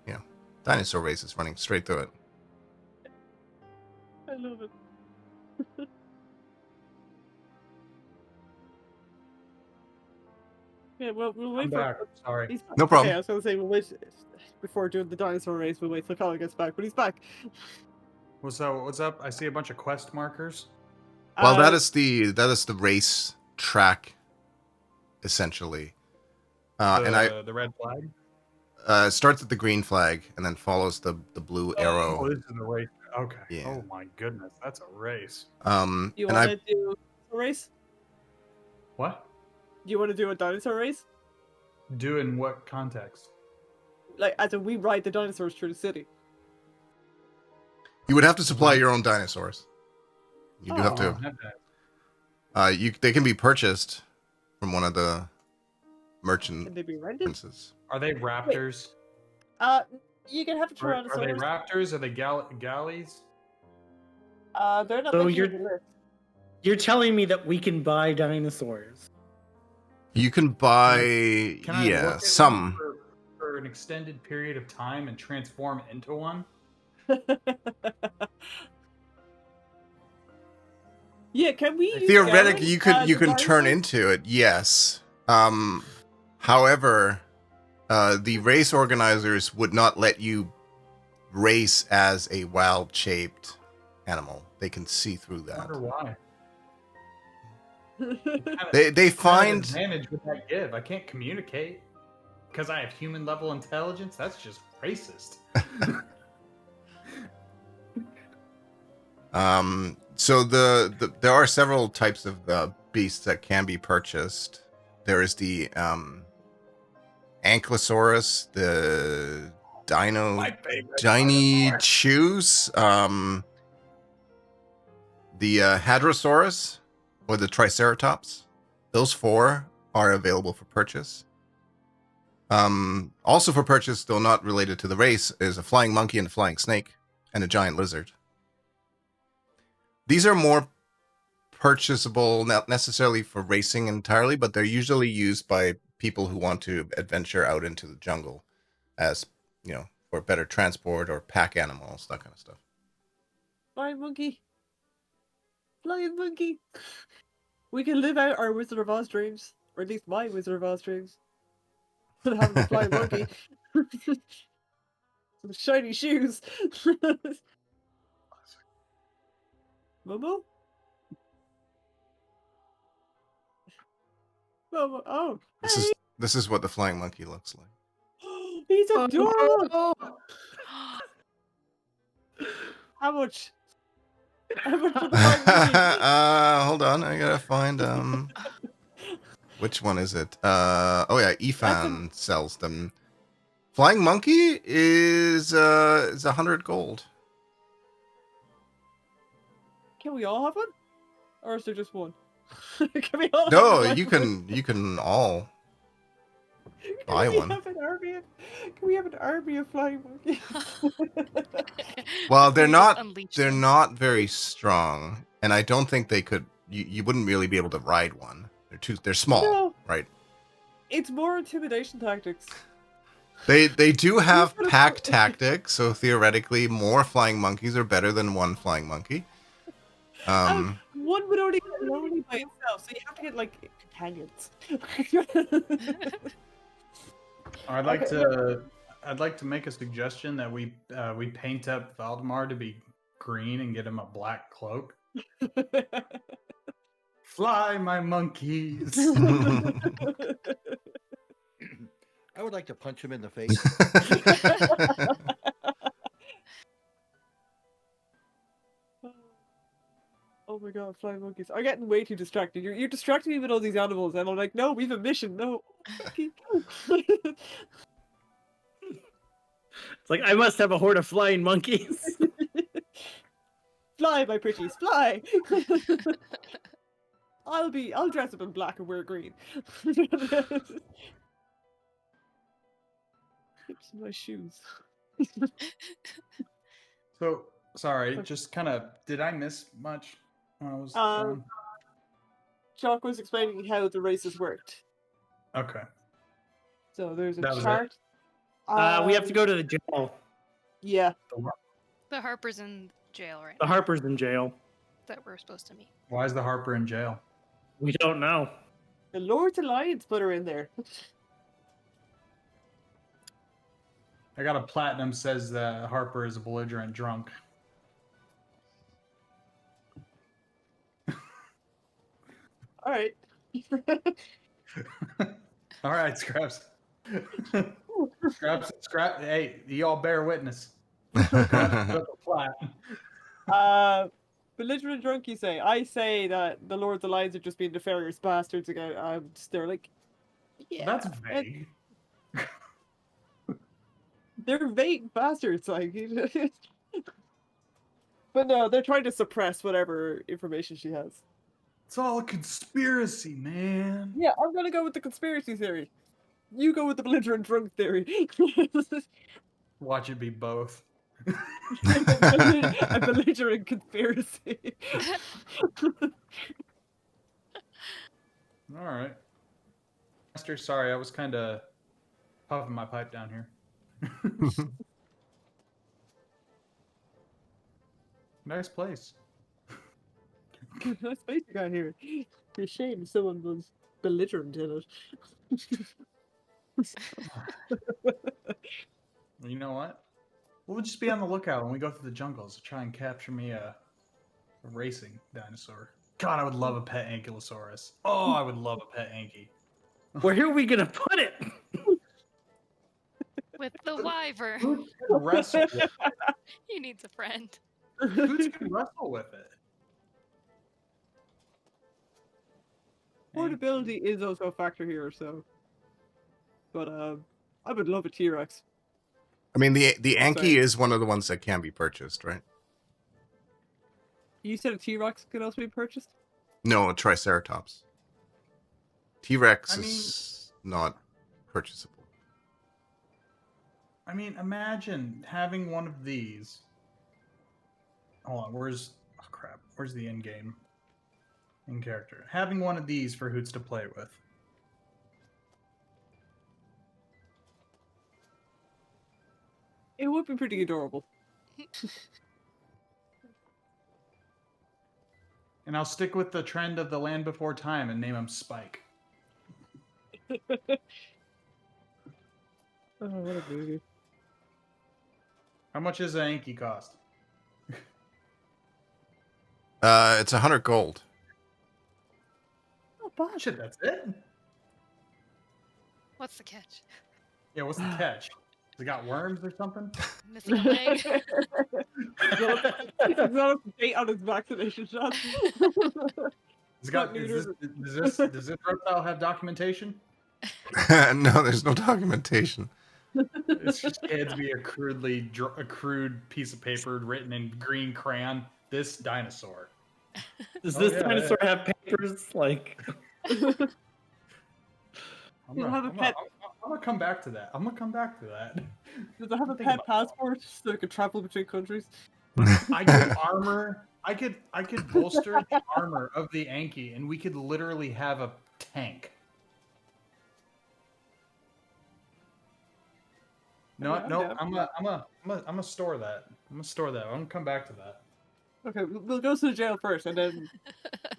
you know, dinosaur races running straight through it. I love it. Yeah, well, we'll I'm wait for. back. Sorry. He's back. No problem. Okay, I was gonna say we'll wait before doing the dinosaur race. We'll wait till Colin gets back, but he's back. What's up? I see a bunch of quest markers. Well, that Uh, is the race track, essentially. The red flag. It starts at the green flag and then follows the blue Oh, arrow. this is the race. Okay. Yeah. Oh my goodness, that's a race. you And want to do a race? What? You want to do a dinosaur race? Do in what context? Like, as in we ride the dinosaurs through the city. you would have to supply your own dinosaurs. You do have Oh, to. I have that. They can be purchased from one of the Can they be rented? merchants. Are they raptors? You can have a Are they Tyrannosaurus. raptors? Are they galleys? They're not So mentioned you're- in the list. You're telling me that we can buy dinosaurs. You can buy, Can I look at one some. for an extended period of time and transform into one? Yeah, can we? use Theoretically, galleys you as can a turn dinosaur? into it. Yes. However, the race organizers would not let you race as a wild-shaped animal. They can see through I that. wonder why. They What kind find of advantage would that give? I can't communicate because I have human level intelligence. That's just racist. so there are several types of beasts that can be purchased. There is the Ankylosaurus, the Dino My favorite Diny dinosaur. Chews, the Hadrosaurus, or the Triceratops. Those 4 are available for purchase. Also for purchase, though not related to the race, is a flying monkey and a flying snake and a giant lizard. These are more purchasable, not necessarily for racing entirely, but they're usually used by people who want to adventure out into the jungle as, for better transport or pack animals, that kind of stuff. Flying monkey. Flying monkey. We can live out our Wizard of Oz dreams. Or at least my Wizard of Oz dreams. But having a flying monkey. Some shiny shoes. Momo? Momo. Oh. This is what the flying monkey looks like. He's adorable. Oh, How much? How much for the flying monkey? Hold on, I gotta find which one is it? Oh yeah, Efan sells them. Flying monkey is 100 gold. Can we all have one? Or is there just one? Can we all No, have you can all buy Can we one. have an army of, can we have an army of flying monkeys? Well, they're We just not unleash they're them. not very strong, and I don't think they could. You wouldn't really be able to ride one. They're small, No. right? It's more intimidation tactics. They do have pack tactics, so theoretically, more flying monkeys are better than one flying monkey. One would only get lonely by itself, so you have to get like companions. I'd like to make a suggestion that we paint up Valdemar to be green and get him a black cloak. Fly, my monkeys. I would like to punch him in the face. Oh my god, flying monkeys are getting way too distracted. You're distracting me with all these animals, and I'm like, no, we have a mission. No. it's like I must have a horde of flying monkeys. Fly, my pretties, fly. I'll dress up in black and wear green. Hips in my shoes. So sorry, just kind of did I miss much when I was Um, going? Chalk was explaining how the races worked. Okay. So there's a That was it? chart. We have to go to the jail. Yeah. The Harper's in jail right The now Harper's in jail. that we're supposed to meet. Why is the Harper in jail? We don't know. The Lord's Alliance put her in there. I got a platinum says that Harper is a belligerent drunk. All right. All right, Scraps. Scraps. Hey, you all bear witness. Scraps put a plat. Belligerent drunk, you say. I say that the Lord's Alliance are just being nefarious bastards again. They're like, yeah. That's vague. They're vague bastards, like. But no, they're trying to suppress whatever information she has. It's all a conspiracy, man. Yeah, I'm gonna go with the conspiracy theory. You go with the belligerent drunk theory. Watch it be both. A belligerent conspiracy. All right. Master, sorry, I was kind of puffing my pipe down here. Nice place. Nice place you got here. It's a shame someone was belligerent in it. Well, you know what? We'll just be on the lookout when we go through the jungles to try and capture me a racing dinosaur. God, I would love a pet ankylosaurus. Oh, I would love a pet anky. Where are we gonna put it? With the wyvern. Who can wrestle with it? He needs a friend. Who can wrestle with it? Portability is also a factor here, so. But I would love a T-Rex. I mean, the Anki Sorry. is one of the ones that can be purchased, right? You said a T-Rex could also be purchased? No, a Triceratops. T-Rex I mean- is not purchasable. I mean, imagine having one of these. Hold on, where's the in game? In character. Having one of these for Hoots to play with. It would be pretty adorable. And I'll stick with the trend of the Land Before Time and name him Spike. Oh, what a movie. How much does an Anki cost? It's 100 gold. Not bad. Shit, that's it? What's the catch? Yeah, what's the catch? Has it got worms or something? Missing a leg? He's not up to date on his vaccination shots. Does this reptile have documentation? No, there's no documentation. It's just hands me a crude piece of paper written in green crayon. This dinosaur. Does Oh, this yeah, dinosaur have papers? Like, I'm You'll have a pet. gonna come back to that. Does it have a Think pet about passport so it can travel between countries? I could armor. I could bolster the armor of the Anki, and we could literally have a tank. No, Okay, I'm no, down. I'm gonna store that. I'm gonna come back to that. Okay, we'll go to the jail first, and then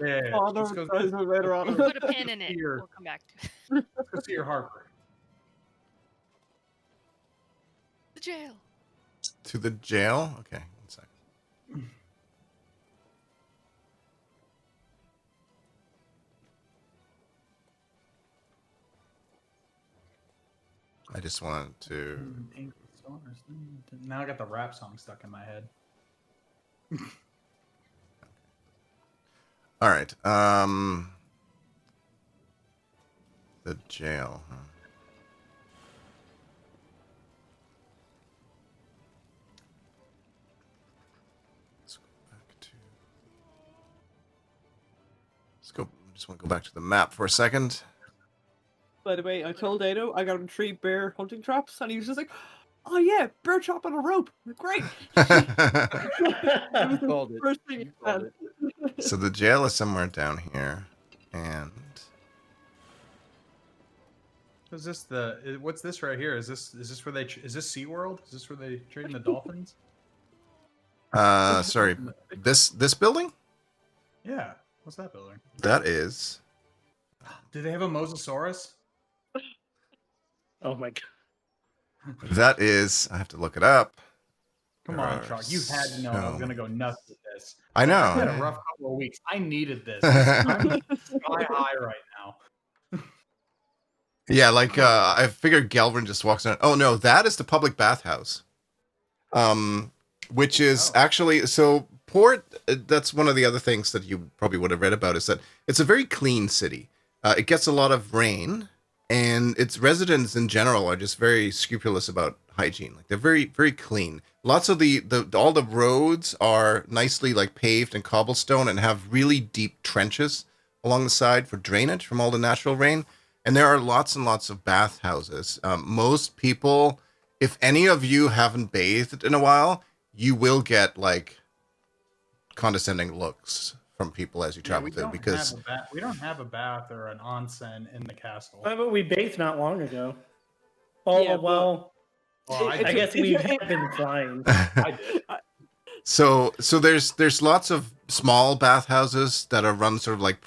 Yeah. father let's go- tries to later on. let's Put a pin in it. Here. We'll come back to it. Let's go see your Harper. The jail. To the jail? Okay, one second. I just wanted to... Now I got the rap song stuck in my head. All right. The jail, huh? Let's go back to... Just want to go back to the map for a second. By the way, I told Ado I got him 3 bear hunting traps, and he was just like, "Oh yeah, bear trap on a rope, great." It was the Called it. first thing You he called said. So the jail is somewhere down here, and Is this what's this right here? Is this where is this SeaWorld? Is this where they train the dolphins? sorry, this building? Yeah. What's that building? That is... Do they have a Mosasaurus? oh my god. That is... I have to look it up. Come on, Chalk. You had to know I was gonna go nuts with this. I I had know. a rough couple of weeks. I needed this. I'm sky high right now. Yeah, like I figured Galvin just walks in. Oh no, that is the public bathhouse. Which is Oh. actually so Port. That's one of the other things that you probably would have read about, is that it's a very clean city. It gets a lot of rain, and its residents in general are just very scrupulous about hygiene. Like they're very, very clean. Lots of all the roads are nicely like paved and cobblestone and have really deep trenches along the side for drainage from all the natural rain. And there are lots and lots of bathhouses. Most people, if any of you haven't bathed in a while, you will get like condescending looks from people as you travel we through, don't because we don't have a bath or an onsen in the castle. But we bathed not long ago. Oh, Yeah, but- well, Well, I guess If we you- have been flying. I did. So there's lots of small bathhouses that are run sort of like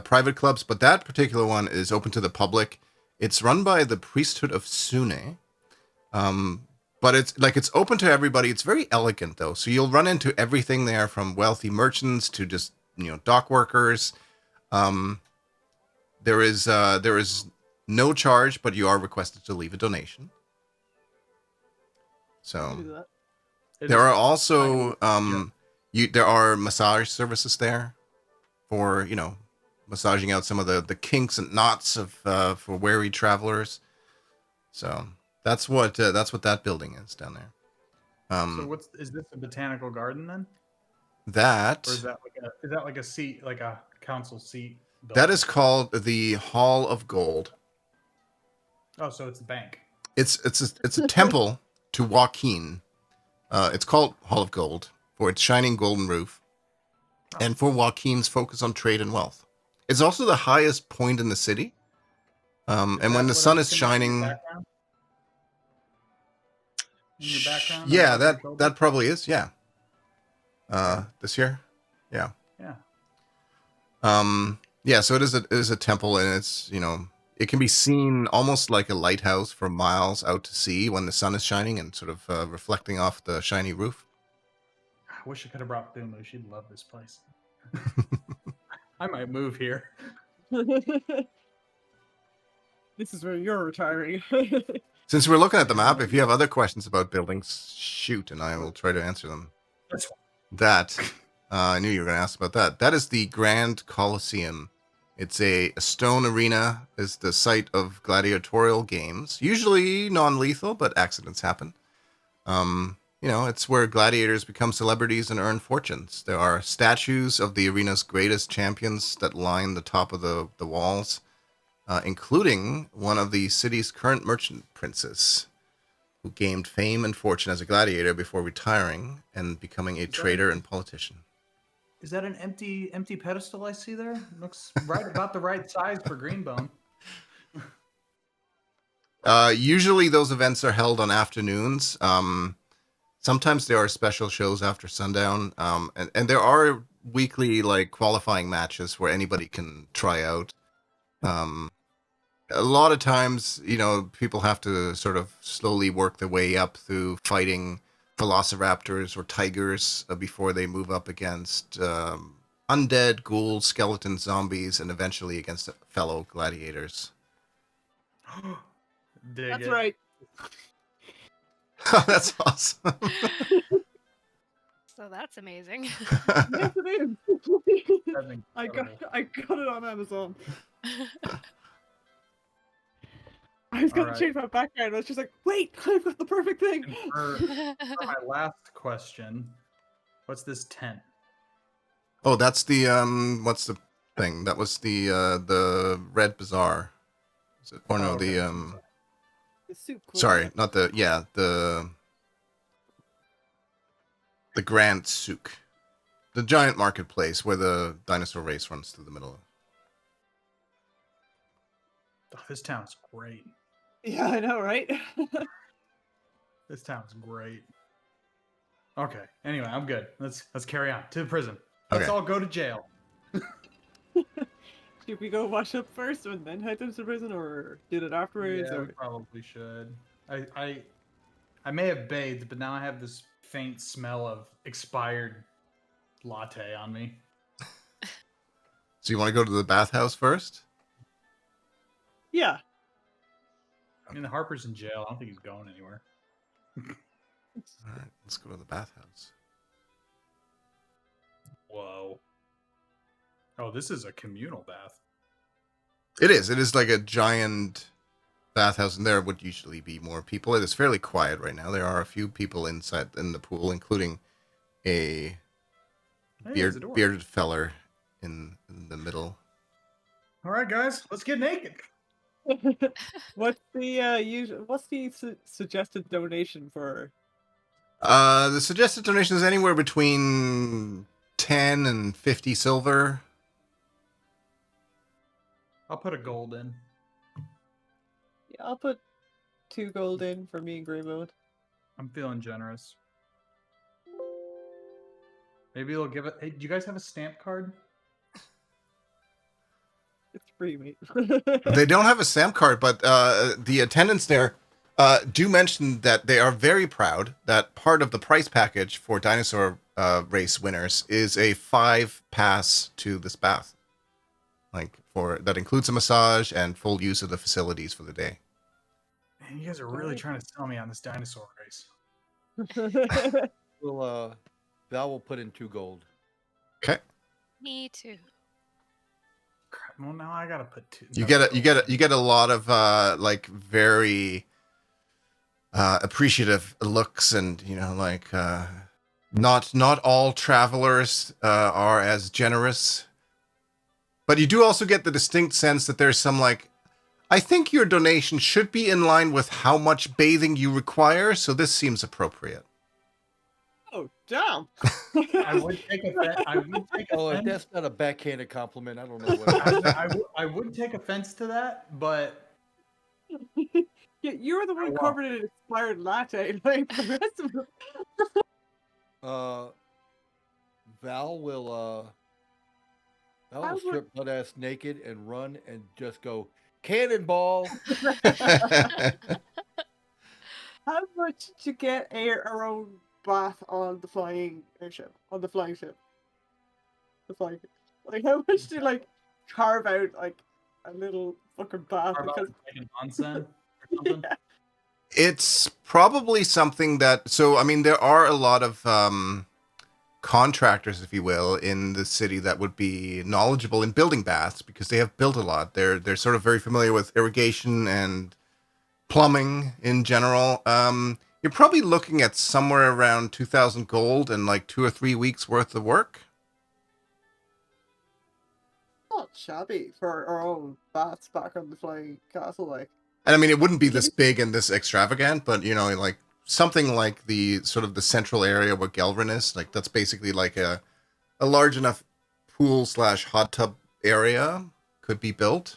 private clubs, but that particular one is open to the public. It's run by the priesthood of Sune. But it's open to everybody. It's very elegant though. So you'll run into everything there, from wealthy merchants to just, dock workers. There is no charge, but you are requested to leave a donation. So Do that. there are also there are massage services there for massaging out some of the kinks and knots of for weary travelers. So That's what that building is down there. So is this a botanical garden then? That Or is that like a seat, like a council seat? that building? is called the Hall of Gold. Oh, so it's a bank. It's a temple to Joaquin. It's called Hall of Gold for its shining golden roof, and for Joaquin's focus on trade and wealth. It's also the highest point in the city. And when the sun is shining, In your background? yeah, above your that probably is, yeah. This year, yeah. Yeah. Yeah. So it is a temple, and it's it can be seen almost like a lighthouse for miles out to sea when the sun is shining and sort of reflecting off the shiny roof. I wish I could have brought Thumu. She'd love this place. I might move here. This is where you're retiring. Since we're looking at the map, if you have other questions about buildings, shoot, and I will try to answer them. That's fine. That, I knew you were going to ask about that. That is the Grand Colosseum. It's a stone arena, is the site of gladiatorial games, usually non-lethal, but accidents happen. It's where gladiators become celebrities and earn fortunes. There are statues of the arena's greatest champions that line the top of the walls, including one of the city's current merchant princes, who gained fame and fortune as a gladiator before retiring and becoming a trader and politician. Is that an empty pedestal I see there? Looks about the right size for Greenbone. Usually those events are held on afternoons. Sometimes there are special shows after sundown. And there are weekly qualifying matches where anybody can try out. A lot of times, people have to sort of slowly work their way up through fighting velociraptors or tigers before they move up against undead, ghouls, skeletons, zombies, and eventually against fellow gladiators. That's right. That's awesome. So that's amazing. Yes, it is. That's I got it on Amazon. I was going to change my background. I was just like, wait, I've got the perfect thing. For my last question, what's this tent? Oh, that's the what's the thing? That was the Red Bazaar. Is it? Or no, okay. The soup. Sorry, not the the Grand Souk. The giant marketplace where the dinosaur race runs through the middle of. Oh, this town's great. Yeah, I know, right? This town's great. Okay. Anyway, I'm good. Let's carry on to the prison. Let's Okay. all go to jail. Should we go wash up first and then head to the prison, or do it afterwards? Yeah, Or... we probably should. I may have bathed, but now I have this faint smell of expired latte on me. So you want to go to the bathhouse first? Yeah. I mean, the Harper's in jail. I don't think he's going anywhere. All right, let's go to the bathhouse. Whoa. Oh, this is a communal bath. It is. It is like a giant bathhouse, and there would usually be more people. It is fairly quiet right now. There are a few people inside in the pool, including a there's a door. bearded feller in the middle. All right, guys, let's get naked. What's the What's the suggested donation for? The suggested donation is anywhere between 10 and 50 silver. I'll put a gold in. Yeah, I'll put 2 gold in for me and Grey Mode. I'm feeling generous. Maybe they'll give it. Hey, do you guys have a stamp card? It's free, mate. They don't have a stamp card, but the attendants there do mention that they are very proud that part of the price package for dinosaur race winners is a 5 pass to this bath. That includes a massage and full use of the facilities for the day. Man, you guys are really trying to sell me on this dinosaur race. Well, Val will put in 2 gold. Okay. Me too. Crap, well, now I gotta put 2. You get a lot of very appreciative looks, and like not all travelers are as generous. But you do also get the distinct sense that there's some like, I think your donation should be in line with how much bathing you require, so this seems appropriate. Oh, damn. I would take offense. Oh, if that's not a backhanded compliment, I don't know what. I would take offense to that, but Yeah, you're the one wow. covered in an expired latte, like the rest of them. Val will strip butt ass naked and run and just go cannonball. How much to get our own bath on the flying airship, on the flying ship? The flying, like how much to like carve out like a little fucking bath? How about Because like an onsen or something? yeah. It's probably something that, so I mean, there are a lot of contractors, if you will, in the city that would be knowledgeable in building baths because they have built a lot. They're sort of very familiar with irrigation and plumbing in general. You're probably looking at somewhere around 2,000 gold and like 2 or 3 weeks worth of work. Not shabby for our own baths back on the flying castle, like. And I mean, it wouldn't be this big and this extravagant, but like something like the sort of the central area where Gelrin is, like that's basically like a large enough pool / hot tub area could be built.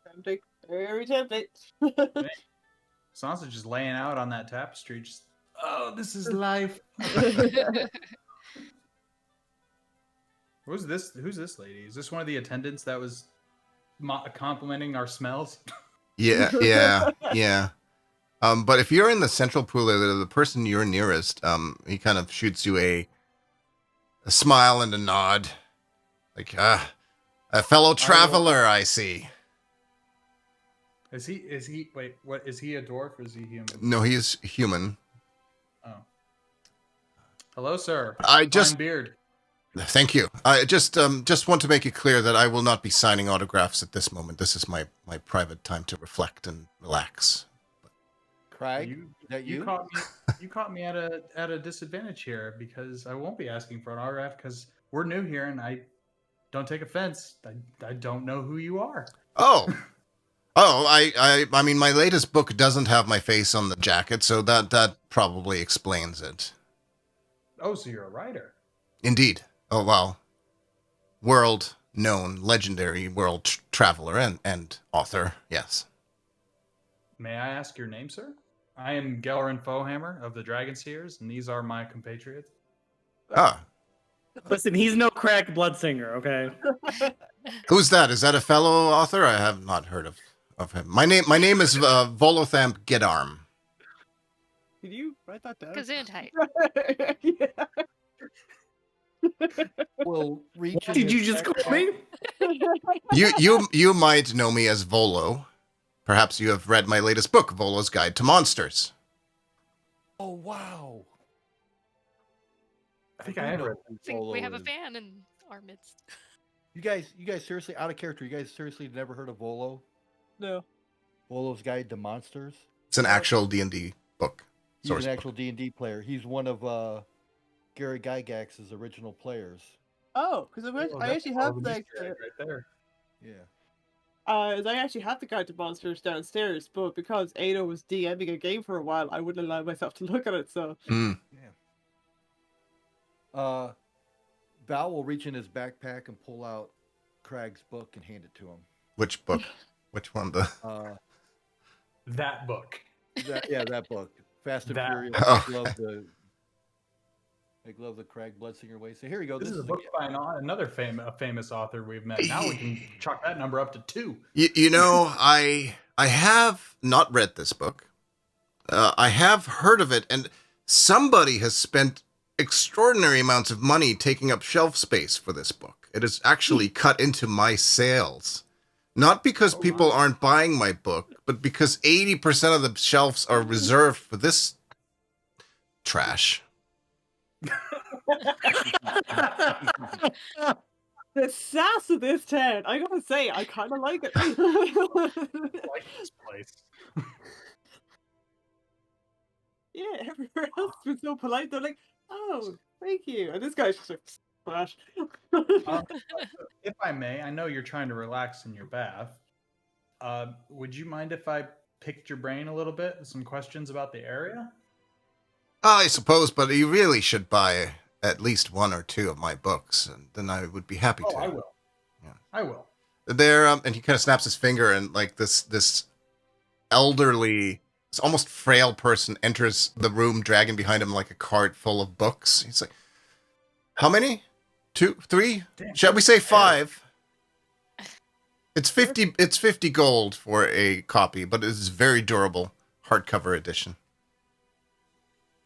Tempting. Very tempting. Sansa just laying out on that tapestry, just this is life. Who's this lady? Is this one of the attendants that was complimenting our smells? Yeah. But if you're in the central pool, the person you're nearest, he kind of shoots you a smile and a nod, like a fellow traveler, I see. Is he? Wait, what is he? A dwarf or is he human? No, he is human. Oh, hello, sir. I just Fine beard. Thank you. I just want to make it clear that I will not be signing autographs at this moment. This is my private time to reflect and relax. Craig, that you? You caught me at a disadvantage here because I won't be asking for an autograph because we're new here and I don't take offense. I don't know who you are. Oh, I mean, my latest book doesn't have my face on the jacket, so that probably explains it. Oh, so you're a writer? Indeed. Oh, wow. World-known, legendary world traveler and author, yes. May I ask your name, sir? I am Gelrin Fohammer of the Dragon Seers, and these are my compatriots. Ah. Listen, he's no crack bloodsinger, okay? Who's that? Is that a fellow author? I have not heard of him. My name is Volothamp Gedarm. Did you write that down? Gesundheit. Yeah. Will reach. What did you just call me? You might know me as Volo. Perhaps you have read my latest book, Volo's Guide to Monsters. Oh wow! I think I have read. I think we have a fan in our midst. You guys seriously out of character. You guys seriously never heard of Volo? No. Volo's Guide to Monsters. It's an actual D&D book. He's an actual D&D player. He's one of Gary Gygax's original players. Oh, because I actually have like right there. Yeah. I actually have the Guide to Monsters downstairs, but because Ada was DMing a game for a while, I wouldn't allow myself to look at it. So Mm. Yeah. Val will reach in his backpack and pull out Craig's book and hand it to him. Which book? Which one? That book. That book. Fast and That- Furious. Oh. I love the Craig Bloodsinger way. So here you go. This is a book by another famous author we've met. Now we can chalk that number up to 2. You know, I have not read this book. I have heard of it, and somebody has spent extraordinary amounts of money taking up shelf space for this book. It is actually cut into my sales. Not because people aren't buying my book, but because 80% of the shelves are reserved for this trash. the sass of this town, I gotta say, I kind of like it. I like this place. yeah, everywhere else has been so polite. They're like, oh, thank you. And this guy's just like, splash. If I may, I know you're trying to relax in your bath. Would you mind if I picked your brain a little bit? Some questions about the area? I suppose, but you really should buy at least one or two of my books, and then I would be happy Oh, to. I will. Yeah. I will. There, and he kind of snaps his finger, and like this elderly, this almost frail person enters the room, dragging behind him like a cart full of books. He's like, "How many? 2, 3? Damn. Shall we say 5?" It's 50. It's 50 gold for a copy, but it is very durable hardcover edition.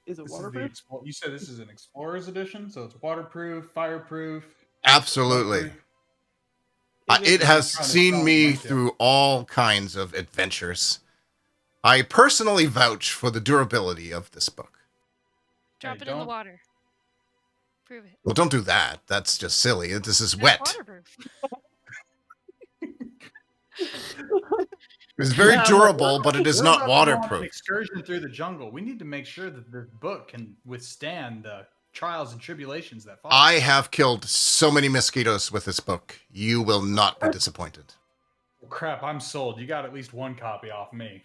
Is it This waterproof? is you said this is an Explorer's Edition, so it's waterproof, fireproof. Absolutely. smoke-proof. It has trying to seen sell me it, like, through all kinds of adventures. I personally vouch for the durability of this book. Drop Hey, it in the don't- water. Prove it. Well, don't do that. That's just silly. This is It's wet. waterproof. It's very Yeah, durable, but it is We're not about to go on an waterproof. excursion through the jungle. We need to make sure that this book can withstand the trials and tribulations that follow. I have killed so many mosquitoes with this book. You will not be disappointed. Oh, crap, I'm sold. You got at least one copy off me.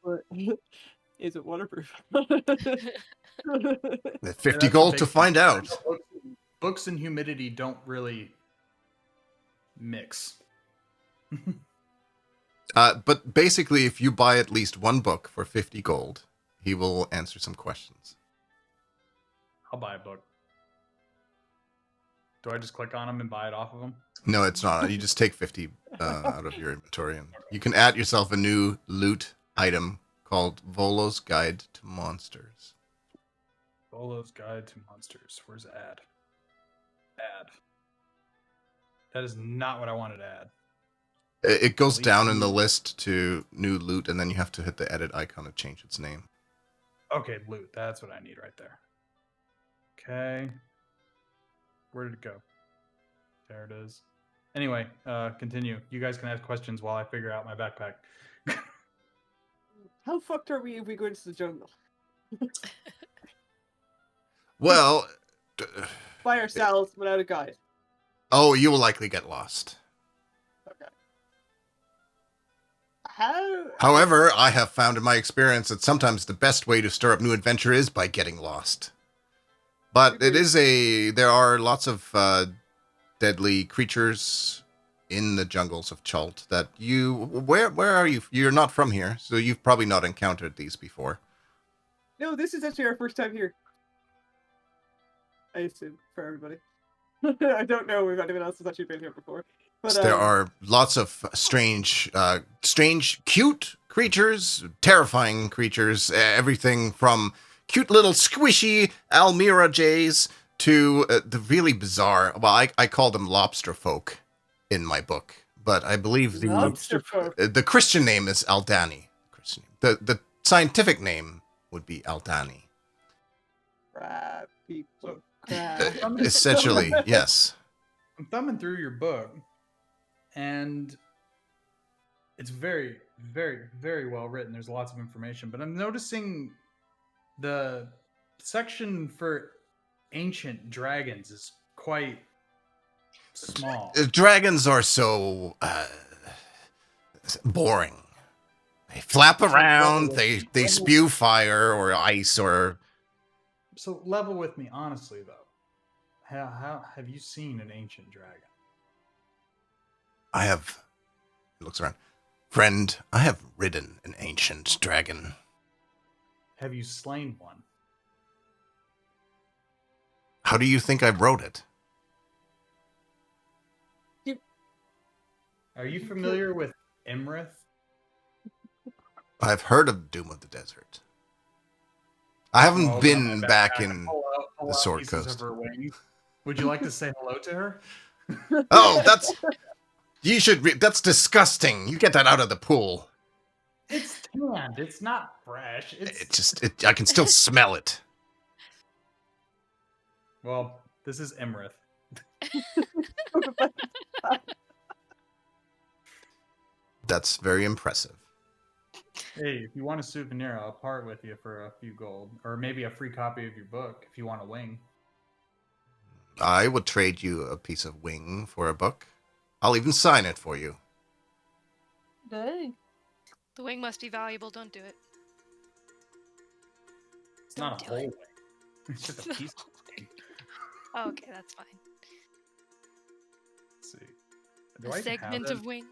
But is it waterproof? The Yeah, 50 that's the gold big to thing. find out. Books and humidity don't really mix. But basically, if you buy at least one book for 50 gold, he will answer some questions. I'll buy a book. Do I just click on them and buy it off of them? No, it's not. You just take 50 out of your inventory, and you can add yourself a new loot item called Volo's Guide to Monsters. Bolo's Guide to Monsters. Where's add? Add. That is not what I wanted to add. It goes Delete down in the loot. list to new loot, and then you have to hit the edit icon to change its name. Okay, loot. That's what I need right there. Okay. Where did it go? There it is. Anyway, continue. You guys can ask questions while I figure out my backpack. How fucked are we if we go into the jungle Well, by ourselves without a guide? oh, you will likely get lost. Okay. How? However, I have found in my experience that sometimes the best way to stir up new adventure is by getting lost. But there are lots of deadly creatures in the jungles of Chult that where are you? You're not from here, so you've probably not encountered these before. No, this is actually our first time here. I assume for everybody. I don't know if anyone else has actually been here before. But There are lots of strange, cute creatures, terrifying creatures, everything from cute little squishy Almira jays to the really bizarre, well, I call them lobster folk in my book, but I believe lobster folk. the Christian name is Aldani. The scientific name would be Aldani. Crab people. Uh, Crab. Essentially, yes. I'm thumbing through your book, and it's very, very, very well written. There's lots of information, but I'm noticing the section for ancient dragons is quite small. Dragons are so boring. They flap around, they spew fire or ice or... So level with me, honestly, though. How have you seen an ancient dragon? I have... He looks around. Friend, I have ridden an ancient dragon. Have you slain one? How do you think I wrote it? Are you familiar with Imrith? I've heard of Doom of the Desert. I haven't Oh, been okay, back and in... pull the out Sword pieces Coast. Of her wings. Would you like to say hello to her? Oh, that's... You should... That's disgusting. You get that out of the pool. It's tanned. It's not fresh. I can still smell it. Well, this is Imrith. That's very impressive. Hey, if you want a souvenir, I'll part with you for a few gold, or maybe a free copy of your book if you want a wing. I would trade you a piece of wing for a book. I'll even sign it for you. Dang. The wing must be valuable. Don't do it. It's not a Don't do whole it. wing. It's just a piece of wing. Oh, okay, that's fine. Let's see. A Do I even have segment that? of wing.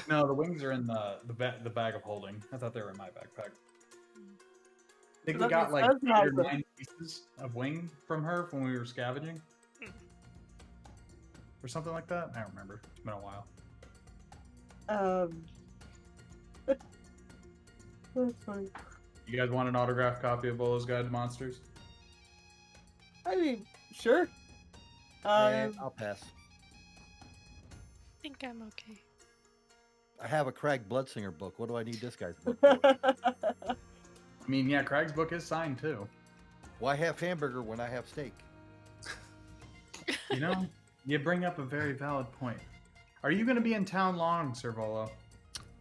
No, the wings are in the bag of holding. I thought they were in my backpack. I think we That got makes like sense, 8 or Malcolm. 9 pieces of wing from her when we were scavenging. Or something like that. I don't remember. It's been a while. That's funny. You guys want an autographed copy of Bolo's Guide to Monsters? I mean, sure. I'll pass. I think I'm okay. I have a Crag Bloodsinger book. What do I need this guy's book for? I mean, yeah, Craig's book is signed too. Why have hamburger when I have steak? You know, you bring up a very valid point. Are you going to be in town long, Sir Volo?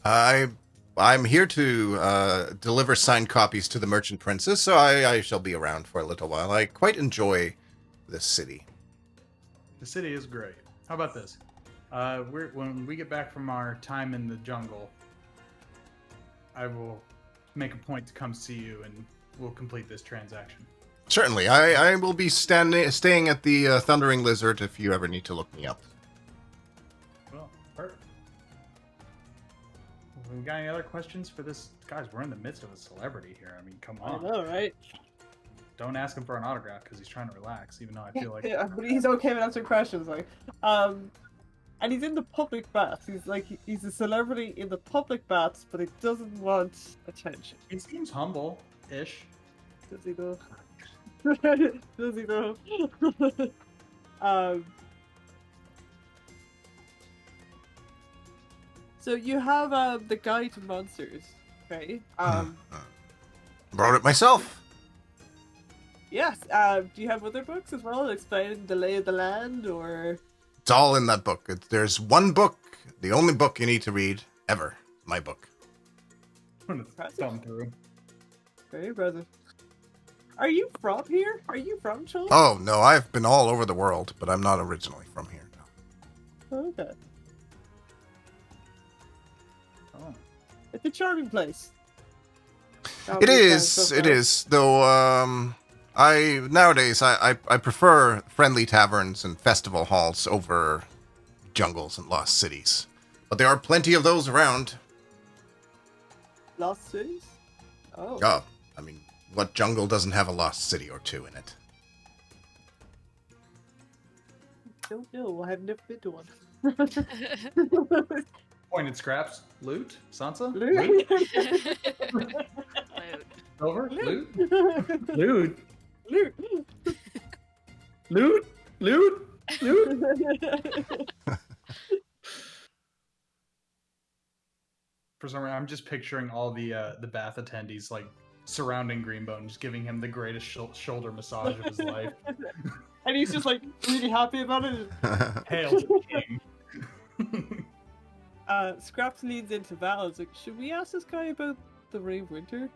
I'm here to deliver signed copies to the Merchant Princess, so I shall be around for a little while. I quite enjoy this city. The city is great. How about this? When we get back from our time in the jungle, I will make a point to come see you, and we'll complete this transaction. Certainly, I will be staying at the Thundering Lizard if you ever need to look me up. Well, perfect. We got any other questions for this? Guys, we're in the midst of a celebrity here. I mean, come I on. know, right? Don't ask him for an autograph because he's trying to relax, even though I feel like... Yeah, but he's okay with answering questions, like, and he's in the public baths. He's a celebrity in the public baths, but he doesn't want attention. He seems humble-ish. Does he though? Does he though? So you have the Guide to Monsters, okay? Brought it myself. Yes. Do you have other books as well explaining the lay of the land, or? It's all in that book. There's one book, the only book you need to read ever. My book. I'm gonna thumb through. Very impressive. Are you from here? Are you from Chult? Oh, no, I've been all over the world, but I'm not originally from here. No. Okay. Oh. It's a charming place. It is, though, nowadays, I prefer friendly taverns and festival halls over jungles and lost cities. But there are plenty of those around. Lost cities? Oh. Oh, I mean, what jungle doesn't have a lost city or two in it? Don't know. I have never been to one. Pointed scraps. Loot? Sansa? Loot. Loot? Silver? Loot. Loot? Loot. Loot. Loot. Loot. Loot. For some reason, I'm just picturing all the bath attendees like surrounding Greenbone, just giving him the greatest shoulder massage of his life. And he's just like really happy about it. Hail to the king! Scraps leans into Val. It's like, should we ask this guy about the Ray of Winter?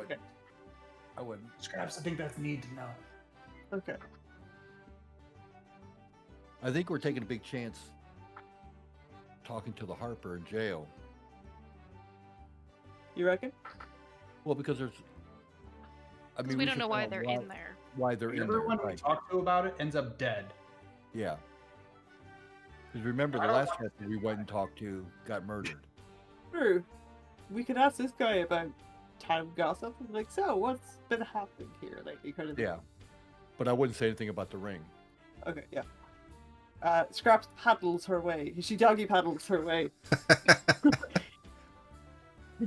Okay. I wouldn't. Scraps, I think that's need to know. Okay. I think we're taking a big chance talking to the Harper in jail. You reckon? Well, because there's... I mean, We don't should know why find out they're in there. Why they're in there. Everyone we Right. talk to about it ends up dead. Yeah. Because remember, the last Harper we went and talked to got murdered. True. We could ask this guy about time gossip. Like, so what's been happening here lately? Kind of thing. Yeah. But I wouldn't say anything about the ring. Okay, yeah. Scraps paddles her way. She doggy paddles her way.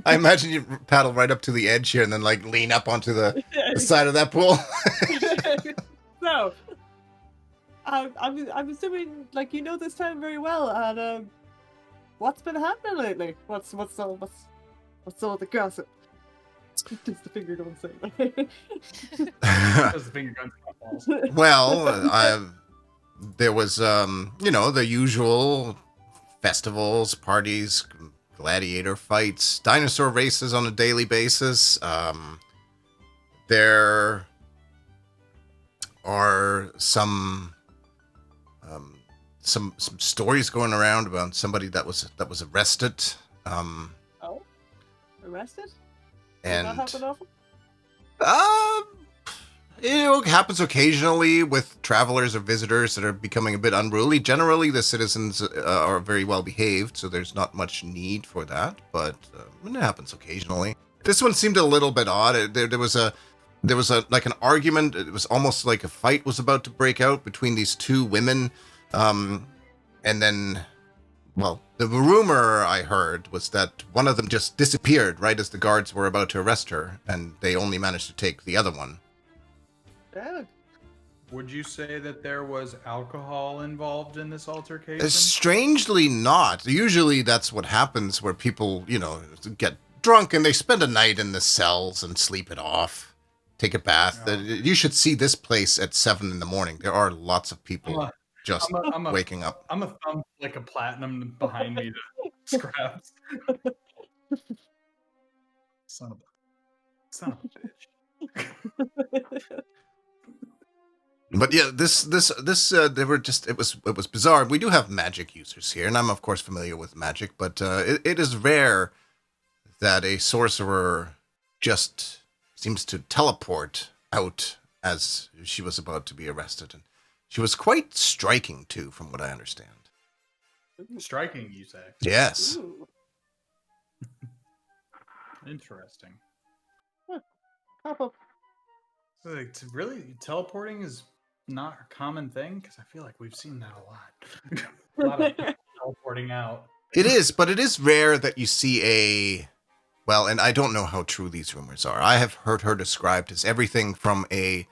I imagine you paddle right up to the edge here and then, like, lean up onto the side of that pool. So, I'm assuming, like, you know this town very well, and what's been happening lately? What's all the gossip? Does the finger gun say? Does the finger guns cut balls? Well, there was, the usual festivals, parties, gladiator fights, dinosaur races on a daily basis. There are some stories going around about somebody that was arrested. Oh, arrested? Does And that happen often? it happens occasionally with travelers or visitors that are becoming a bit unruly. Generally, the citizens are very well behaved, so there's not much need for that. But it happens occasionally. This one seemed a little bit odd. There was a like an argument. It was almost like a fight was about to break out between these two women, and then. Well, the rumor I heard was that one of them just disappeared right as the guards were about to arrest her, and they only managed to take the other one. Yeah. Would you say that there was alcohol involved in this altercation? Strangely not. Usually that's what happens where people, get drunk and they spend a night in the cells and sleep it off, take a bath. Oh. You should see this place at 7 a.m. There are lots of people just waking up. I'm a thumb like a platinum behind me to scraps. Son of a bitch. But yeah, this they were just it was bizarre. We do have magic users here, and I'm of course familiar with magic, but it is rare that a sorcerer just seems to teleport out as she was about to be arrested, and she was quite striking too, from what I understand. Striking, you say? Yes. Ooh. Interesting. Pop up. Like, really, teleporting is not a common thing because I feel like we've seen that a lot. A lot of people teleporting out. It is, but it is rare that you see well, and I don't know how true these rumors are. I have heard her described as everything from a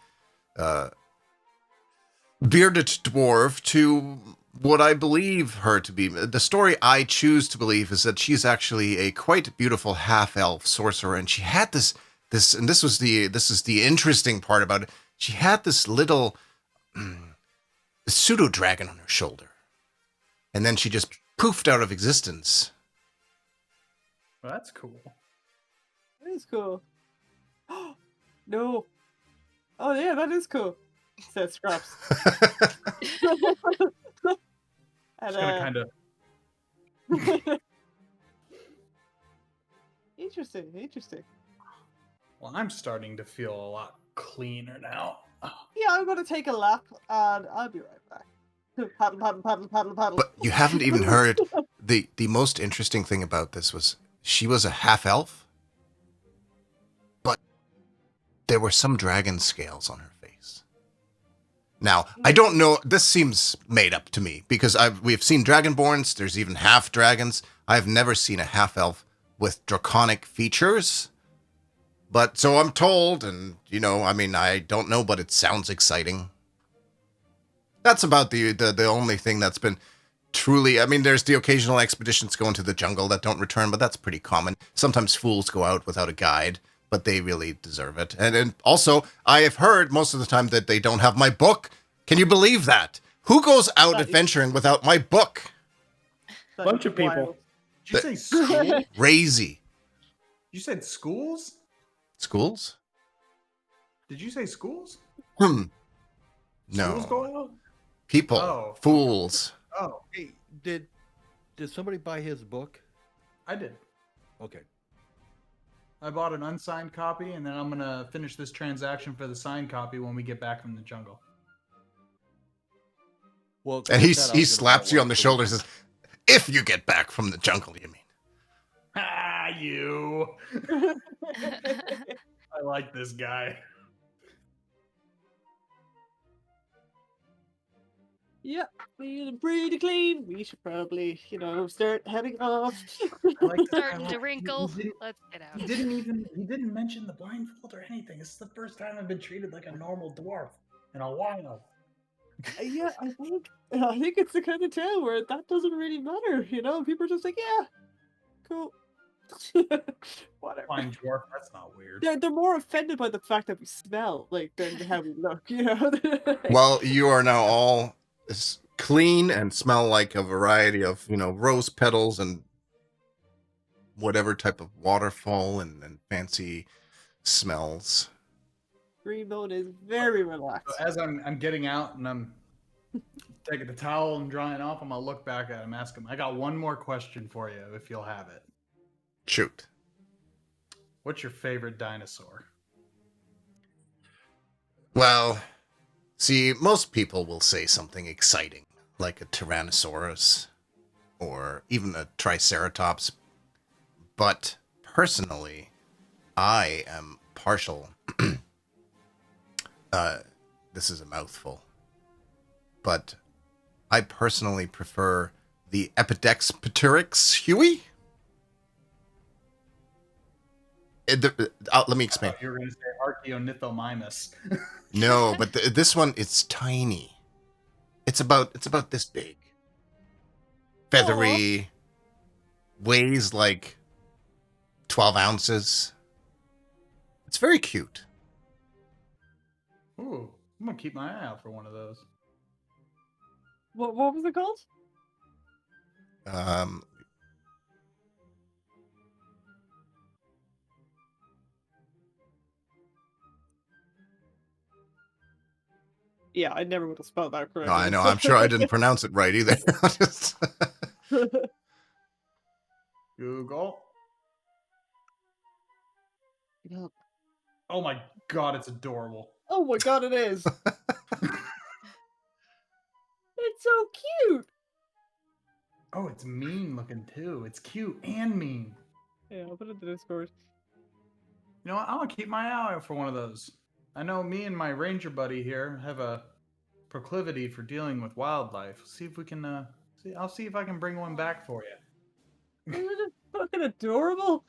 bearded dwarf to what I believe her to be. The story I choose to believe is that she's actually a quite beautiful half-elf sorcerer, and she had this, and this is the interesting part about it. She had this little pseudo dragon on her shoulder, and then she just poofed out of existence. Well, that's cool. That is cool. No. Oh yeah, that is cool. Said Scraps. And, Just gonna kind of. Interesting. Well, I'm starting to feel a lot cleaner now. Yeah, I'm gonna take a lap and I'll be right back. Paddle. But you haven't even heard the most interesting thing about this was she was a half elf, but there were some dragon scales on her face. Now, I don't know, this seems made up to me because we've seen dragonborns, there's even half dragons. I've never seen a half elf with draconic features. But so I'm told, and I don't know, but it sounds exciting. That's about the only thing that's been truly. I mean, there's the occasional expeditions going to the jungle that don't return, but that's pretty common. Sometimes fools go out without a guide, but they really deserve it. And also, I have heard most of the time that they don't have my book. Can you believe that? Who goes out adventuring without my book? Bunch of people. Did you say school? Crazy. You said schools? Schools? Did you say schools? No. Schools go out? People. Oh. Fools. Oh, Hey, did somebody buy his book? I did. Okay. I bought an unsigned copy, and then I'm gonna finish this transaction for the signed copy when we get back from the jungle. Well, And he with that, I was gonna slaps you follow on the up shoulder and with- says, if you get back from the jungle, you mean. Ah, you. I like this guy. Yep, feeling pretty clean. We should probably, start heading off. I like this guy. Starting to wrinkle. He Let's get out. didn't mention the blindfold or anything. This is the first time I've been treated like a normal dwarf in a while. Yeah, I think it's the kind of tale where that doesn't really matter. People are just like, yeah, cool, whatever. Fine dwarf, that's not weird. They're more offended by the fact that we smell than how we look. Well, you are now all clean and smell like a variety of, rose petals and whatever type of waterfall and fancy smells. Green Moon is very So relaxed. as I'm getting out and I'm taking the towel and drying off, I'm gonna look back at him, ask him. I got one more question for you, if you'll have it. Shoot. What's your favorite dinosaur? Well, see, most people will say something exciting, like a Tyrannosaurus or even a Triceratops. But personally, I am partial. This is a mouthful. But I personally prefer the Epidexpteryx Huey. Let me explain. You were going to say Archaeornithomimus. No, but this one, it's tiny. It's about this big. Feathery. Weighs like 12 ounces. It's very cute. Ooh, I'm going to keep my eye out for one of those. What was it called? Yeah, I never would have spelled that correctly. No, I know. I'm sure I didn't pronounce it right either. Google. Yep. Oh my god, it's adorable. Oh my god, it is. It's so cute. Oh, it's mean looking too. It's cute and mean. Yeah, I'll put it in the Discord. You know what? I'm gonna keep my eye out for one of those. I know me and my ranger buddy here have a proclivity for dealing with wildlife. See if we can. I'll see if I can bring one back for you. Isn't it fucking adorable?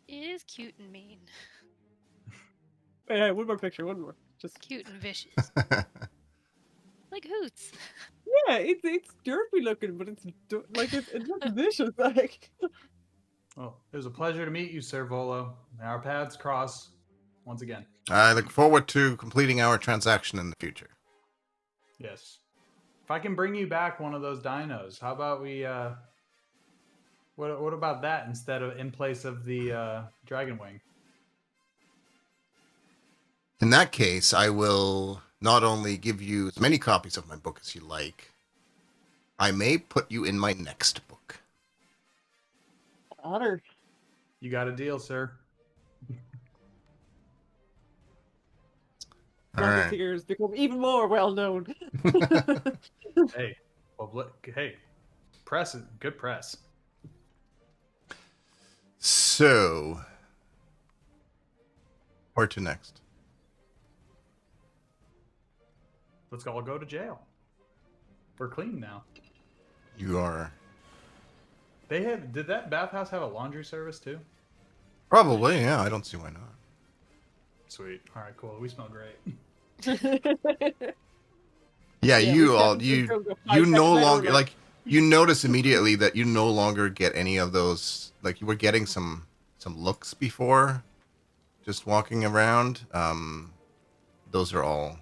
It is cute and mean. Hey, one more picture, one more. Just Cute and vicious. Like Hoots. yeah, it's derpy looking, but it's it's not vicious. Like Well, it was a pleasure to meet you, Sir Volo. May our paths cross once again. I look forward to completing our transaction in the future. Yes. If I can bring you back one of those dinos, how about we? What about that in place of the dragon wing? In that case, I will not only give you as many copies of my book as you like, I may put you in my next book. honor. You got a deal, sir. All right. Rocketeers become even more well known. Hey, hey, press is good press. So, where to next? Let's all go to jail. We're clean now. You are Did that bathhouse have a laundry service too? probably, yeah. I don't see why not. Sweet. All right, cool. We smell great. Yeah, you we all definitely you drove the you five no seconds longer later. like you notice immediately that you no longer get any of those. Like you were getting some looks before, just walking around. Those are all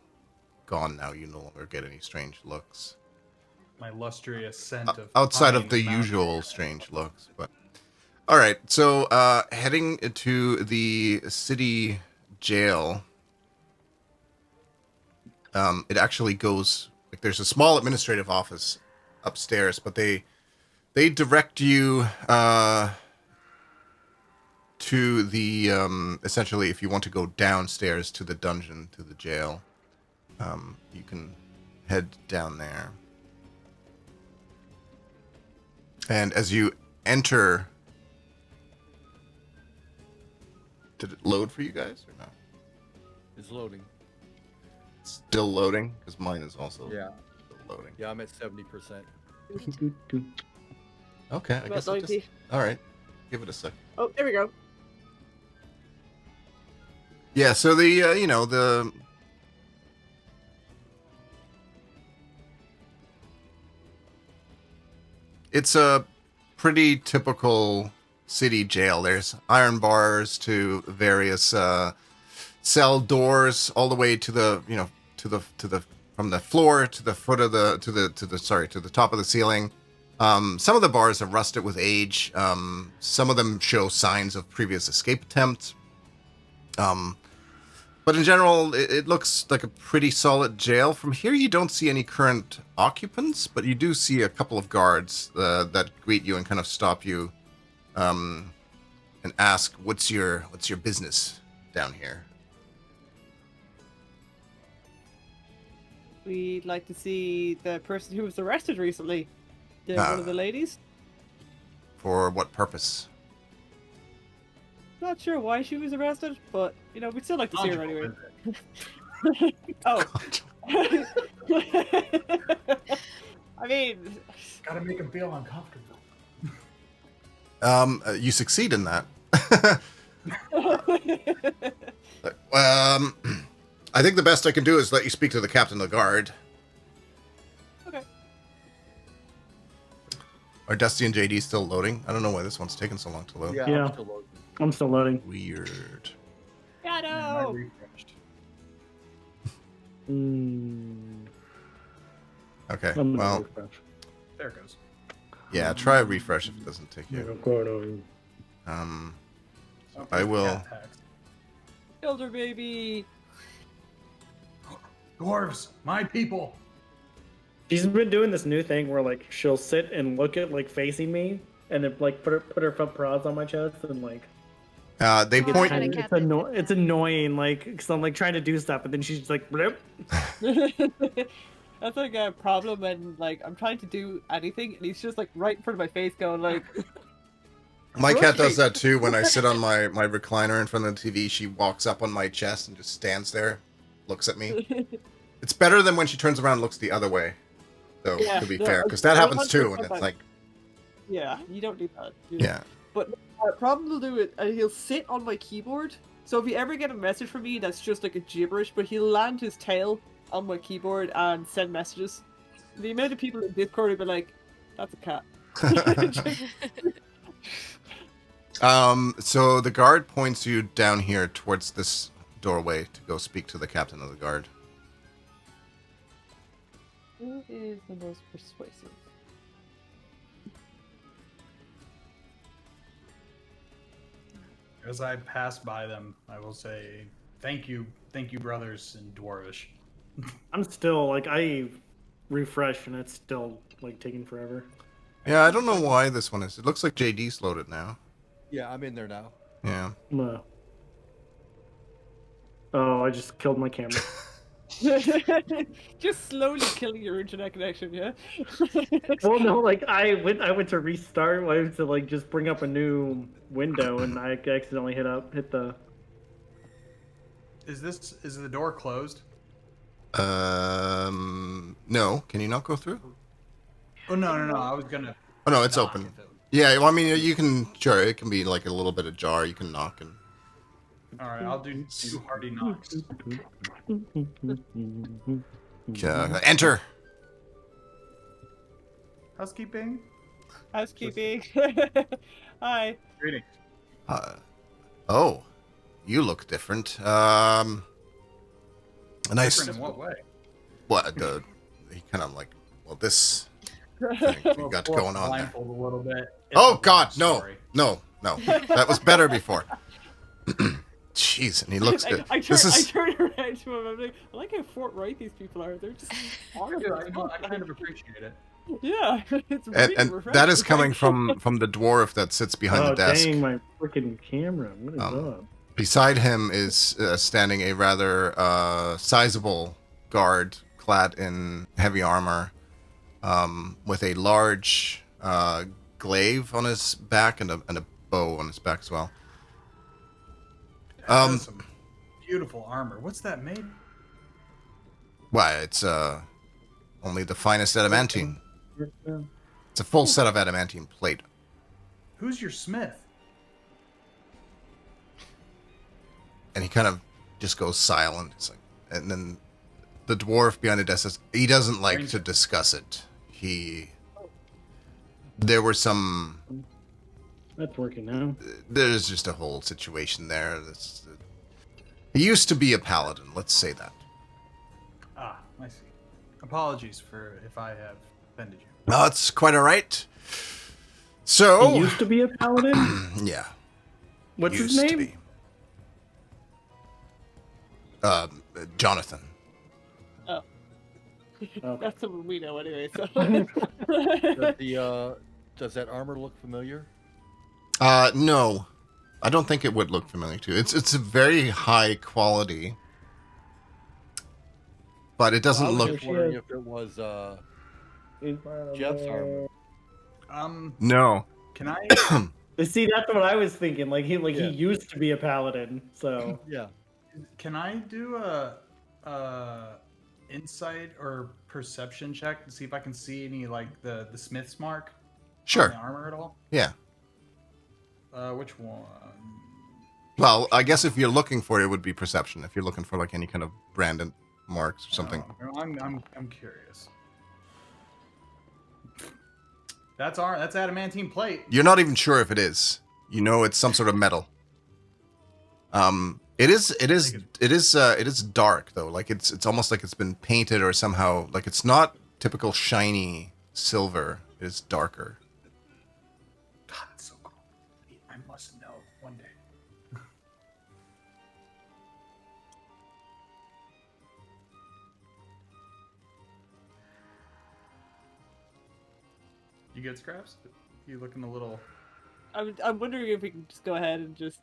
gone now. You no longer get any strange looks My lustrous scent of outside of pine the mountain usual air. strange looks. But all right, so heading to the city jail. It actually goes like there's a small administrative office upstairs, but they direct you to the essentially if you want to go downstairs to the dungeon, to the jail, you can head down there. And as you enter, did it load for you guys or not? It's loading. Still loading because mine is also Yeah. still loading. Yeah, I'm at 70%. Okay, I About guess I'll just, 90. all right. Give it a sec. Oh, there we go. Yeah, so the it's a pretty typical city jail. There's iron bars to various cell doors, all the way to the from the floor to the foot of the to the top of the ceiling. Some of the bars have rusted with age. Some of them show signs of previous escape attempts. But in general, it looks like a pretty solid jail. From here, you don't see any current occupants, but you do see a couple of guards that greet you and kind of stop you and ask, "What's your business down here?" We'd like to see the person who was arrested recently. One of the ladies. For what purpose? Not sure why she was arrested, but we'd still like to see her anyway. Oh. I mean, Gotta make him feel uncomfortable. You succeed in that. I think the best I can do is let you speak to the captain of the guard. Okay. Are Dusty and JD still loading? I don't know why this one's taking so long to load. Yeah, Yeah. I'm still loading. I'm still loading. Weird. Yeah, And I no. refreshed. Okay, I'm gonna well, refresh. There it goes. yeah, try a refresh if it doesn't take you. Oh, I will. cat tax. Elder baby. Dwarves, my people. She's been doing this new thing where like she'll sit and look at like facing me, and then like put her front paws on my chest and like. They Oh, point. I got it. It's annoying, like because I'm like trying to do stuff, and then she's just like, blip. That's like a problem when like I'm trying to do anything and he's just like right in front of my face going like My cat does that too. When I sit on my recliner in front of the TV, she walks up on my chest and just stands there, looks at me. It's better than when she turns around and looks the other way, though, Yeah, to be no, fair, because that happens 100% too, and it's like, yeah, you don't do that. yeah. But problem will do it, he'll sit on my keyboard. So if you ever get a message from me that's just like a gibberish, but he'll land his tail on my keyboard and send messages. The amount of people in Discord will be like, "That's a cat." So the guard points you down here towards this doorway to go speak to the captain of the guard. Who is the most persuasive? As I pass by them, I will say, thank you, brothers, in Dwarvish. I'm still like I refresh and it's still like taking forever. Yeah, I don't know why this one is. It looks like JD's loaded now. Yeah, I'm in there now. Yeah. Oh, I just killed my camera. Just slowly killing your internet connection, yeah? Well, no, like I went to restart. I went to like just bring up a new window, and I accidentally hit the. Is the door closed? No. Can you not go through? Oh no! I was gonna. Oh no, it's knock open. if it- Yeah, well, I mean, you can. Sure, it can be like a little bit ajar. You can knock and. All right, I'll do 2 hearty knocks. Enter. Housekeeping. Housekeeping. Hi. Greetings. Oh, you look different. A nice. Different in what way? What the? He kind of like. Well, this thing you got Pull up going the on there. blindfold a little bit. Oh It's a God, long no, story. no. That was better before. Jeez, and he looks good. I This is. turn around to him. I'm like, I like how forthright these people are. They're just Dude, I kind of appreciate it. yeah. It's really And refreshing. that is coming from the dwarf that sits behind Oh the desk. dang, my freaking camera! What is up? Beside him is standing a rather sizable guard clad in heavy armor, with a large glaive on his back and a bow on his back as well. That is some beautiful armor. What's that made? Why, it's only the finest adamantine. It's a full set of adamantine plate. Who's your smith? And he kind of just goes silent. It's like, and then the dwarf behind the desk says he doesn't like to discuss it. There were some. That's working now. There's just a whole situation there. He used to be a paladin. Let's say that. Ah, I see. Apologies for if I have offended you. No, it's quite all right. So, He used to be a paladin. yeah, What's his used to name? be. Jonathan. Okay. That's someone we know anyway. So. Does that armor look familiar? No, I don't think it would look familiar to you. It's a very high quality, but it doesn't I was look. just wondering if it was Jeff's armor. No. Can I? See, that's what I was thinking. Like he Yeah. used to be a paladin. So Yeah. Can I do a insight or perception check to see if I can see any like the smith's mark on Sure. the armor at all? Yeah. Which one? Well, I guess if you're looking for it, it would be perception. If you're looking for like any kind of branded marks or something. Oh, I'm curious. That's adamantine plate. You're not even sure if it is. You know, it's some sort of metal. It is dark though. Like it's almost like it's been painted or somehow like it's not typical shiny silver. It is darker. God, it's so cool. I must know one day. You good, Scraps? You looking a little... I'm wondering if we can just go ahead and just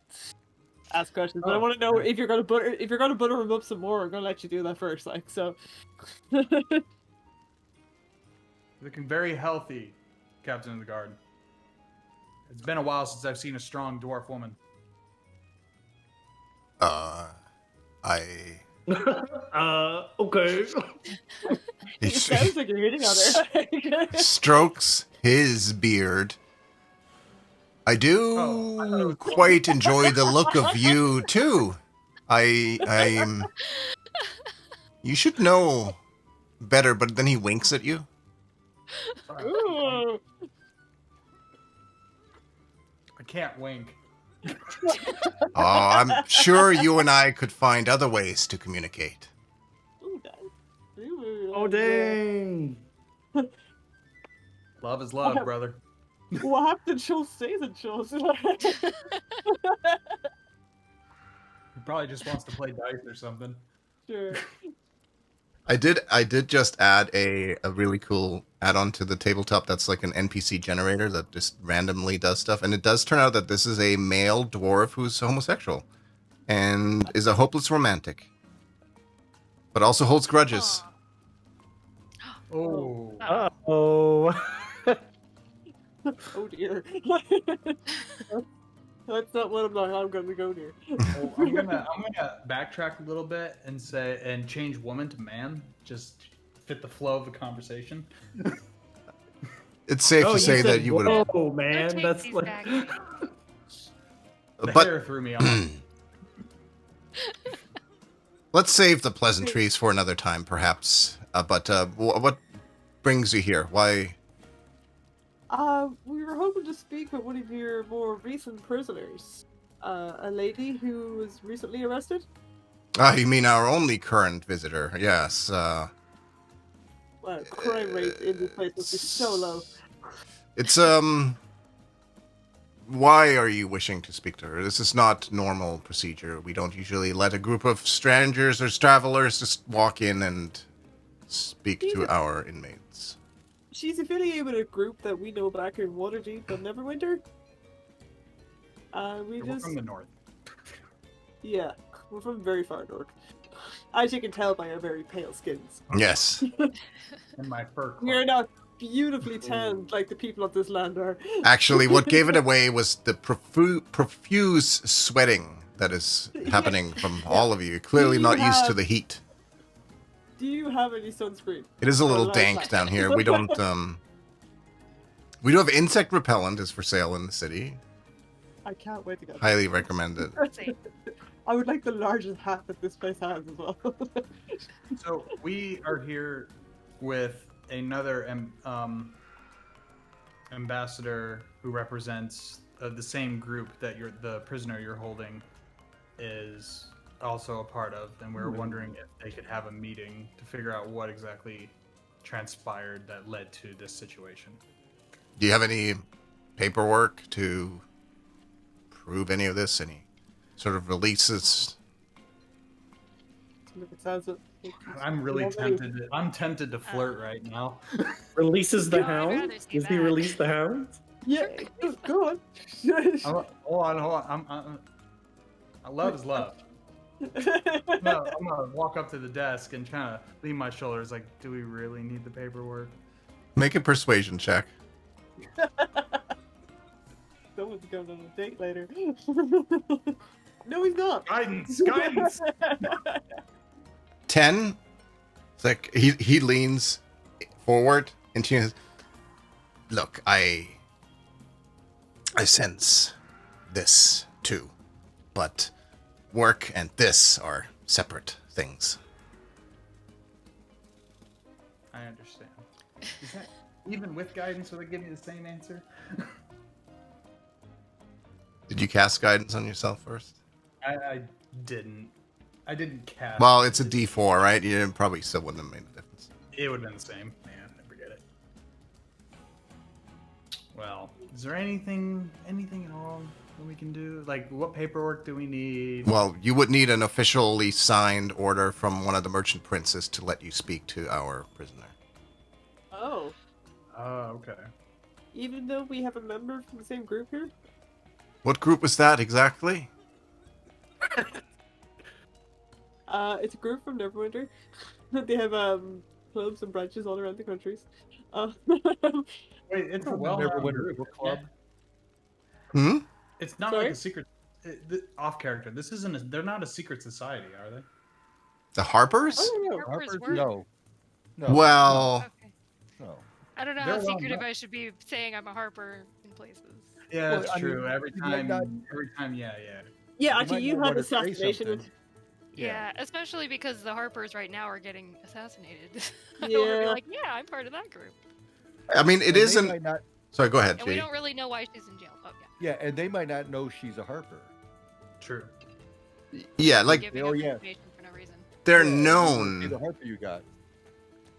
ask questions, but I Oh, want to know yeah. if you're gonna butter him up some more. I'm gonna let you do that first, like so. Looking very healthy, Captain of the Guard. It's been a while since I've seen a strong dwarf woman. Okay. It sounds like you're hitting on her. Strokes his beard. I do Oh, I thought it was- quite enjoy the look of you too. I'm. You should know better, but then he winks at you. Ooh. I can't wink. Oh, I'm sure you and I could find other ways to communicate. Ooh, nice. Ooh. Oh dang. Love is love, brother. What happened? Chult stays in Chult. He probably just wants to play dice or something. Sure. I did just add a really cool add-on to the tabletop that's like an NPC generator that just randomly does stuff. And it does turn out that this is a male dwarf who's homosexual and is a hopeless romantic, but also holds grudges. Aw. Oh. Oh. Oh dear. That's not what I'm gonna go near. Oh, I'm gonna backtrack a little bit and change woman to man, just fit the flow of the conversation. It's safe Oh, to you say that said, you would have. "Whoa, man, take that's these like." back. The But hair threw me off. let's save the pleasantries for another time, perhaps. What brings you here? Why? We were hoping to speak with one of your more recent prisoners. A lady who was recently arrested. Ah, you mean our only current visitor? Yes. Well, crime rate in this place must be so low. It's Why are you wishing to speak to her? This is not normal procedure. We don't usually let a group of strangers or travelers just walk in and speak to our inmates. She's affiliated with a group that we know back in Waterdeep and Neverwinter. We We're just from the north. yeah, we're from very far north. As you can tell by our very pale skins. Yes. In my fur We are cloak. not beautifully tanned like the people of this land are. Actually, what gave it away was the profuse sweating that is happening from all of you. Clearly You not used to have- the heat. Do you have any sunscreen? It is a little Well, dank like- down here. We don't we do have insect repellent is for sale in the city. I can't wait to get. Highly recommend it. Let's see. I would like the largest hat that this place has as well. So we are here with another ambassador who represents the same group that the prisoner you're holding is also a part of, and we're wondering if they could have a meeting to figure out what exactly transpired that led to this situation. Do you have any paperwork to prove any of this? Any sort of releases? It sounds like I'm really already- tempted. I'm tempted to flirt right now. Releases the No, I'd hound? rather see Does he that. release the hound? Yeah, go on. Hold on. Love is love. I'm gonna walk up to the desk and kind of lean my shoulders. Like, do we really need the paperwork? Make a persuasion check. Someone's going on a date later. No, he's not. Guidance, guidance. 10. It's like he leans forward and she says, "Look, I sense this too, but work and this are separate things." I understand. Is that even with guidance? Will they give me the same answer? Did you cast guidance on yourself first? I didn't. I didn't cast. Well, it's a D4, right? You probably still wouldn't have made a difference. It would have been the same. Man, never get it. Well, is there anything at all that we can do? Like, what paperwork do we need? Well, you would need an officially signed order from one of the merchant princes to let you speak to our prisoner. Oh, Okay. even though we have a member from the same group here? What group was that exactly? It's a group from Neverwinter. They have clubs and branches all around the countries. Wait, it's a well-known Neverwinter group. Book Club. Hmm? It's not Sorry? like a secret. Off character. This isn't. They're not a secret society, are they? The Harpers? Oh, no. Harper's Harper's? Word. No. No. Well, Okay. No. I don't know They're how well secretive known. I should be saying I'm a Harper in places. Yeah, Well, that's I true. mean, every you might time, not- yeah. Yeah, You actually, might you not had wanna say assassination. something. Yeah. Especially because the Harpers right now are getting assassinated. Yeah. We're like, yeah, I'm part of that group. I mean, it And they isn't. might not- Sorry, go ahead, And we G. don't really know why she's in jail. Oh, Yeah, and they might not know she's a Harper. True. Yeah, yeah. like Giving oh, up yeah. information for no reason. they're Yeah, known, See the Harper you got.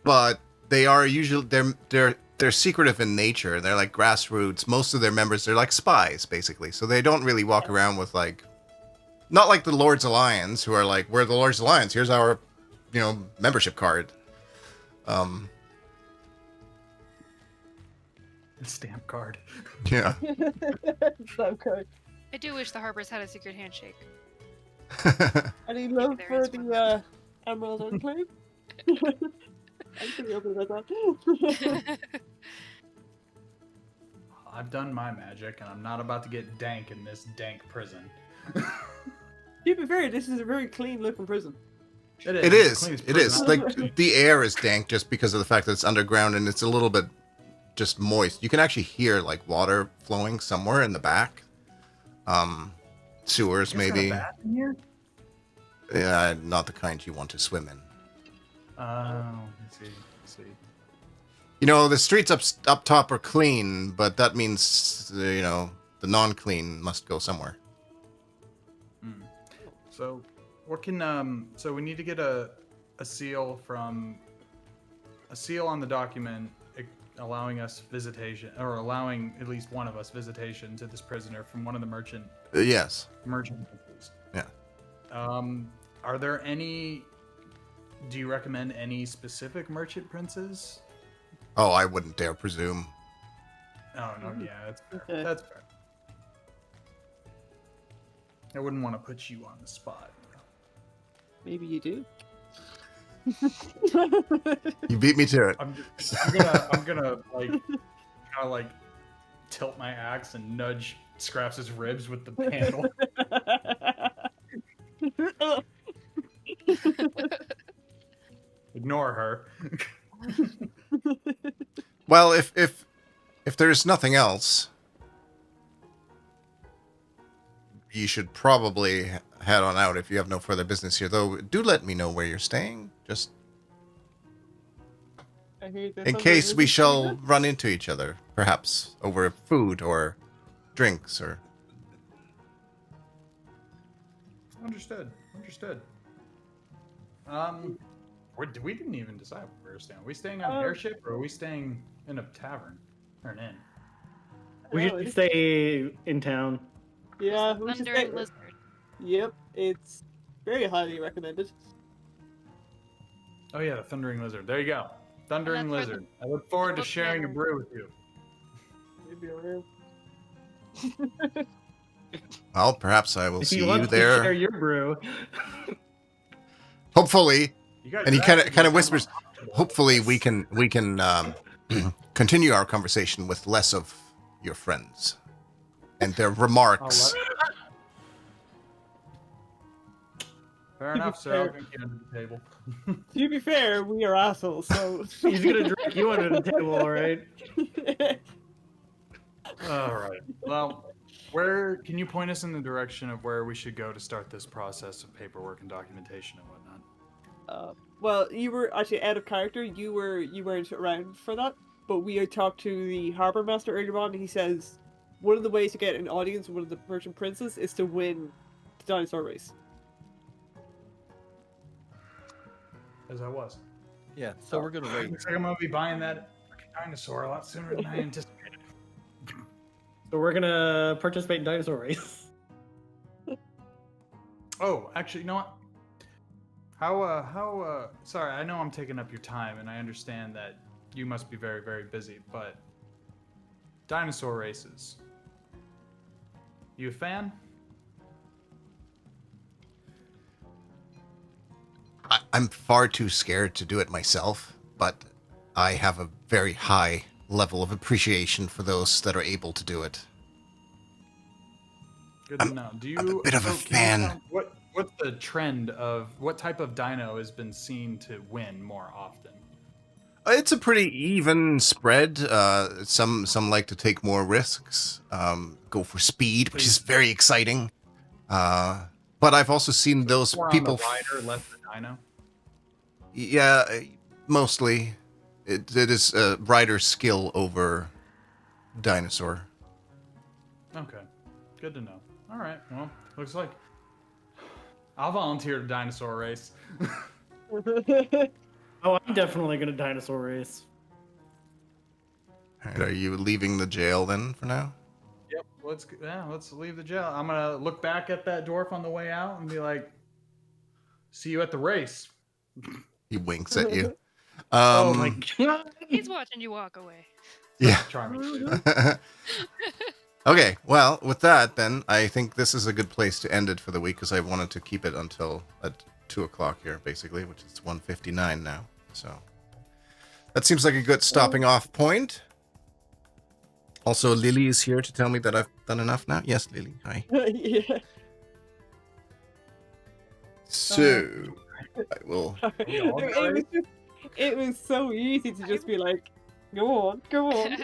but they are usually they're secretive in nature. They're like grassroots. Most of their members, they're like spies, basically. So they don't really walk around with like, not like the Lord's Alliance, who are like, we're the Lord's Alliance. Here's our, membership card. Stamp card. Yeah. Okay. I do wish the Harpers had a secret handshake. Any love there for is one. the Emerald Enclave? I'm pretty open about that. I've done my magic, and I'm not about to get dank in this dank prison. To be fair, this is a very clean looking prison. It It's the is. cleanest It is. prison Like the air is dank just because of the fact that it's underground and it's a little bit just moist. You can actually hear like water flowing somewhere in the back. Sewers It's got a maybe. bath in here? Yeah, not the kind you want to swim in. I see. The streets up top are clean, but that means the non-clean must go somewhere. So, what can so we need to get a seal on the document allowing us visitation, or allowing at least one of us visitation to this prisoner from one of the merchant Yes. princes. Yeah. Are there any? Do you recommend any specific merchant princes? Oh, I wouldn't dare presume. Oh no, yeah, that's fair. That's fair. I wouldn't want to put you on the spot. Maybe you do. You beat me to it. I'm gonna like kind of like tilt my axe and nudge Scraps' ribs with the handle. Ignore her. Well, if there's nothing else, you should probably head on out if you have no further business here. Though, do let me know where you're staying, just I hear there's in some case we religious shall people. run into each other, perhaps over food or drinks or. Understood. We didn't even decide where we were staying. Are we staying on an airship or are we staying in a tavern or an inn? We Oh, should stay in town. Yeah, we should Thundering stay. Lizard. Yep, it's very highly recommended. Oh yeah, the Thundering Lizard. There you go. Thundering that's where Lizard. I look forward to book sharing a manor- brew with you. Maybe around. Well, perhaps I will If see you you want to share there. your brew, Hopefully, You guys and he are kind actually of gonna whispers. sound uncomfortable Hopefully, with we this. can continue our conversation with less of your friends and their I'll remarks. let- Fair enough, sir. I'll drink you under the table. To be fair, we are assholes, so. he's gonna drink you under the table, all right? All right. Well, where can you point us in the direction of where we should go to start this process of paperwork and documentation and whatnot? Well, you were actually out of character. You weren't around for that. But we had talked to the harbor master earlier on, and he says one of the ways to get an audience with one of the merchant princes is to win the dinosaur race. As I was. Yeah, so we're gonna wait. Looks like I'm gonna be buying that fucking dinosaur a lot sooner than I anticipated. So we're gonna participate in dinosaur race. Oh, actually, you know what? Sorry, I know I'm taking up your time, and I understand that you must be very, very busy, but dinosaur races. You a fan? I'm far too scared to do it myself, but I have a very high level of appreciation for those that are able to do it. Good to know. Do you? I'm a bit of a can you fan. tell- What's the trend of what type of dino has been seen to win more often? It's a pretty even spread. Some like to take more risks, go for speed, which is very exciting. But I've also seen those More people. on the rider, less the dino. Yeah, mostly. It is rider skill over dinosaur. Okay, good to know. All right, well, looks like I'll volunteer to dinosaur race. Oh, I'm definitely gonna dinosaur race. All right, are you leaving the jail then for now? Yep, let's leave the jail. I'm gonna look back at that dwarf on the way out and be like, "See you at the race." He winks at you. Oh my god! He's watching you walk away. Yeah. Charming. Okay, well, with that, then, I think this is a good place to end it for the week, because I wanted to keep it until at 2 o'clock here, basically, which is 1:59 now. So that seems like a good stopping off point. Also, Lily is here to tell me that I've done enough now. Yes, Lily. Hi. Yeah. So, I will... It was so easy to just be like, go on, go on.